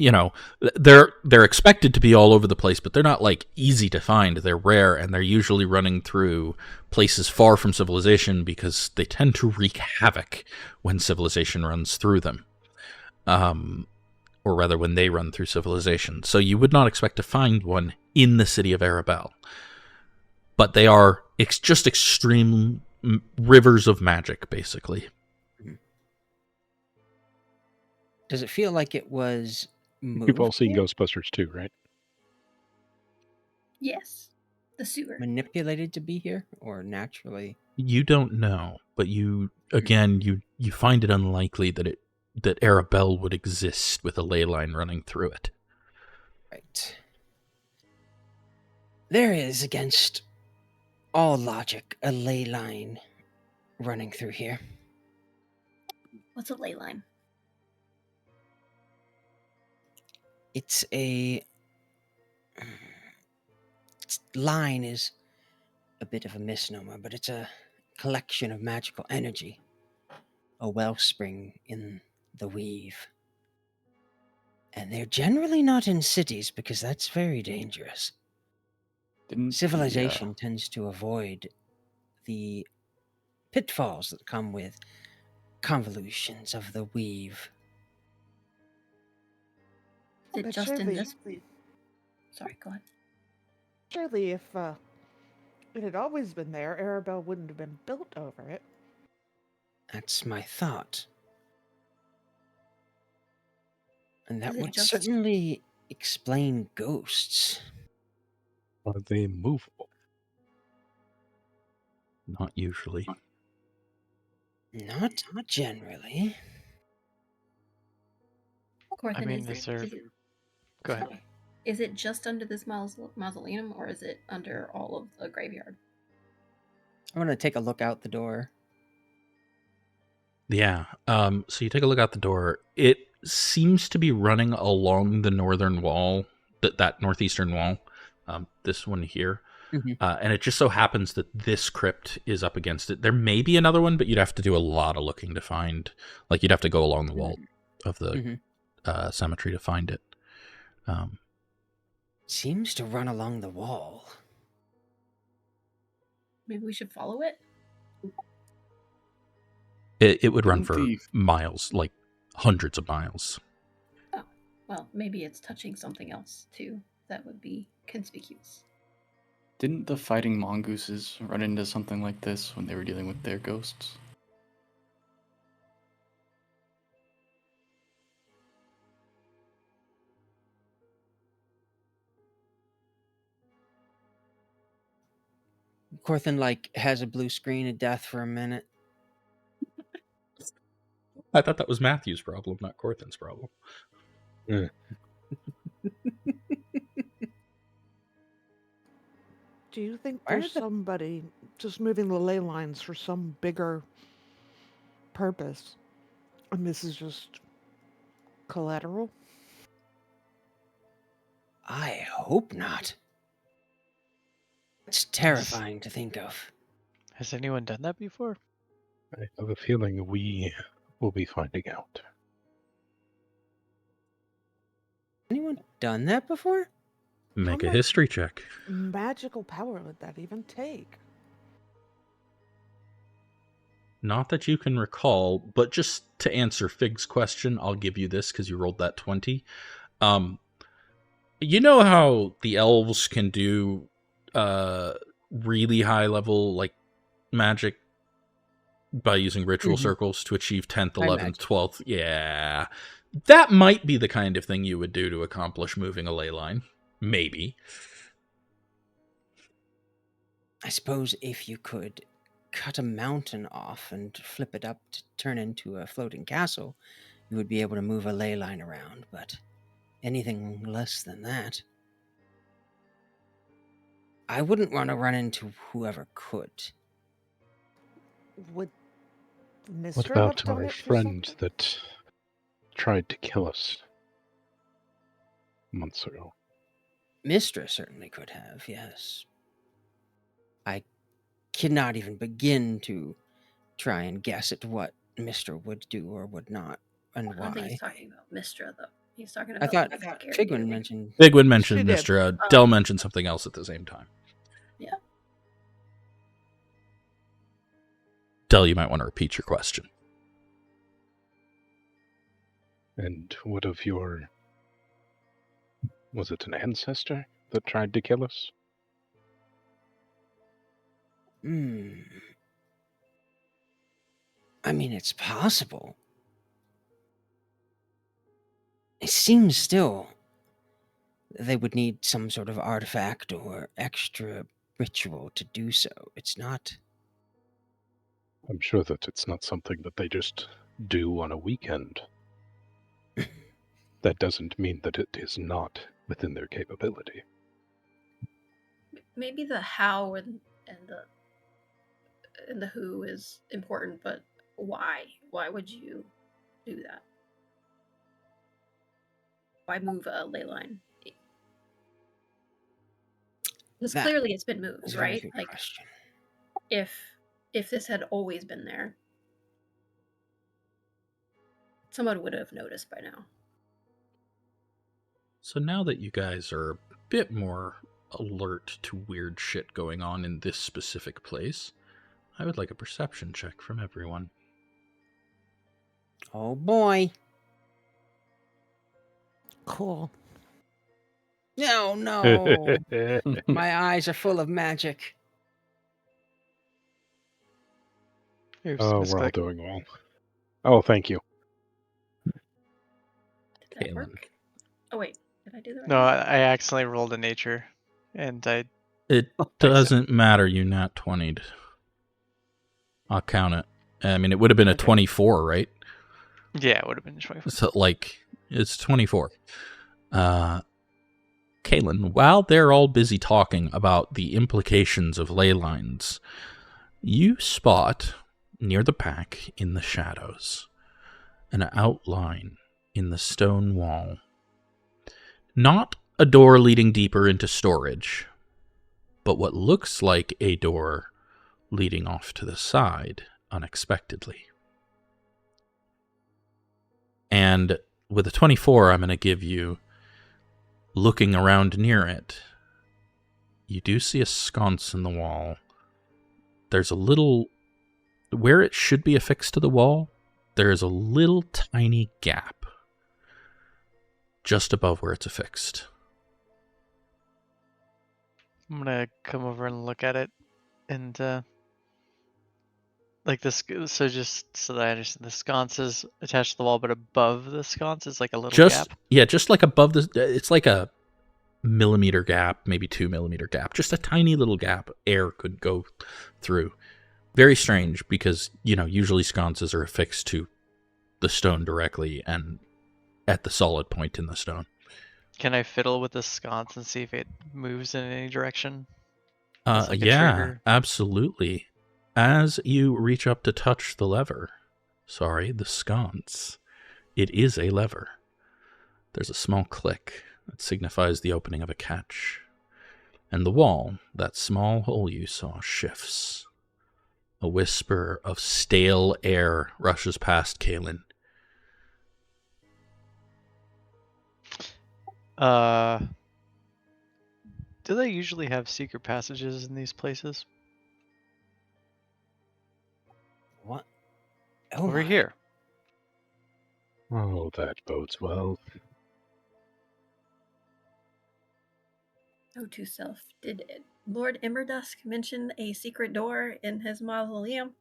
you know, they're expected to be all over the place, but they're not like easy to find. They're rare, and they're usually running through places far from civilization because they tend to wreak havoc when civilization runs through them. Or rather, when they run through civilization. So you would not expect to find one in the city of Arabelle. But they are just extreme rivers of magic, basically. Does it feel like it was moved? You've all seen here? Ghostbusters too, right? Yes. The sewer. Manipulated to be here, or naturally? You don't know, but you find it unlikely that Arabelle would exist with a ley line running through it. Right. There is, against all logic, a ley line running through here. What's a ley line? It's a... line is a bit of a misnomer, but it's a collection of magical energy. A wellspring in the weave. And they're generally not in cities because that's very dangerous. Civilization tends to avoid the pitfalls that come with convolutions of the weave. Is it But just in surely- this? Sorry, go ahead. Surely, if it had always been there, Arabelle wouldn't have been built over it. That's my thought. And that Is it would just- certainly explain ghosts. Are they movable? Not usually. Not generally. Corthynd, mean, is is it- there- is it- Go ahead. sorry. Is it just under this mausoleum, or is it under all of the graveyard? I'm gonna take a look out the door. Yeah. So you take a look out the door. It seems to be running along the northern wall, that northeastern wall. This one here. Mhm. And it just so happens that this crypt is up against it. There may be another one, but you'd have to do a lot of looking to find. Like, you'd have to go along the wall of the cemetery to find it. Seems to run along the wall. Maybe we should follow it? It would run for Didn't miles, like hundreds of miles. Oh, well, maybe it's touching something else, too. That would be conspicuous. Didn't the fighting mongooses run into something like this when they were dealing with their ghosts? Corthynd, has a blue screen of death for a minute. I thought that was Matthew's problem, not Corthynd's problem. Do you think Why are there's the- somebody just moving the ley lines for some bigger purpose? And this is just collateral? I hope not. It's terrifying to think of. Has anyone done that before? I have a feeling we will be finding out. Anyone done that before? Make a much- history check. Magical power would that even take? Not that you can recall, but just to answer Fig's question, I'll give you this because you rolled that 20. You know how the elves can do really high level magic by using ritual Mhm. circles to achieve 10th, High 11th, magic. 12th? Yeah. That might be the kind of thing you would do to accomplish moving a ley line. Maybe. I suppose if you could cut a mountain off and flip it up to turn into a floating castle, you would be able to move a ley line around, but anything less than that, I wouldn't want to run into whoever could. Would What Mistra have about done our it for friend something? that tried to kill us months ago? Mistra certainly could have, yes. I cannot even begin to try and guess at what Mistra would do or would not, and I don't think why. he's talking about Mistra, though. He's talking I about thought Gary Figwyn Gary. mentioned. Figwyn She mentioned did. Mistra. Del mentioned something else at the same time. Yeah. Del, you might want to repeat your question. And what of your... Was it an ancestor that tried to kill us? I mean, it's possible. It seems still they would need some sort of artifact or extra ritual to do so. It's not. I'm sure that it's not something that they just do on a weekend. That doesn't mean that it is not within their capability. Maybe the how and the who is important, but why? Why would you do that? Why move a ley line? Because That clearly it's been moved, is a very right? good Like question. if this had always been there, someone would have noticed by now. So now that you guys are a bit more alert to weird shit going on in this specific place, I would like a perception check from everyone. Oh boy. Cool. No, no. My eyes are full of magic. Oops, Oh, we're all misclick. doing well. Oh, thank you. Did that Kaelen. work? Oh wait, did I do the right No, one? I accidentally rolled a nature, and I It doesn't matter, you nat 20'd. I'll count it. I mean, it would have been a Okay. 24, right? yeah, it would have been 24. So, it's 24. Kaelen, while they're all busy talking about the implications of ley lines, you spot near the pack in the shadows an outline in the stone wall. Not a door leading deeper into storage, but what looks like a door leading off to the side unexpectedly. And with a 24, I'm going to give you, looking around near it, you do see a sconce in the wall. There's a little, where it should be affixed to the wall, there is a little tiny gap just above where it's affixed. I'm gonna come over and look at it, and like this. So just so that I understand, the sconce is attached to the wall, but above the sconce is like a little gap. Just like above it's like a millimeter gap, maybe 2 millimeter gap, just a tiny little gap air could go through. Very strange because, usually sconces are affixed to the stone directly and at the solid point in the stone. Can I fiddle with the sconce and see if it moves in any direction? A Yeah, trigger? absolutely. As you reach up to touch the sconce, it is a lever. There's a small click that signifies the opening of a catch. And the wall, that small hole you saw, shifts. A whisper of stale air rushes past Kaelen. Do they usually have secret passages in these places? What? Oh Over my. here. Oh, that bodes well. Note to self: did Lord Emberdusk mention a secret door in his mausoleum?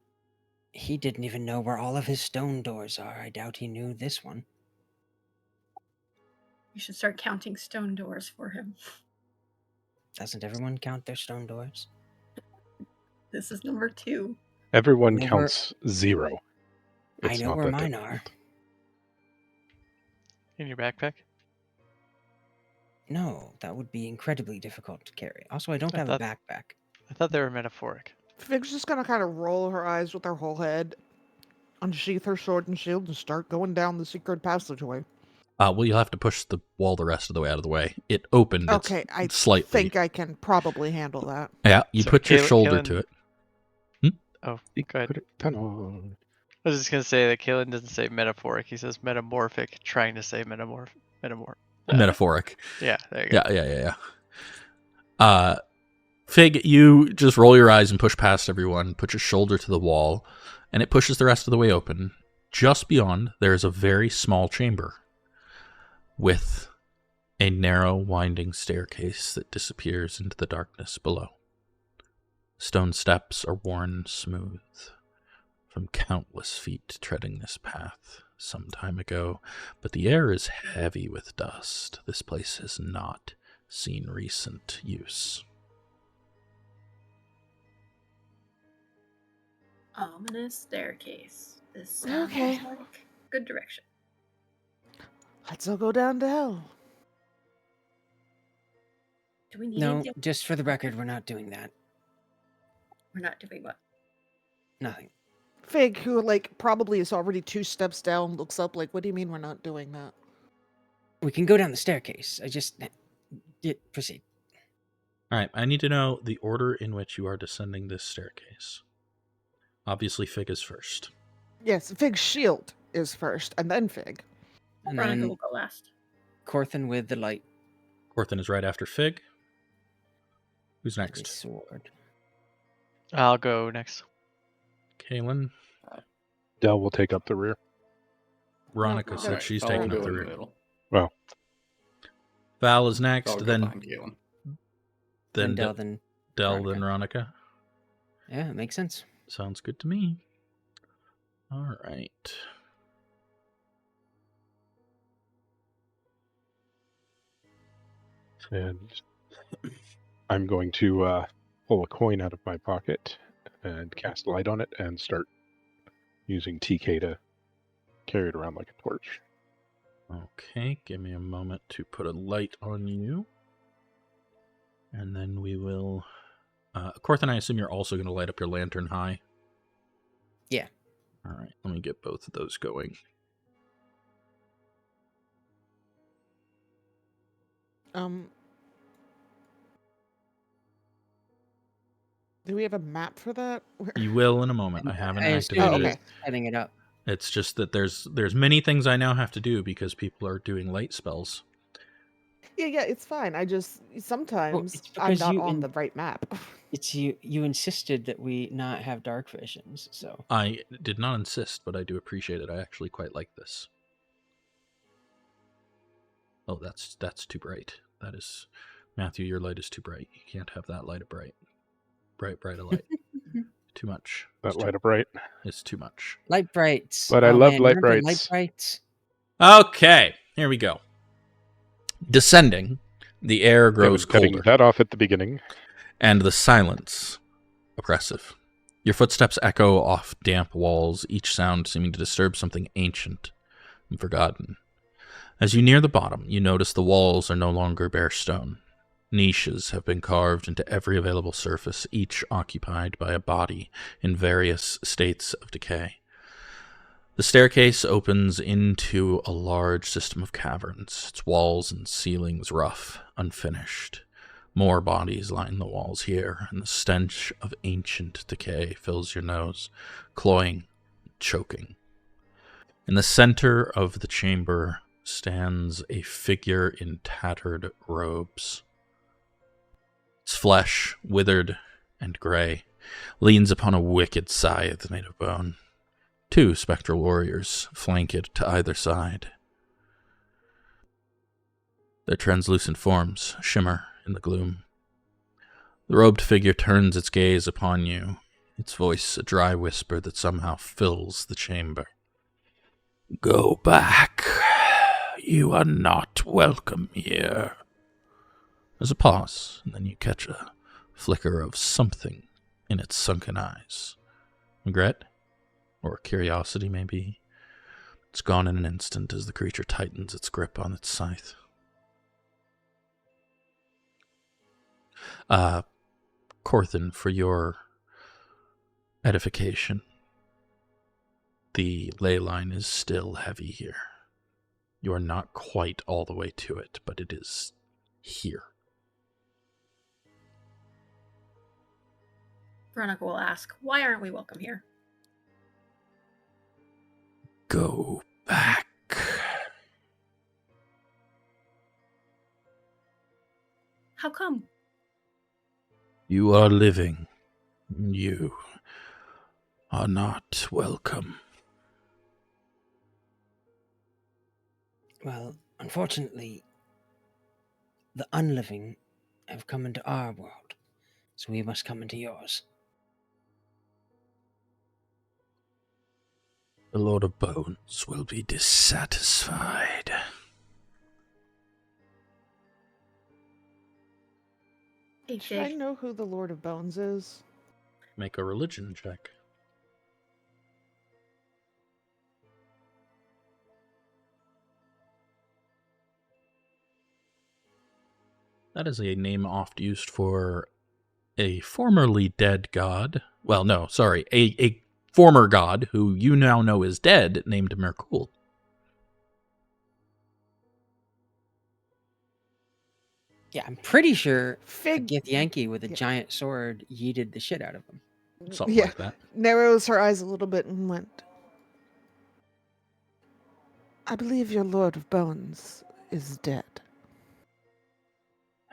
He didn't even know where all of his stone doors are. I doubt he knew this one. You should start counting stone doors for him. Doesn't everyone count their stone doors? This is number 2. Everyone Never- counts 0. I It's know not where that mine difficult. are. In your backpack? No, that would be incredibly difficult to carry. Also, I don't I have thought- a backpack. I thought they were metaphoric. Fig's just gonna kind of roll her eyes with her whole head, unsheath her sword and shield, and start going down the secret passageway. Well, you'll have to push the wall the rest of the way out of the way. It opened. Okay, I slightly. think I can probably handle that. Yeah, you So put your Kaelen- shoulder Kaelen- to it. Oh, go ahead. Tunnel. I was just gonna say that Kaelen doesn't say metaphoric. He says metamorphic, trying to say metamorph. Metaphoric. Yeah, there you go. Yeah. Fig, you just roll your eyes and push past everyone, put your shoulder to the wall, and it pushes the rest of the way open. Just beyond, there is a very small chamber with a narrow, winding staircase that disappears into the darkness below. Stone steps are worn smooth from countless feet treading this path some time ago, but the air is heavy with dust. This place has not seen recent use. Ominous staircase. This sounds Okay. like good direction. Let's all go down to hell. Do we need No, anything? just for the record, we're not doing that. We're not doing what? Nothing. Fig, who probably is already 2 steps down, looks up like, "What do you mean we're not doing that?" We can go down the staircase. Proceed. All right, I need to know the order in which you are descending this staircase. Obviously, Fig is first. Yes, Fig's shield is first, and then Fig. And Veronica then will go last. Corthin with the light. Corthyndahast is right after Fig. Who's and his next? sword. I'll go next. Kaelen. Del will take up the rear. Veronica No, said alright, she's I'll taking go up the in rear. middle. Well, Val is I'll next, go then behind Kaelen. then Del, Del, then then Veronica. Veronica. Yeah, it makes sense. Sounds good to me. All right. and I'm going to pull a coin out of my pocket and cast light on it and start using TK to carry it around like a torch. Okay, give me a moment to put a light on you. And then we will... Corthyndahast, I assume you're also going to light up your lantern high? Yeah. All right, let me get both of those going. Do we have a map for that? You will in a moment. I haven't I assume activated okay. it. he's setting it up. It's just that there's many things I now have to do because people are doing light spells. Yeah, it's fine. I just sometimes it's I'm because not you on the right map. It's you insisted that we not have dark visions, so I did not insist, but I do appreciate it. I actually quite like this. Oh, that's too bright. That is, Matthew, your light is too bright. You can't have that light a bright a light. Too much. That light up right. It's too much. light brights. But I love man, light remember brights. Light brights. Okay, here we go. Descending, the air grows Cutting colder, that off at the beginning. and the silence oppressive. Your footsteps echo off damp walls, each sound seeming to disturb something ancient and forgotten. As you near the bottom, you notice the walls are no longer bare stone. Niches have been carved into every available surface, each occupied by a body in various states of decay. The staircase opens into a large system of caverns, its walls and ceilings rough, unfinished. More bodies line the walls here, and the stench of ancient decay fills your nose, cloying, choking. In the center of the chamber stands a figure in tattered robes. Its flesh, withered and gray, leans upon a wicked scythe made of bone. 2 spectral warriors flank it to either side. Their translucent forms shimmer in the gloom. The robed figure turns its gaze upon you, its voice a dry whisper that somehow fills the chamber. Go back. You are not welcome here. There's a pause, and then you catch a flicker of something in its sunken eyes. Regret? Or curiosity, maybe? It's gone in an instant as the creature tightens its grip on its scythe. Corthynd, for your edification, the ley line is still heavy here. You are not quite all the way to it, but it is here. Veronica will ask, why aren't we welcome here? Go back. How come? You are living. You are not welcome. Well, unfortunately, the unliving have come into our world, so we must come into yours. The Lord of Bones will be dissatisfied. Hey, Should I Fig. know who the Lord of Bones is? Make a religion check. That is a name oft used for a formerly dead god. Well, no, sorry. A former god who you now know is dead named Merkul. Yeah, I'm pretty sure a Fig. Githyanki with a Yeah. giant sword yeeted the shit out of him. Something Yeah. like that. Narrows her eyes a little bit and went, I believe your Lord of Bones is dead.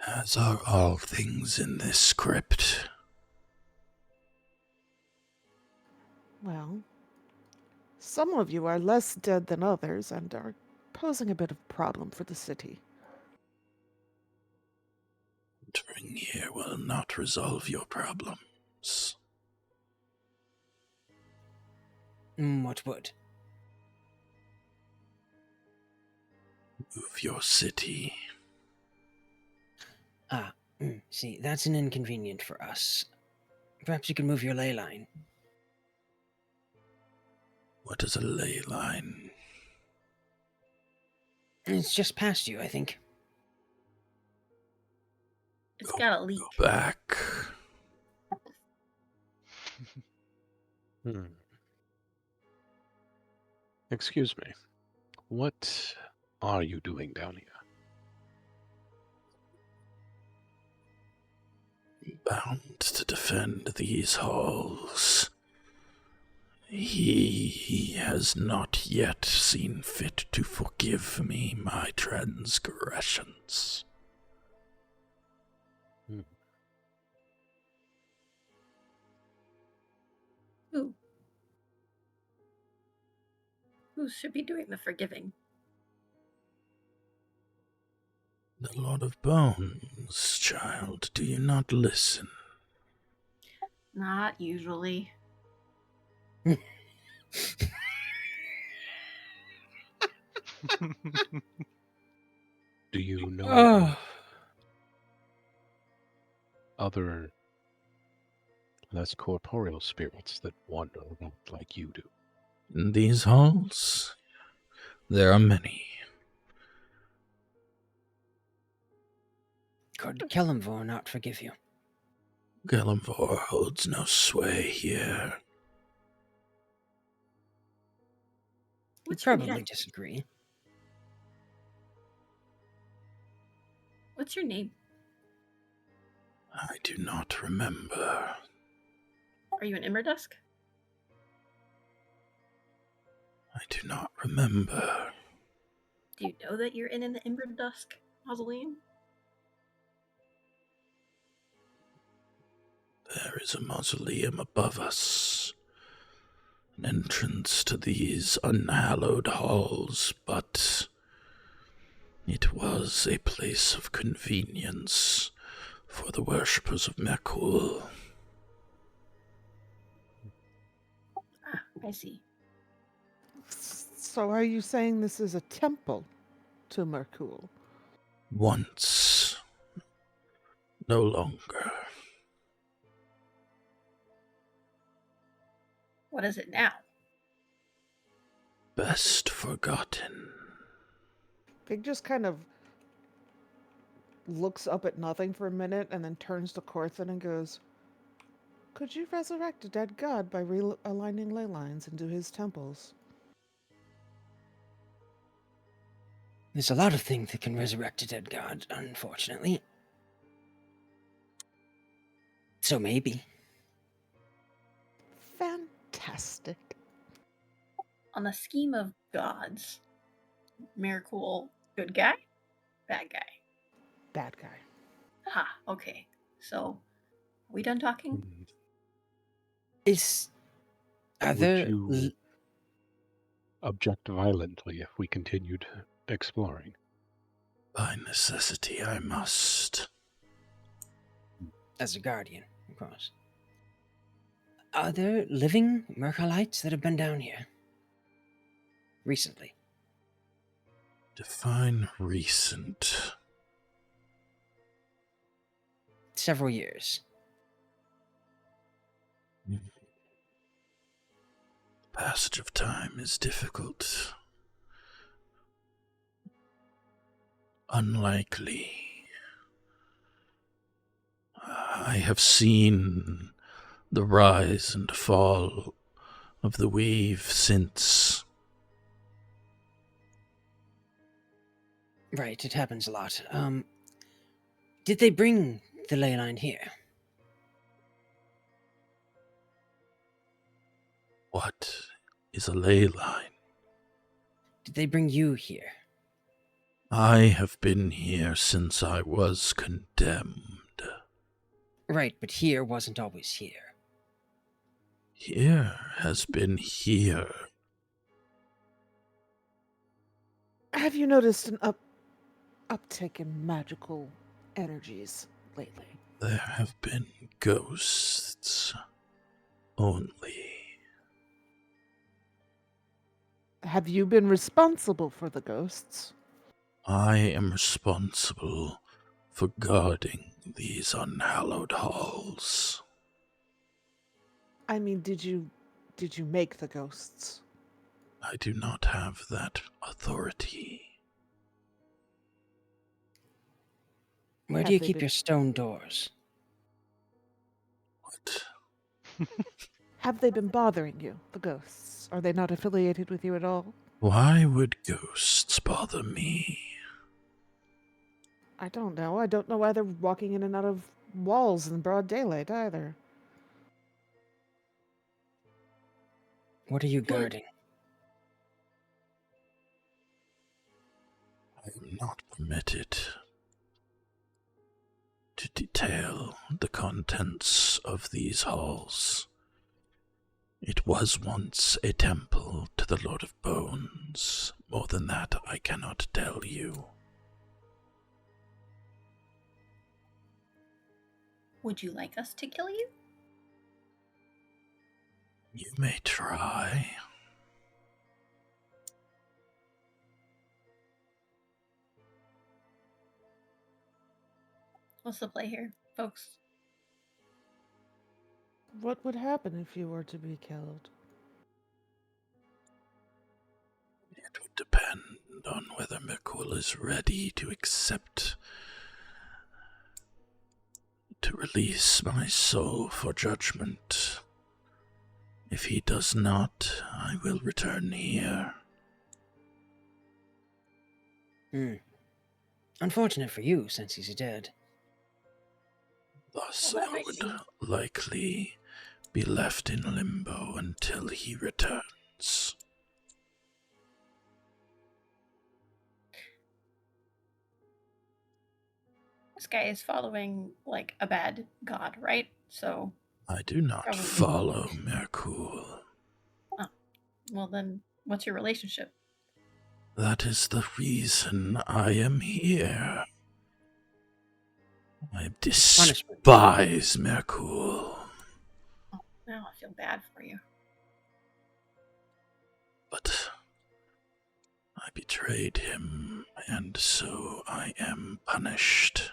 As are all things in this crypt. Well, some of you are less dead than others and are posing a bit of problem for the city. Entering here will not resolve your problems. What would? Move your city. See, that's an inconvenient for us. Perhaps you can move your ley line. What is a ley line? It's just past you, I think. It's got a leak. Go back. Excuse me. What are you doing down here? Bound to defend these halls. He has not yet seen fit to forgive me my transgressions. Who? Who should be doing the forgiving? The Lord of Bones, child, do you not listen? Not usually. Do you know Oh. other less corporeal spirits that wander around like you do? In these halls, there are many. Could Kellamvor not forgive you? Kellamvor holds no sway here. You What's your probably name? disagree. What's your name? I do not remember. Are you an Immerdusk? I do not remember. Do you know that you're in an Immerdusk mausoleum? There is a mausoleum above us, an entrance to these unhallowed halls, but it was a place of convenience for the worshippers of Merkul. Ah, I see. So are you saying this is a temple to Merkul? Once, no longer. What is it now? Best forgotten. Fig just kind of looks up at nothing for a minute and then turns to Corthynd and goes, "Could you resurrect a dead god by realigning ley lines into his temples?" There's a lot of things that can resurrect a dead god, unfortunately. So maybe. Fantastic. On the scheme of gods, Miracle, good guy? Bad guy? Bad guy. Ah, okay. So, are we done talking? Are Would there... you object violently if we continued exploring? By necessity, I must. As a guardian, of course. Are there living Merkalites that have been down here? Recently? Define recent. Several years. Passage of time is difficult. Unlikely. I have seen the rise and fall of the weave since. Right, it happens a lot. Did they bring the ley line here? What is a ley line? Did they bring you here? I have been here since I was condemned. Right, but here wasn't always here. Here has been here. Have you noticed an uptick in magical energies lately? There have been ghosts only. Have you been responsible for the ghosts? I am responsible for guarding these unhallowed halls. I mean, did you make the ghosts? I do not have that authority. Where Have do you they keep been- your stone doors? What? Have they been bothering you, the ghosts? Are they not affiliated with you at all? Why would ghosts bother me? I don't know. I don't know why they're walking in and out of walls in broad daylight either. What are you guarding? I am not permitted to detail the contents of these halls. It was once a temple to the Lord of Bones. More than that, I cannot tell you. Would you like us to kill you? You may try. What's the play here, folks? What would happen if you were to be killed? It would depend on whether Mikul is ready to accept to release my soul for judgment. If he does not, I will return here. Unfortunate for you, since he's dead. Thus Well, that I might would be. likely be left in limbo until he returns. This guy is following, like, a bad god, right? So, I do not Probably. follow Merkul. well then, what's your relationship? That is the reason I am here. I despise Merkul, Oh, now I feel bad for you. but I betrayed him, and so I am punished.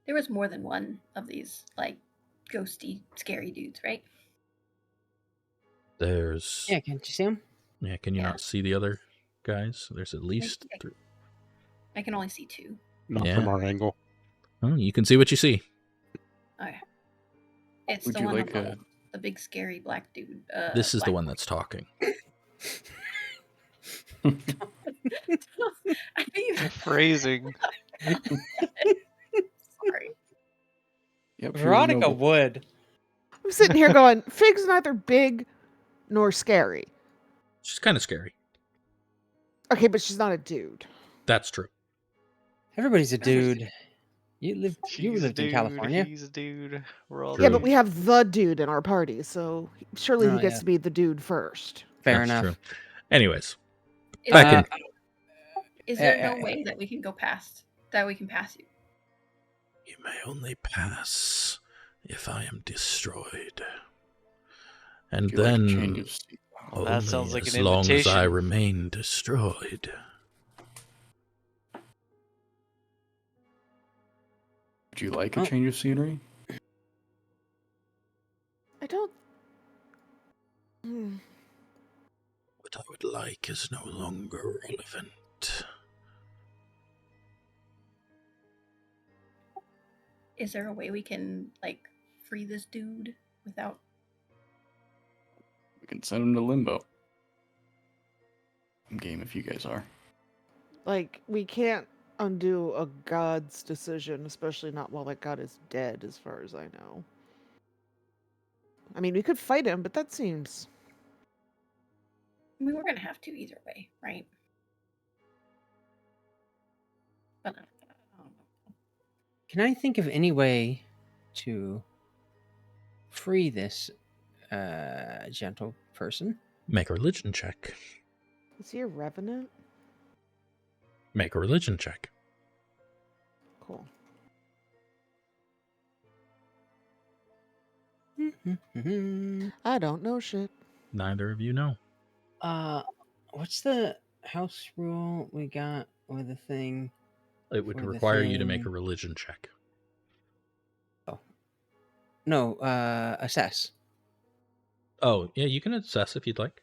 There was more than one of these, like, ghosty, scary dudes, right? There's Yeah, can't you see him? yeah. Can you Yeah. not see the other guys? There's at least I- three. I can only see 2. Not Yeah. from our angle. Oh, you can see what you see. Okay. It's Would the you one like above, the big scary black dude. This is the black one that's talking. I mean, The phrasing. sorry. Yep, here's Veronica Noble. would. I'm sitting here going, Fig's neither big nor scary. She's kind of scary. Okay, but she's not a dude. That's true. Everybody's a dude. You She's a lived in dude. California. He's a dude. We're all True. Yeah, but dudes. we have the dude in our party, so surely Oh, he gets yeah. to be the dude first. Fair That's enough. true. Anyways, Is, back in. is there no way that we can go past, that we can pass you? You may only pass if I am destroyed. And Would you like a change then of seat? Well, that sounds only like as an long as I invitation. remain destroyed. Would you like a Oh. change of scenery? I don't. Hmm. What I would like is no longer relevant. Is there a way we can, like, free this dude without... We can send him to limbo. I'm game if you guys are. Like, we can't undo a god's decision, especially not while that god is dead, as far as I know. I mean, we could fight him, but that seems... I mean, we're going to have to either way, right? But I don't know. Can I think of any way to free this gentle person? Make a religion check. Is he a revenant? Make a religion check. Cool. I don't know shit. Neither of you know. What's the house rule we got with the thing? It would For the require you to make a thing- religion check. No, assess. Oh, yeah, you can assess if you'd like.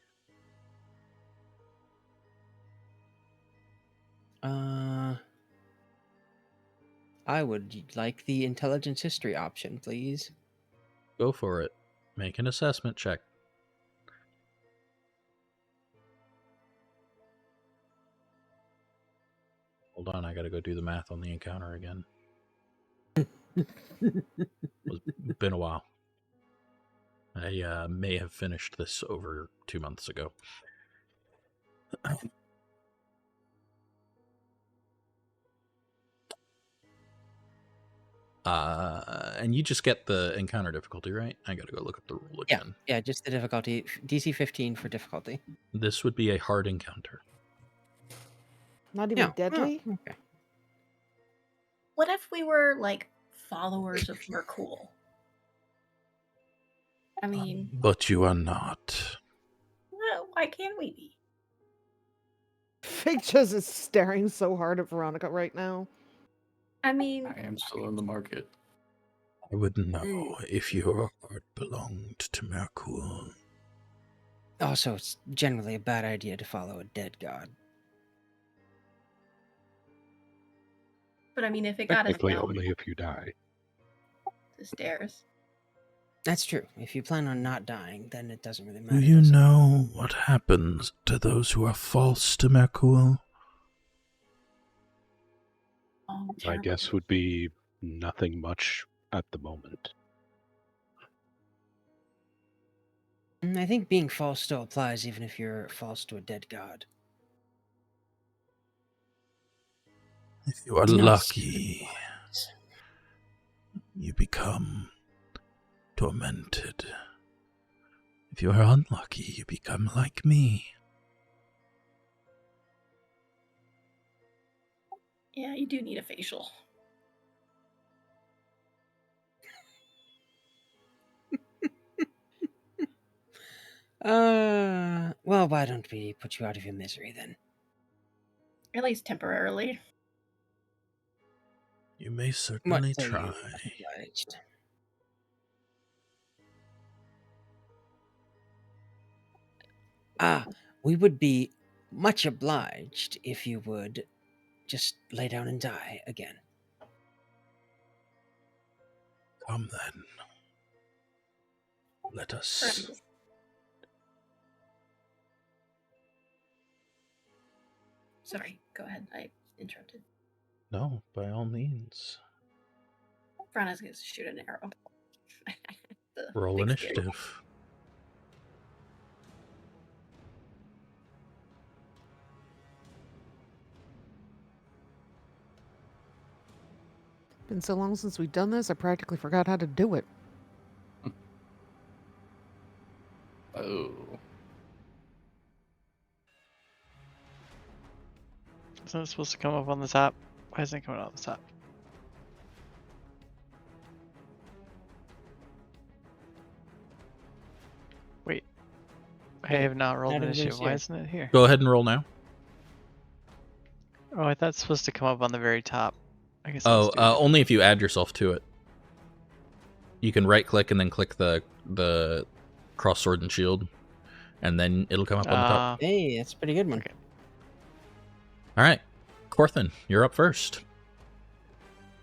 I would like the intelligence history option, please. Go for it. Make an assessment check. Hold on, I gotta go do the math on the encounter again. It's been a while. I may have finished this over 2 months ago. And you just get the encounter difficulty, right? I gotta go look up the rule again. Yeah, just the difficulty. DC 15 for difficulty. This would be a hard encounter. Not even Yeah. deadly? Oh, okay. What if we were, like, followers of Mercool? I mean, But you are not. well, why can't we be? Fig just is staring so hard at Veronica right now. I mean, I am still in the market. I would know if your heart belonged to Mercool. Also, it's generally a bad idea to follow a dead god. but I mean, if it got us Technically, down only if you die. the stairs, That's true. If you plan on not dying, then it doesn't really Do matter. you does it? know what happens to those who are false to Mercool? oh, I terrible. guess would be nothing much at the moment. I think being false still applies even if you're false to a dead god. If you are No. lucky, you become tormented. If you are unlucky, you become like me. Yeah, you do need a facial. Well, why don't we put you out of your misery then? At least temporarily. You may What certainly say you? try. Much obliged. We would be much obliged if you would just lay down and die again. Come then. Let us. Friends. Sorry, go ahead. I interrupted. No, by all means. Veronica's going to shoot an arrow. The Roll big scary- initiative. Been so long since we've done this, I practically forgot how to do it. Oh. Isn't it supposed to come up on the top? Why isn't it coming out the top? Wait. I have not rolled None of it is initiative. Why here. isn't it here? Go ahead and roll now. Oh, I thought it's supposed to come up on the very top. I guess. I was doing it. Only if you add yourself to it. You can right click and then click the cross sword and shield, and then it'll come up on the top. Hey, that's a pretty good one. Okay. All right, Corthynd, you're up first.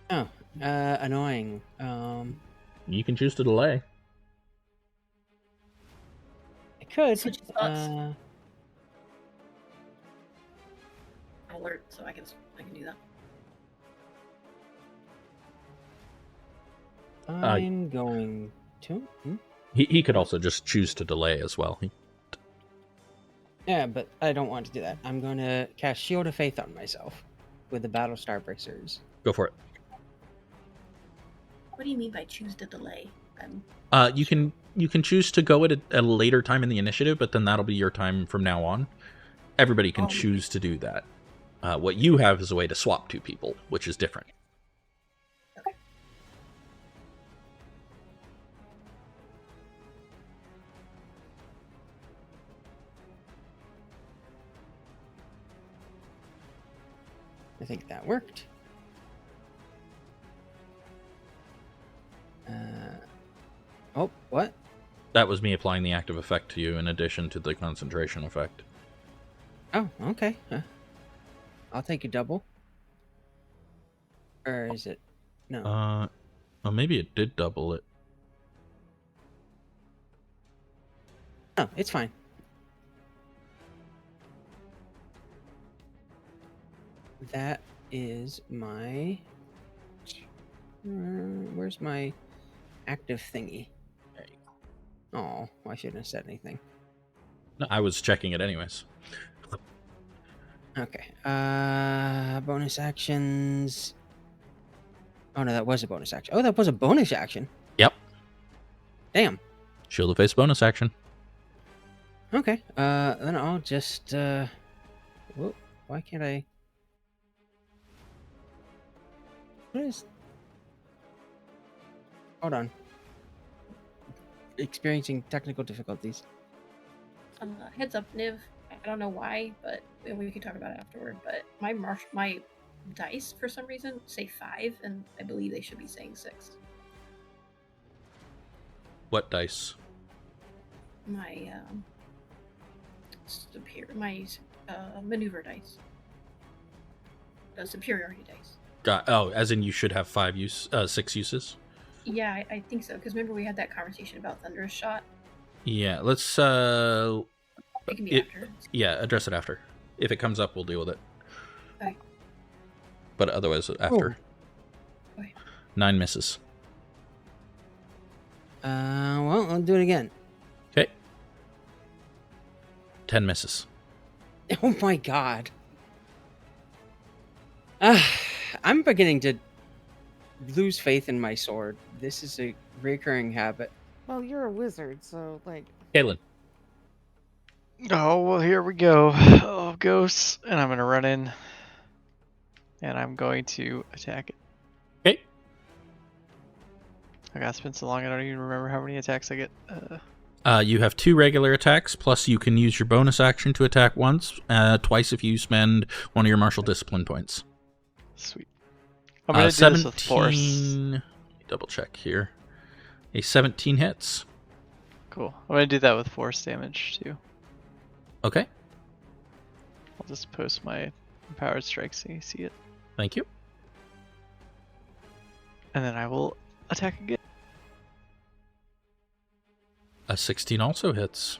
Oh, annoying. You can choose to delay. I could. Switch thoughts. Alert, so I can do that. I'm going to. He could also just choose to delay as well. Yeah, but I don't want to do that. I'm going to cast Shield of Faith on myself with the Battlestar Bracers. Go for it. What do you mean by choose to delay? You can choose to go at a later time in the initiative, but then that'll be your time from now on. Everybody can choose to do that. What you have is a way to swap two people, which is different. Okay. I think that worked. Oh, what? That was me applying the active effect to you in addition to the concentration effect. Oh, okay. I'll take a double. Or is it? No. Well, maybe it did double it. No, it's fine. That is my... where's my active thingy? Oh, I shouldn't have said anything. No, I was checking it anyways. Okay. Bonus actions. Oh no, that was a bonus action. Oh, that was a bonus action. Yep. Damn. Shield of Face bonus action. Okay. Then I'll just. Whoa, why can't I? What is? Hold on. Experiencing technical difficulties. Heads up, Niv. I don't know why, but we can talk about it afterward. But my dice, for some reason, say 5, and I believe they should be saying 6. What dice? My maneuver dice. The superiority dice. As in you should have 6 uses? Yeah, I think so. Because remember we had that conversation about Thunderous Shot? Yeah, let's... It can be after. Yeah, address it after. If it comes up, we'll deal with it. Okay. But otherwise, after. Oh. Okay. 9 misses. Well, I'll do it again. Okay. 10 misses. Oh my god. I'm beginning to lose faith in my sword. This is a recurring habit. Well, you're a wizard, so, like... Kaelen. Oh, well, here we go. Oh, ghosts. And I'm going to run in. And I'm going to attack it. Okay. I got spent so long, I don't even remember how many attacks I get. You have 2 regular attacks, plus you can use your bonus action to attack once, twice if you spend one of your martial discipline points. Sweet. I'm gonna do this with force. 17. Double check here. A 17 hits. Cool. I'm gonna do that with force damage too. Okay, I'll just post my empowered strike so you see it, thank you. and then I will attack again. A 16 also hits.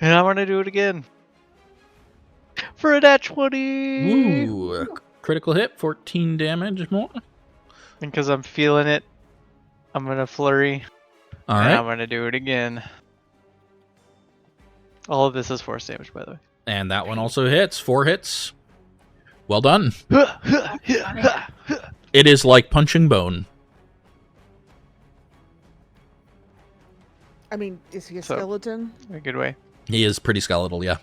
And I'm gonna do it again. For a nat 20! Ooh, a critical hit, 14 damage more. And because I'm feeling it, I'm gonna flurry. All and right. I'm gonna do it again. All of this is force damage, by the way. And that one also hits. 4 hits. Well done. It is like punching bone. I mean, is he a So- skeleton? In a good way. He is pretty skeletal, yeah.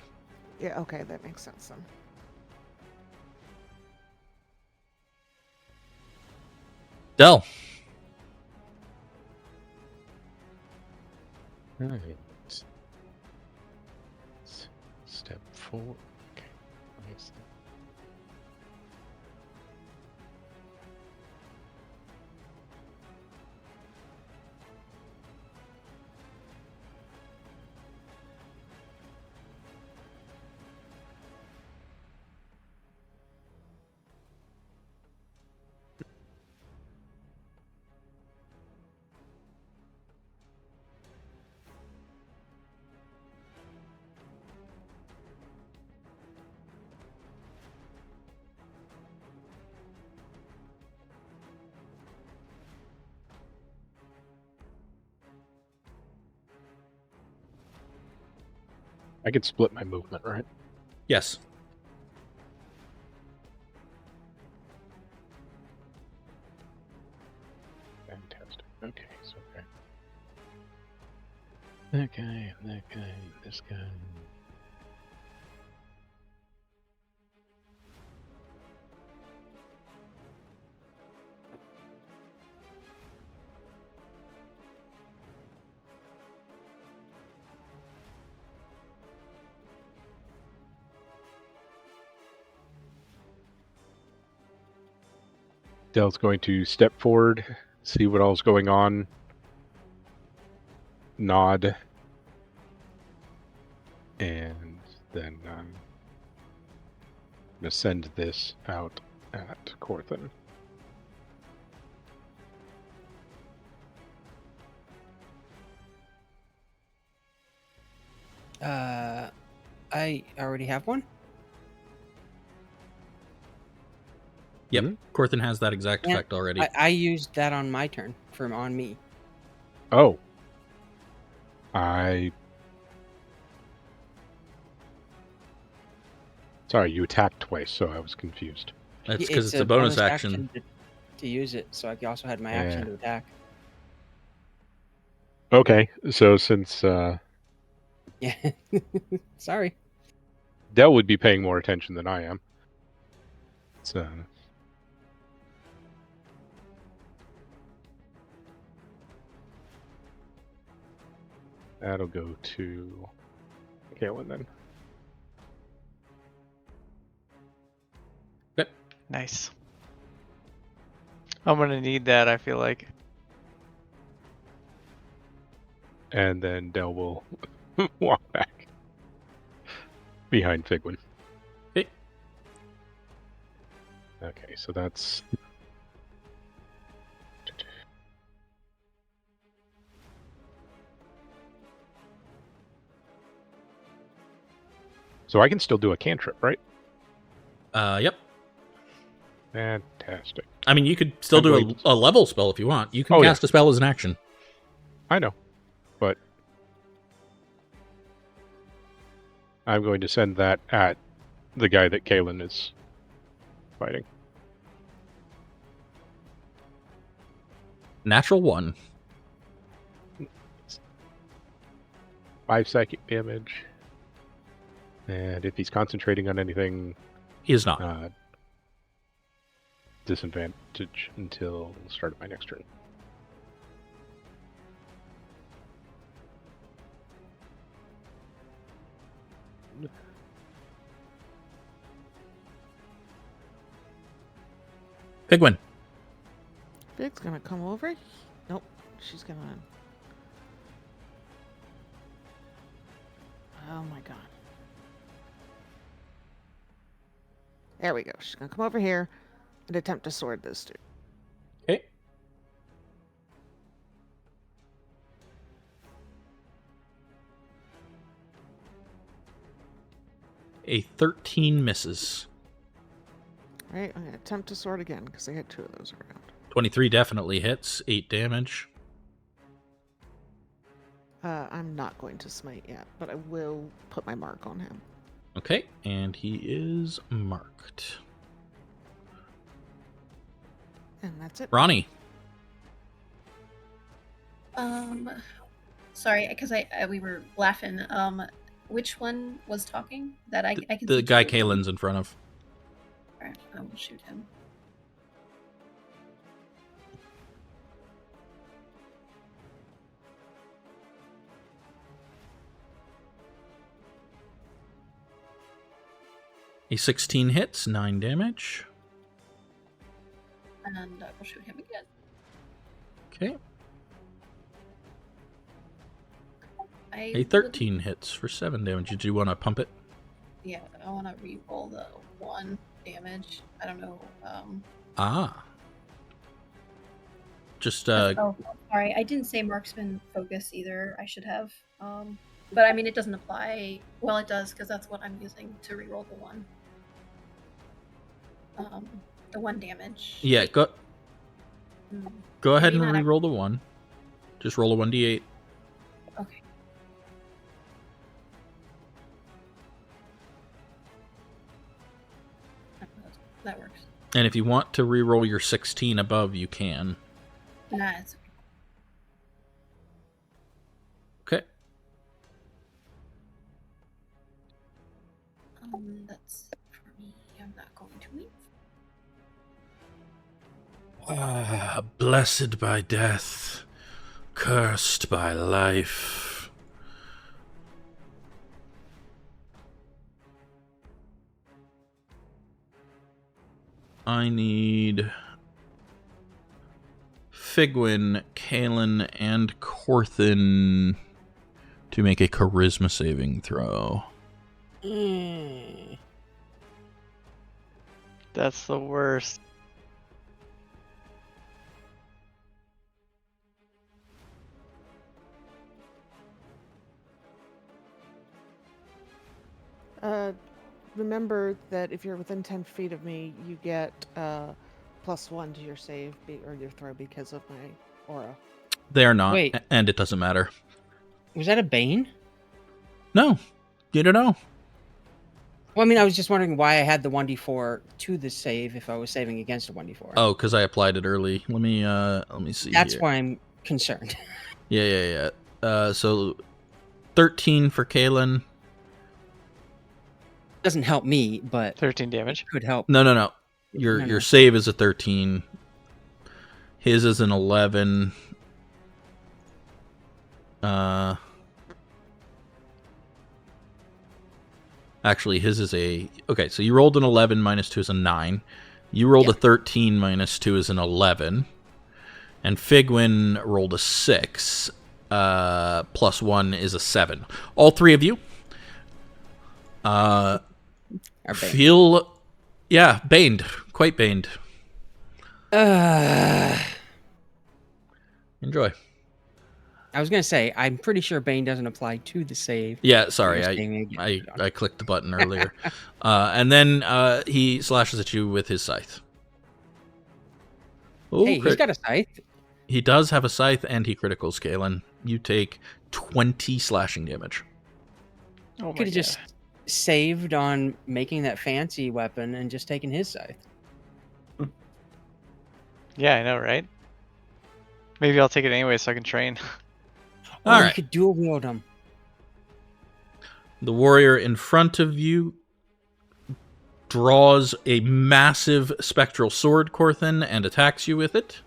Yeah, okay, that makes sense then. Del. Alright. Step forward. Okay. Nice. I could split my movement, right? Yes. Fantastic. Okay, so that guy, this guy. Dell's going to step forward, see what all's going on, nod, and then I'm going to send this out at Corthyndahast. I already have one. Yep. Mhm. Corthyndahast has that exact Yeah, effect already. I used that on my turn on me. Oh. Sorry, you attacked twice, so I was confused. That's because it's a bonus action. to use it, so I also had my action Yeah. to attack. Okay, so since Yeah. Sorry. Dell would be paying more attention than I am. So that'll go to Kaelen then. Nice. I'm gonna need that, I feel like. And then Dell will walk back behind Figwyn. Okay. Okay, so that's so I can still do a cantrip, right? Yep. Fantastic. I mean, you could still I'm do going a level spell if you want. You can Oh, yeah. cast a spell as an action. I know, but I'm going to send that at the guy that Kaelen is fighting. Natural 1. 5 psychic damage. And if he's concentrating on anything, He is not. disadvantage until the start of my next turn. Figwyn. Fig's gonna come over. Nope, she's gonna. Oh my god. There we go. She's gonna come over here and attempt to sword this dude. Okay. A 13 misses. Alright, I'm gonna attempt to sword again because I had 2 of those around. 23 definitely hits. 8 damage. I'm not going to smite yet, but I will put my mark on him. Okay, and he is marked. And that's it. Ronnie. Sorry, because we were laughing. Which one was talking? That I can. The see guy two. Kaelin's in front of. All right, I will shoot him. A 16 hits, 9 damage. And I will shoot him again. Okay. I A 13 hits for 7 damage. Did you want to pump it? Yeah, I want to re-roll the 1 damage. I don't know. Just, Oh, sorry. I didn't say marksman focus either. I should have. But I mean, it doesn't apply. Well, it does because that's what I'm using to re-roll the 1. The 1 damage. yeah, go ahead Maybe and not re-roll the 1. Just roll a 1d8. Okay. That works. And if you want to re-roll your 16 above, you can. Nah, it's Okay. that's it for me. I'm not going to leave. Blessed by death, cursed by life. I need Figwyn, Kaelen, and Corthyndahast to make a charisma saving throw. That's the worst. Remember that if you're within 10 feet of me, you get +1 to your save or your throw because of my aura. They are not, Wait. and it doesn't matter. Was that a Bane? No, you don't know. Well, I mean, I was just wondering why I had the 1d4 to the save if I was saving against a 1d4. Oh, because I applied it early. Let me see. That's here. why I'm concerned. Yeah. So 13 for Kaelen. Doesn't help me, but 13 damage. could help. No. Your No. your save is a 13. His is an 11. Actually, his is a... Okay, so you rolled an 11 minus 2 is a 9. You rolled a 13 minus 2 is an 11. And Figwyn rolled a 6. Plus 1 is a 7. All 3 of you Are Bane. feel... Yeah, baned. Quite baned. Enjoy. I was gonna say, I'm pretty sure Bane doesn't apply to the save. Yeah, sorry, I I clicked the button earlier. And then he slashes at you with his scythe. Oh, Hey, he's got a scythe. He does have a scythe, and he criticals Kaelen. You take 20 slashing damage. Oh my Could have just saved on making that fancy weapon and just taken his scythe. Yeah, I know, right? Maybe I'll take it anyway so I can train. All You right. could dual wield him. The warrior in front of you draws a massive spectral sword, Corthyndahast, and attacks you with it.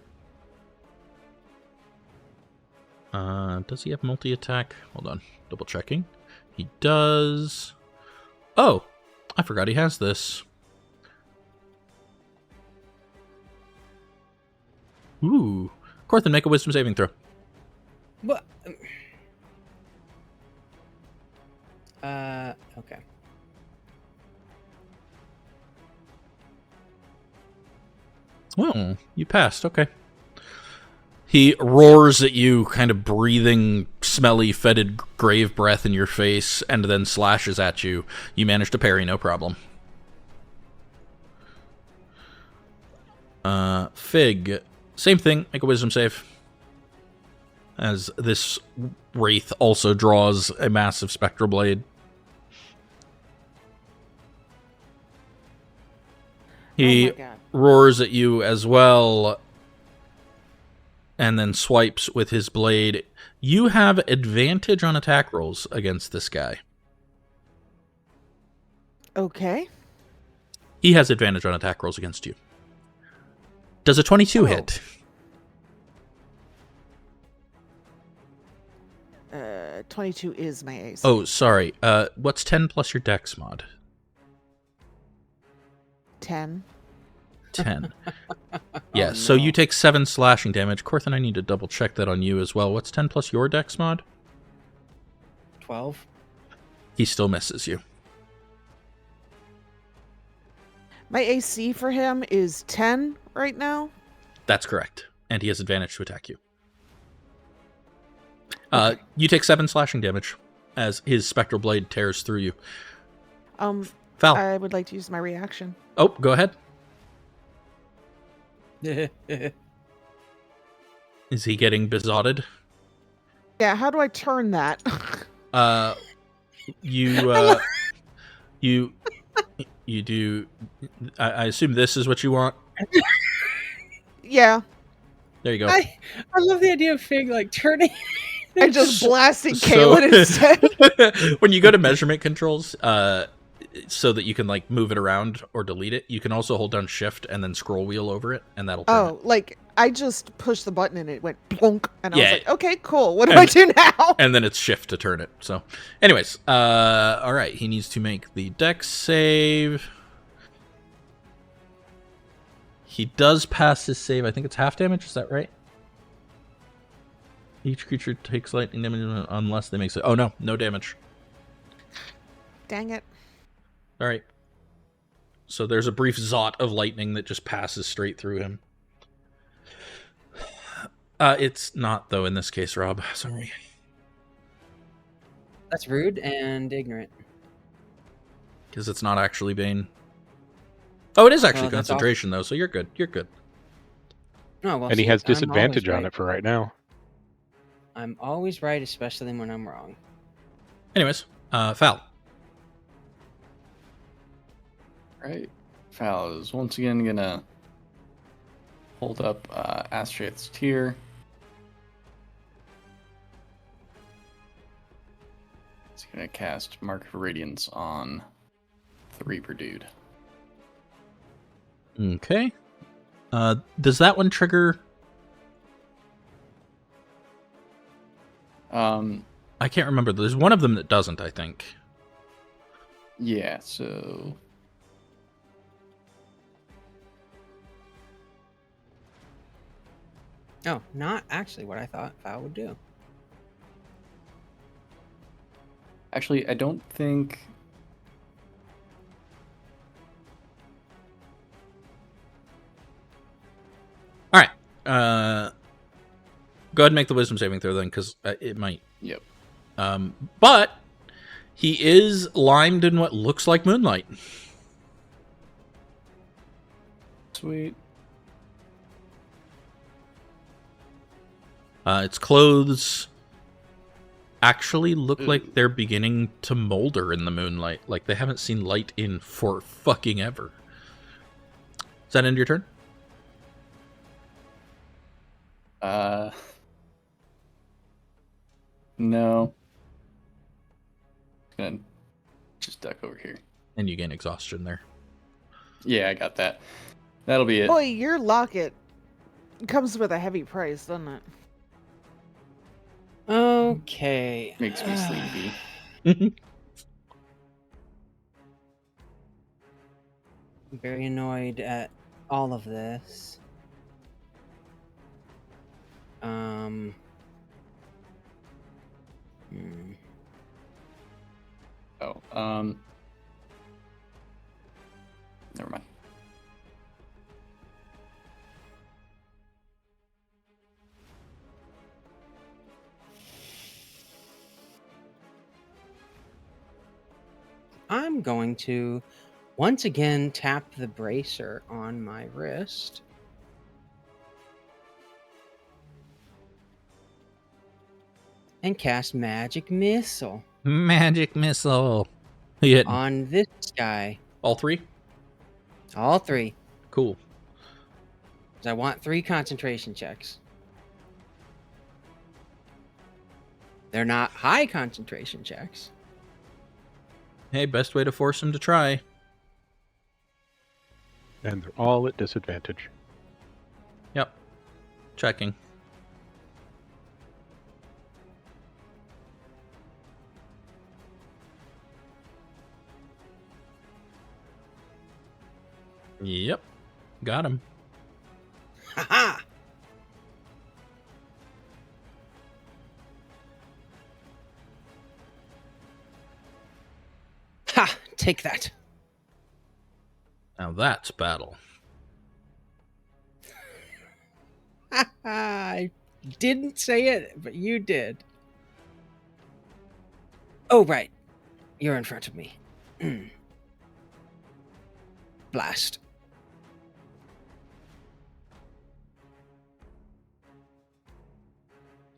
Does he have multi-attack? Hold on, double checking. He does. Oh, I forgot he has this. Ooh. Corthynd, make a wisdom saving throw. What? Okay. Oh, you passed. Okay. He roars at you, kind of breathing smelly, fetid grave breath in your face, and then slashes at you. You manage to parry, no problem. Fig, same thing. Make a wisdom save. As this wraith also draws a massive spectral blade. He Oh my God. roars at you as well, and then swipes with his blade. You have advantage on attack rolls against this guy. Okay. He has advantage on attack rolls against you. Does a 22 hit? 22 is my AC. Oh, sorry. What's 10 plus your dex mod? 10. 10. Yeah, so you take 7 slashing damage. Corthynd, I need to double check that on you as well. What's 10 plus your dex mod? 12. He still misses you. My AC for him is 10 right now. That's correct. And he has advantage to attack you. Okay. You take 7 slashing damage as his spectral blade tears through you. Val. I would like to use my reaction. Oh, go ahead. Is he getting besotted? Yeah, how do I turn that? You do. I assume this is what you want. Yeah, There you go. I love the idea of Fig like turning. I just blasting So- Kaelen instead. When you go to measurement controls, so that you can like move it around or delete it, you can also hold down shift and then scroll wheel over it, and that'll turn Oh, like I just pushed the button and it went blunk, and I Yeah. was like, okay, cool. What do I do now? and then it's shift to turn it. So, anyways, all right, he needs to make the dex save. He does pass his save. I think it's half damage. Is that right? Each creature takes lightning damage unless they make it. Oh no, no damage. Dang it. All right. So there's a brief zot of lightning that just passes straight through him. It's not though in this case, Rob. Sorry. That's rude and ignorant. Because it's not actually Bane. Oh, it is actually Well, that's concentration though, so you're good. You're good. No, well, And he see, has I'm always disadvantage on right. it for right now. I'm always right, especially when I'm wrong. Anyways, Fal. Right. Fal is once again gonna hold up Astrath's Tear. He's gonna cast Mark of Radiance on the Reaper dude. Okay. Does that one trigger? I can't remember. There's one of them that doesn't, I think. Yeah, so No, not actually what I thought Val would do. actually I don't think All right. Go ahead and make the wisdom saving throw then, because it might. Yep. But he is limed in what looks like moonlight. Sweet. Its clothes actually look like they're beginning to molder in the moonlight. Like they haven't seen light in for fucking ever. Is that end your turn? No. Gonna just duck over here. And you gain exhaustion there. Yeah, I got that. That'll be it. Boy, your locket comes with a heavy price, doesn't it? Okay. Makes me sleepy. I'm very annoyed at all of this. Hmm. Oh, never mind. I'm going to once again tap the bracer on my wrist. And cast Magic Missile Magic missile. Who you hitting? on this guy. All three? All three. Cool. 'Cause I want 3 concentration checks. They're not high concentration checks. Hey, best way to force him to try. And they're all at disadvantage. Yep. Checking. Yep. Got him. Ha ha! Take that. Now that's battle. I didn't say it, but you did. Oh, right. You're in front of me. Blast.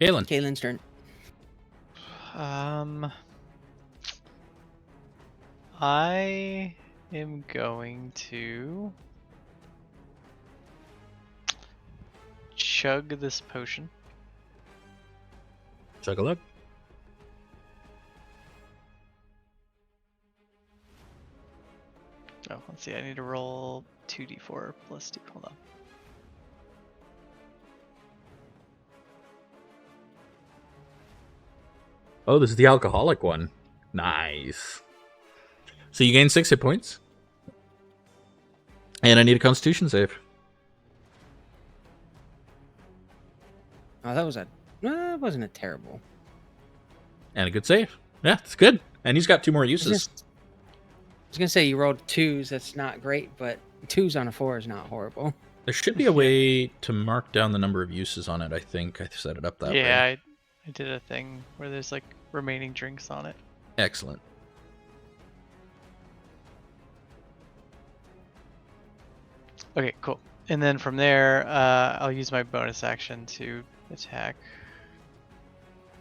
Kaelen. Kaelin's turn. I am going to chug this potion. Chug a look. Oh, let's see. I need to roll 2d4 plus 2. Hold on. Oh, this is the alcoholic one. Nice. So you gain 6 hit points. And I need a constitution save. Oh, that wasn't a terrible. And a good save. Yeah, it's good. And he's got 2 more I was uses. gonna say you rolled 2s. That's not great, but 2s on a 4 is not horrible. There should be a way to mark down the number of uses on it, I think. I set it up that way. Yeah, I did a thing where there's like remaining drinks on it. Excellent. Okay, cool. And then from there, I'll use my bonus action to attack.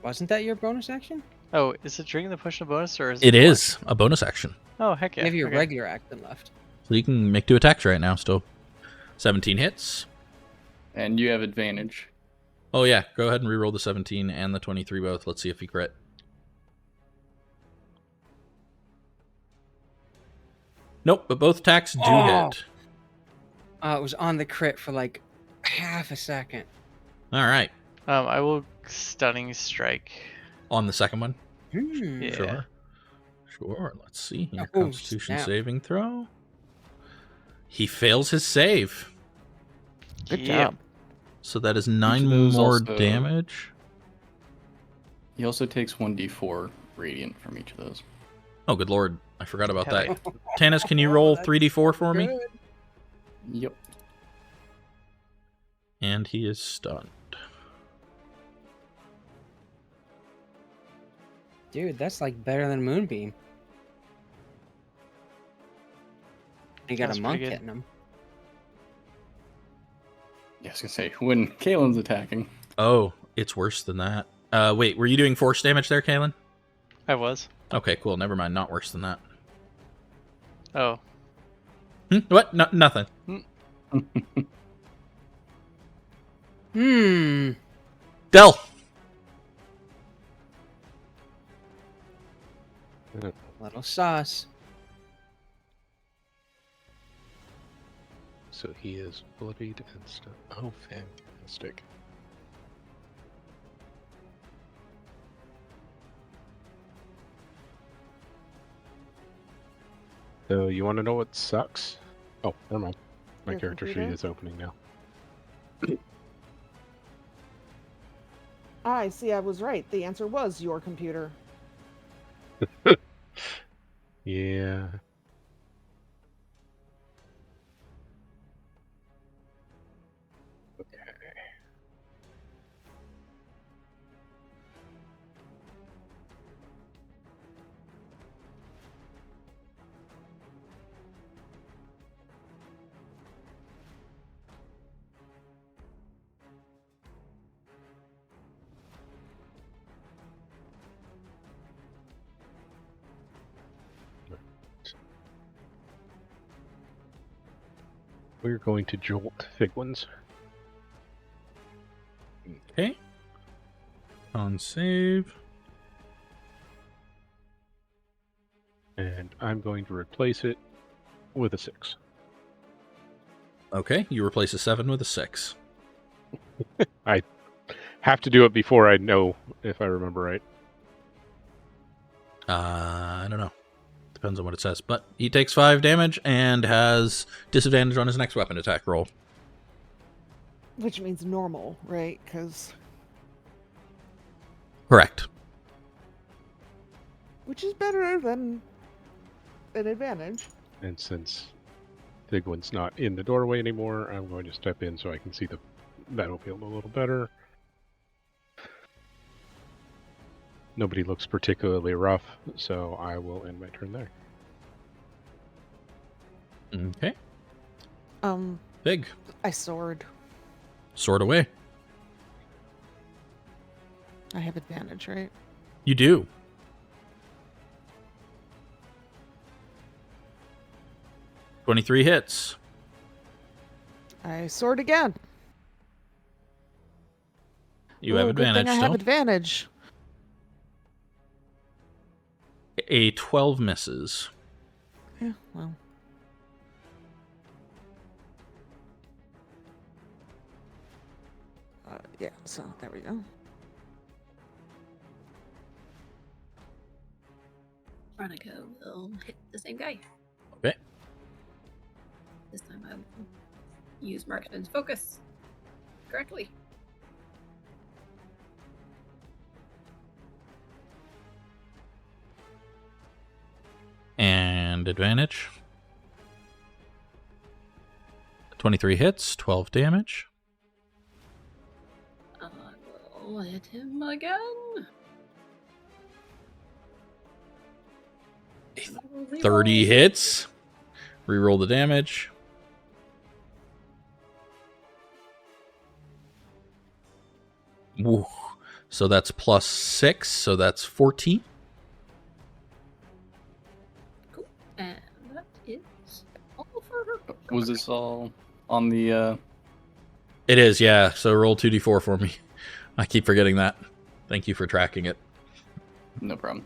Wasn't that your bonus action? Oh, is it drinking the potion a bonus or is It what? is a bonus action. Oh, heck yeah. Maybe your okay. regular action left. So you can make 2 attacks right now still. 17 hits. And you have advantage. Oh yeah, go ahead and reroll the 17 and the 23 both. Let's see if you crit. Nope, but both attacks do hit. It was on the crit for like half a second. All right. I will stunning strike. On the second one? Yeah. Sure. Let's see. Here, Oh, Constitution snap. saving throw. He fails his save. Good Yeah. job. So that is 9 those more also- damage. He also takes 1d4 radiant from each of those. Oh, good lord. I forgot about Hell that. Tanis, can you roll 3d4 for me? Good. Yep. And he is stunned. Dude, that's like better than Moonbeam. You got That's a monk pretty good. hitting him. Yeah, I was gonna say, when Kaelin's attacking. Oh, it's worse than that. Wait, were you doing force damage there, Kaelen? I was. Okay, cool. Never mind. Not worse than that. Oh. What? No, nothing. Del! Little sauce. So he is bloodied and stuff. Oh, fantastic. So you want to know what sucks? Oh, never mind. My Your character sheet computer? is opening now. I see, I was right. The answer was your computer. Yeah. We're going to jolt Figwyn's. Okay. On save. And I'm going to replace it with a 6. Okay, you replace a 7 with a 6. I have to do it before I know if I remember right. I don't know. Depends on what it says. But he takes 5 damage and has disadvantage on his next weapon attack roll. Which means normal, right? Because... Correct. Which is better than an advantage. And since Figwyn's not in the doorway anymore, I'm going to step in so I can see the battlefield a little better. Nobody looks particularly rough, so I will end my turn there. Okay. Um, Big. I soared. Sword away. I have advantage, right? You do. "23 hits. I soared again. You have Ooh, good advantage thing I still. have advantage. A 12 misses. Yeah, well. Yeah, so there we go. Veronica will hit the same guy. Okay. This time I will use Marksman's Focus correctly. And advantage. 23 hits, 12 damage. I will hit him again. 30 hits. Reroll the damage. Woo. So that's plus 6, so that's 14. Cool. And that is all for her. Was this all on the... It is, yeah. So roll 2d4 for me. I keep forgetting that. Thank you for tracking it. No problem.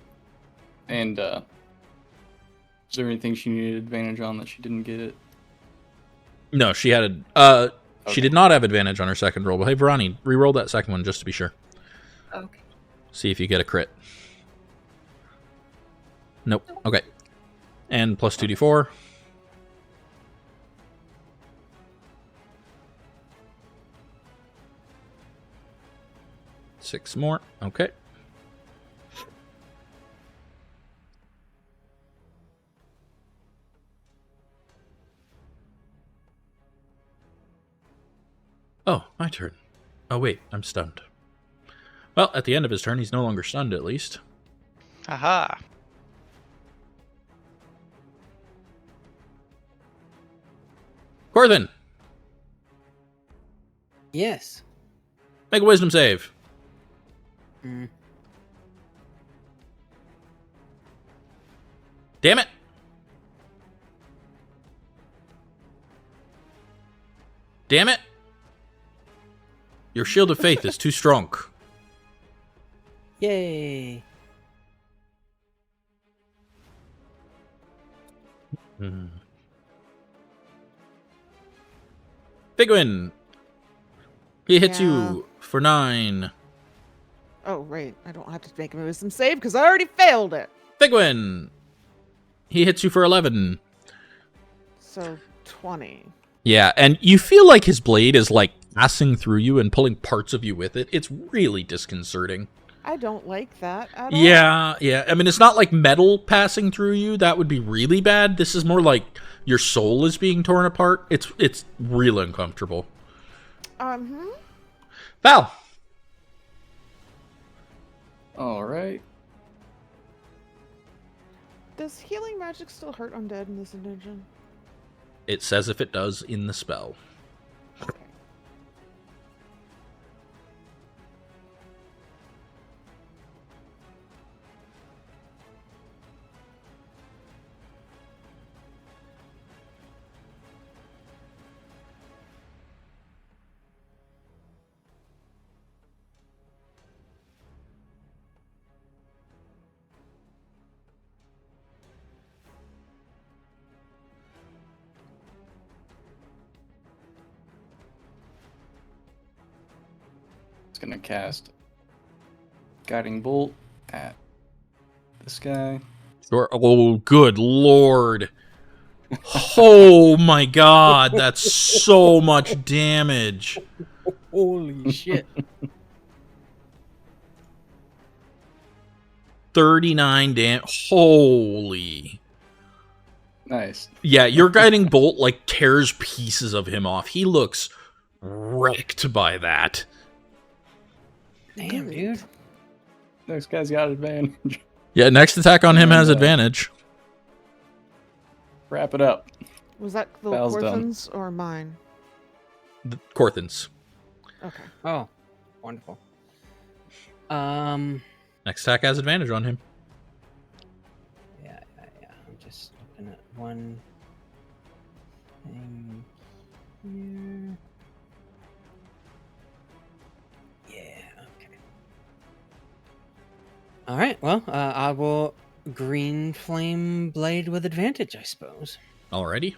And, is there anything she needed advantage on that she didn't get it? No, she had Okay. she did not have advantage on her second roll. But hey, Verani, re-roll that second one just to be sure. Okay. See if you get a crit. Nope. Okay. And plus 2d4. Six more. Okay. Oh, my turn. Oh, wait, I'm stunned. Well, at the end of his turn, he's no longer stunned, at least. Aha! Corthynd, Yes. make a wisdom save. Mm. Damn it! Damn it! Your shield of faith is too strong. Yay. Figwyn, he hits Yeah. you for 9. Oh, right. I don't have to make a wisdom save because I already failed it. Figwyn, he hits you for 11. So 20. Yeah, and you feel like his blade is like passing through you and pulling parts of you with it. It's really disconcerting. I don't like that at all. Yeah. I mean, it's not like metal passing through you. That would be really bad. This is more like your soul is being torn apart. It's real uncomfortable. Val. All right. Does healing magic still hurt undead in this dungeon? It says if it does in the spell. Okay. Gonna cast Guiding Bolt at this guy. Sure. Oh, good lord. Oh my god, that's so much damage. Holy shit. 39 damage. Holy. Nice. Yeah, your guiding bolt like tears pieces of him off. He looks wrecked by that. Damn, dude. Next guy's got advantage. Yeah, next attack on him has advantage. Wrap it up. Was that the Val's done. Corthyndahast or mine? Corthyndahast. Okay. Oh, wonderful. Next attack has advantage on him. Yeah. I'm just looking at one thing here. Yeah, okay. All right, well, I will green flame blade with advantage, I suppose. Alrighty.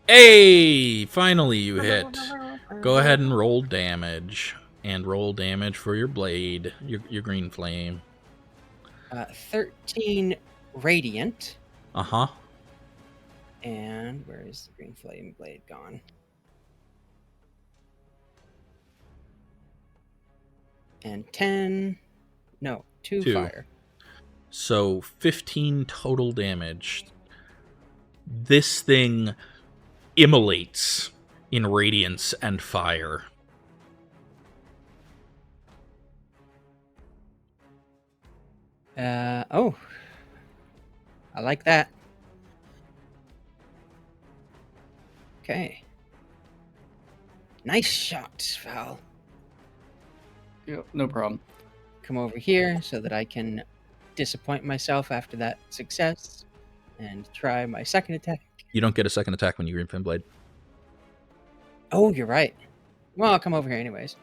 Hey! Finally you hit. Go ahead and roll damage. And roll damage for your blade, your green flame. 13 radiant. Uh-huh. And where is the green flame blade gone? And 2 Two. fire. So 15 total damage. This thing immolates in radiance and fire. Oh. I like that. Okay. Nice shot, Val. Yep, no problem. Come over here so that I can disappoint myself after that success and try my second attack. You don't get a second attack when you green flame blade. Oh, you're right. Well, I'll come over here anyways.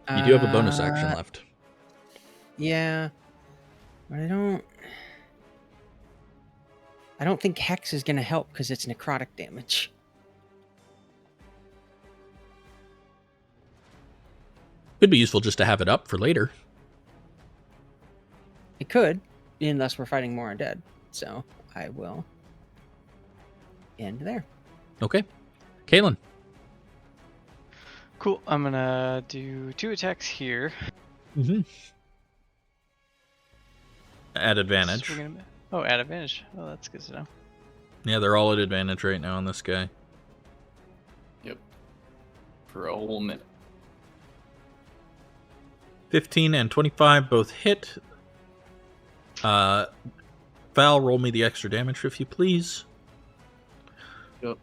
You do have a bonus action left. Yeah. But I don't think Hex is going to help because it's necrotic damage. Could be useful just to have it up for later. It could, unless we're fighting more undead. So I will end there. Okay. Kaelen. Cool. I'm gonna do 2 attacks here. Mm-hmm. At advantage. Oh, at advantage. Oh, that's good to know. Yeah, they're all at advantage right now on this guy. Yep. For a whole minute. 15 and 25 both hit. Val, roll me the extra damage if you please. Yep.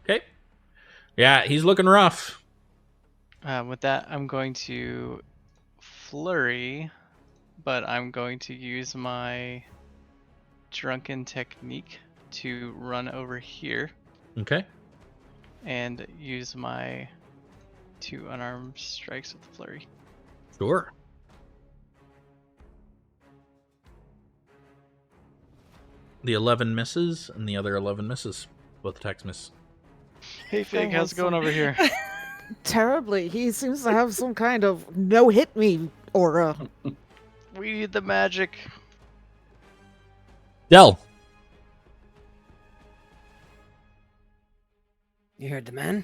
Okay. Yeah, he's looking rough. With that, I'm going to flurry, but I'm going to use my drunken technique to run over here Okay. and use my 2 unarmed strikes with the flurry. Sure. The 11 misses, and the other 11 misses. Both attacks miss. Hey, Fig, how's it going over here? Terribly. He seems to have some kind of no-hit-me aura. We need the magic. Del. You heard the man?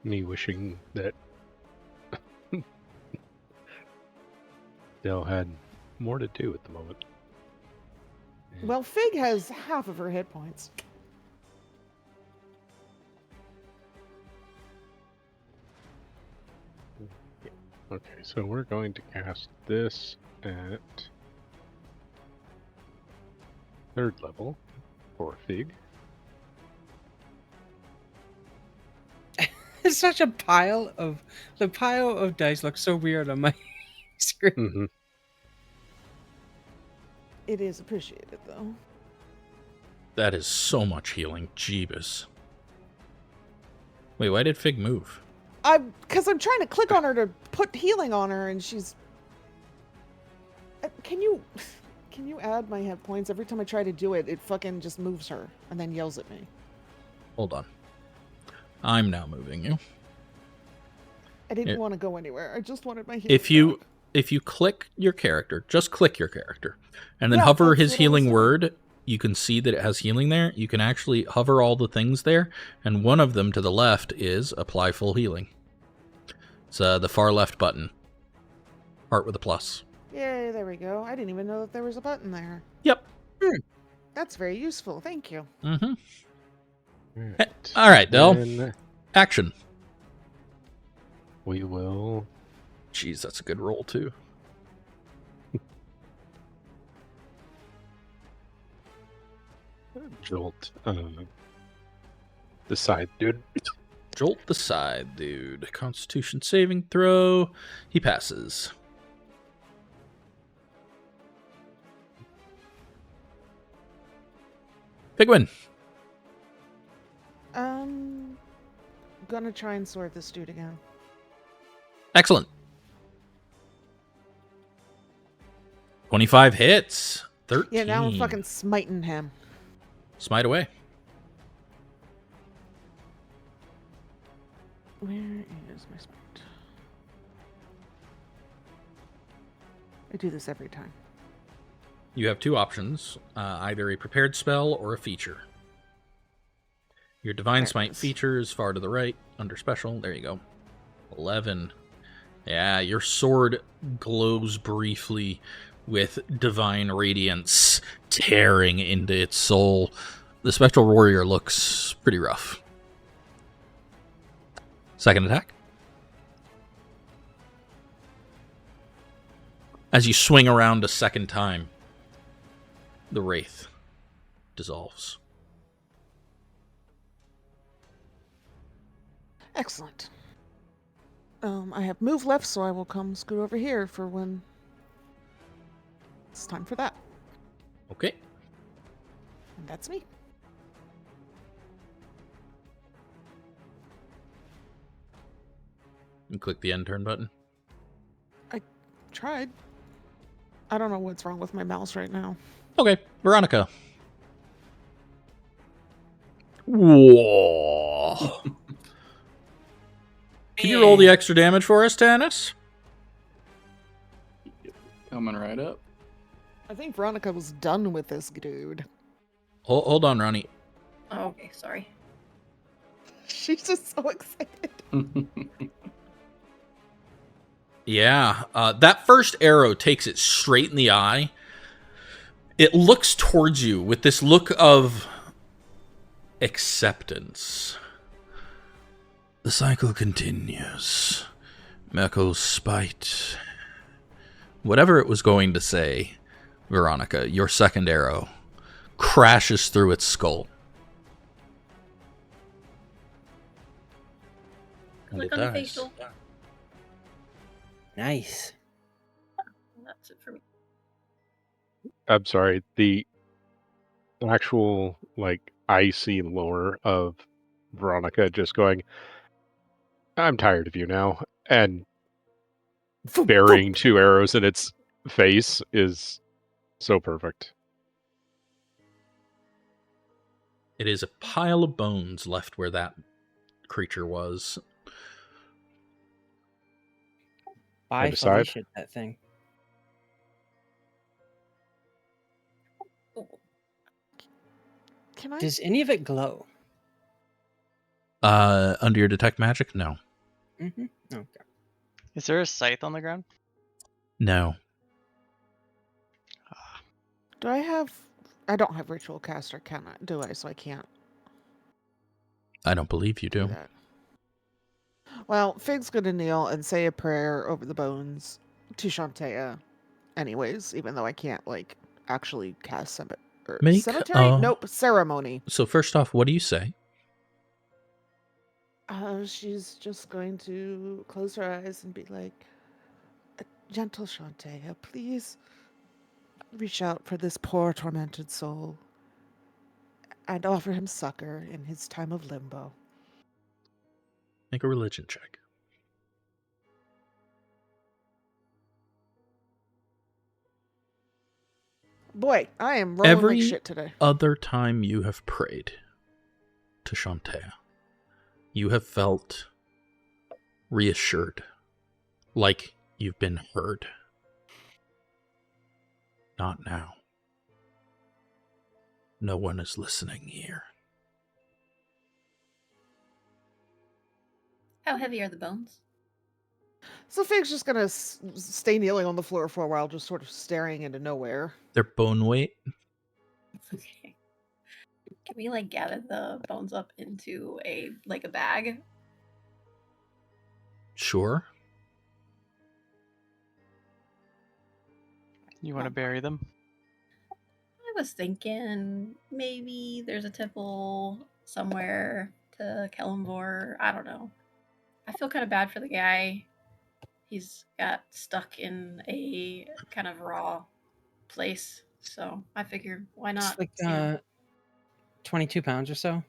Me wishing that Del had more to do at the moment. Well, Fig has half of her hit points. Okay, so we're going to cast this at 3rd level for Fig. It's such a pile of... The pile of dice looks so weird on my screen. Mm-hmm. It is appreciated, though. That is so much healing. Jeebus. Wait, why did Fig move? Because I'm trying to click on her to put healing on her, and she's... Can you add my hit points? Every time I try to do it, it fucking just moves her and then yells at me. Hold on. I'm now moving you. I didn't Yeah. want to go anywhere. I just wanted my healing. If you click your character, just click your character, and then Yeah, hover that's his what I was healing doing. word, you can see that it has healing there. You can actually hover all the things there, and one of them to the left is apply full healing. It's the far left button. Heart with a plus. Yay, there we go. I didn't even know that there was a button there. Yep. That's very useful. Thank you. Mm-hmm. Right. All right, Del. Then Action. we will Jeez, that's a good roll, too. jolt the side dude. Jolt the side, dude. Constitution saving throw. He passes. Figwyn. Gonna try and sword this dude again. Excellent. 25 hits. 13. Yeah, now I'm fucking smiting him. Smite away. Where is my smite? I do this every time. You have two options, either a prepared spell or a feature. Your Divine There it Smite is. feature is far to the right, under special. There you go. 11. Yeah, your sword glows briefly with divine radiance tearing into its soul. The Spectral Warrior looks pretty rough. Second attack. As you swing around a second time, the Wraith dissolves. Excellent. I have move left, so I will come scoot over here for when it's time for that. Okay. And that's me. And click the end turn button. Tried. I don't know what's wrong with my mouse right now. Okay, Veronica. Whoa. Can you roll the extra damage for us, Tanis? Coming right up. I think Veronica was done with this dude. Hold on, Ronnie. Oh, okay, sorry. She's just so excited. Yeah, that first arrow takes it straight in the eye. It looks towards you with this look of acceptance. The cycle continues. Meko's spite. Whatever it was going to say, Veronica, your second arrow crashes through its skull. And Click it on the dies. facial. Nice. That's it for me. I'm sorry, the actual icy lore of Veronica just going, I'm tired of you now, and burying two arrows in its face is so perfect. It is a pile of bones left where that creature was. Bye, decide. Felicia, that thing. Can I? Does any of it glow? Under your detect magic? No. Mm-hmm. Okay. Is there a scythe on the ground? No. Do I have? I don't have ritual caster, can I? Do I? So I can't I don't believe you do do. that. Well, Fig's gonna kneel and say a prayer over the bones to Shantea, anyways. Even though I can't like actually cast Make cemetery. a- Nope, ceremony. So first off, what do you say? She's just going to close her eyes and be like, "Gentle Shantea, please reach out for this poor tormented soul and offer him succor in his time of limbo." Make a religion check. Boy, I am rolling Every like shit today. other time you have prayed to Shantea, you have felt reassured, like you've been heard. Not now. No one is listening here. How heavy are the bones? So Fig's just gonna stay kneeling on the floor for a while, just sort of staring into nowhere. Their bone weight? Okay. Can we like gather the bones up into a bag? Sure. You want to bury them? I was thinking maybe there's a temple somewhere to Kaelen. I don't know. I feel kind of bad for the guy. He's got stuck in a kind of raw place. So I figured, why not? It's like 22 pounds or so.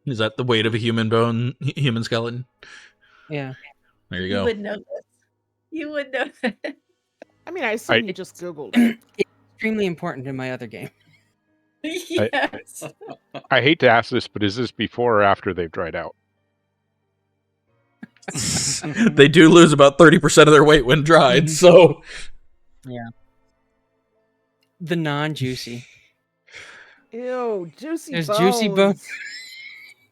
Is that the weight of a human bone, human skeleton? Yeah. There you You go. would know this. You would know this. I mean, I assume you just Googled it. It's extremely important in my other game. Yes. I hate to ask this, but is this before or after they've dried out? They do lose about 30% of their weight when dried, so... Yeah. The non-juicy. Ew, juicy There's bones. juicy bones.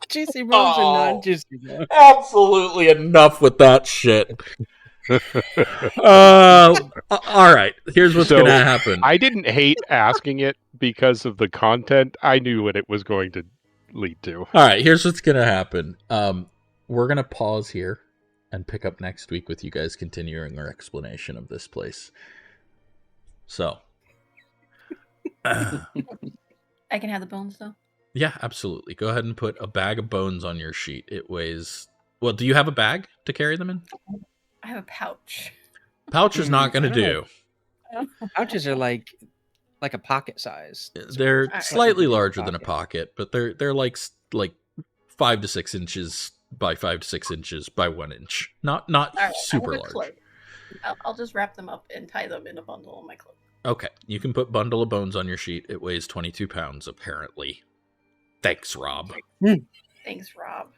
Juicy bones and non-juicy bones. Absolutely enough with that shit. All right, here's what's So, going to happen. I didn't hate asking it because of the content. I knew what it was going to lead to. All right, here's what's going to happen. We're going to pause here and pick up next week with you guys continuing our explanation of this place. So... I can have the bones though. Yeah, absolutely. Go ahead and put a bag of bones on your sheet. It weighs... Well, do you have a bag to carry them in? I have a pouch. Pouch is not going to I don't do. know. Pouches are like a pocket size. They're Alright. slightly Like a larger than a pocket. pocket, but they're like 5 to 6 inches by 5 to 6 inches by 1 inch. Not Alright, super I have a large. cloak. I'll just wrap them up and tie them in a bundle on my cloak. Okay, you can put bundle of bones on your sheet. It weighs 22 pounds, apparently. Thanks, Rob. Thanks, Rob.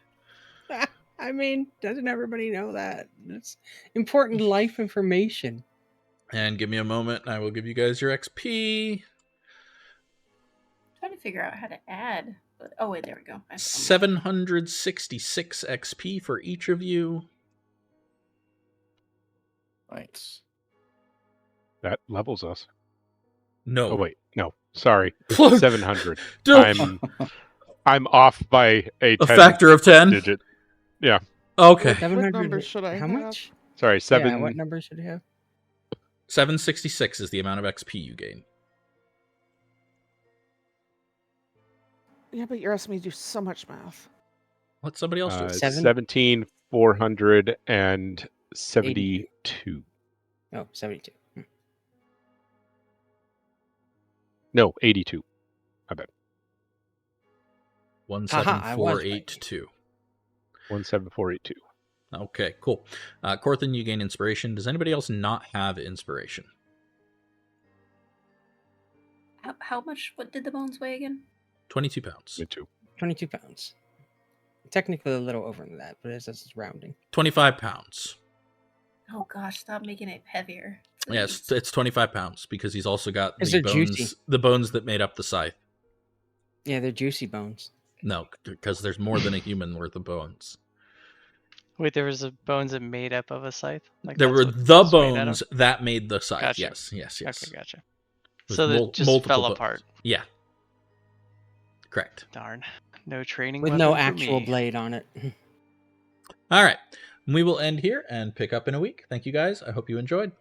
I mean, doesn't everybody know that? It's important life information. And give me a moment, and I will give you guys your XP. Trying to figure out how to add. But, oh wait, there we go. 766 XP for each of you. Nice. That levels us. No. Oh wait, no, sorry, 700. Don't- I'm off by a A 10 factor of 10? digit. Yeah, Okay. 700. number should I How have? much? sorry, 7. Yeah, what number should I have? 766 is the amount of XP you gain. Yeah, but you're asking me to do so much math. Let somebody else do it. 17,472. Oh, 72. No, 82. I bet 17482. 17482. Okay, cool. Corthynd, you gain inspiration. Does anybody else not have inspiration? How much? What did the bones weigh again? 22 pounds. Me too. 22 pounds. Technically a little over than that, but it's just rounding. 25 pounds. Oh gosh, stop making it heavier. Yes, please. it's 25 pounds because he's also got 'Cause the they're bones, juicy. the bones that made up the scythe. Yeah, they're juicy bones. No, because there's more than a human worth of bones. Wait, there was a bones that made up of a scythe? Like There that's were what the it's made out of? bones that made the scythe. Gotcha. Yes, yes, yes. Okay, gotcha. There's So that just multiple fell bones. apart. Yeah. Correct. Darn. No training With weapon no for actual me. blade on it. All right. We will end here and pick up in a week. Thank you guys. I hope you enjoyed.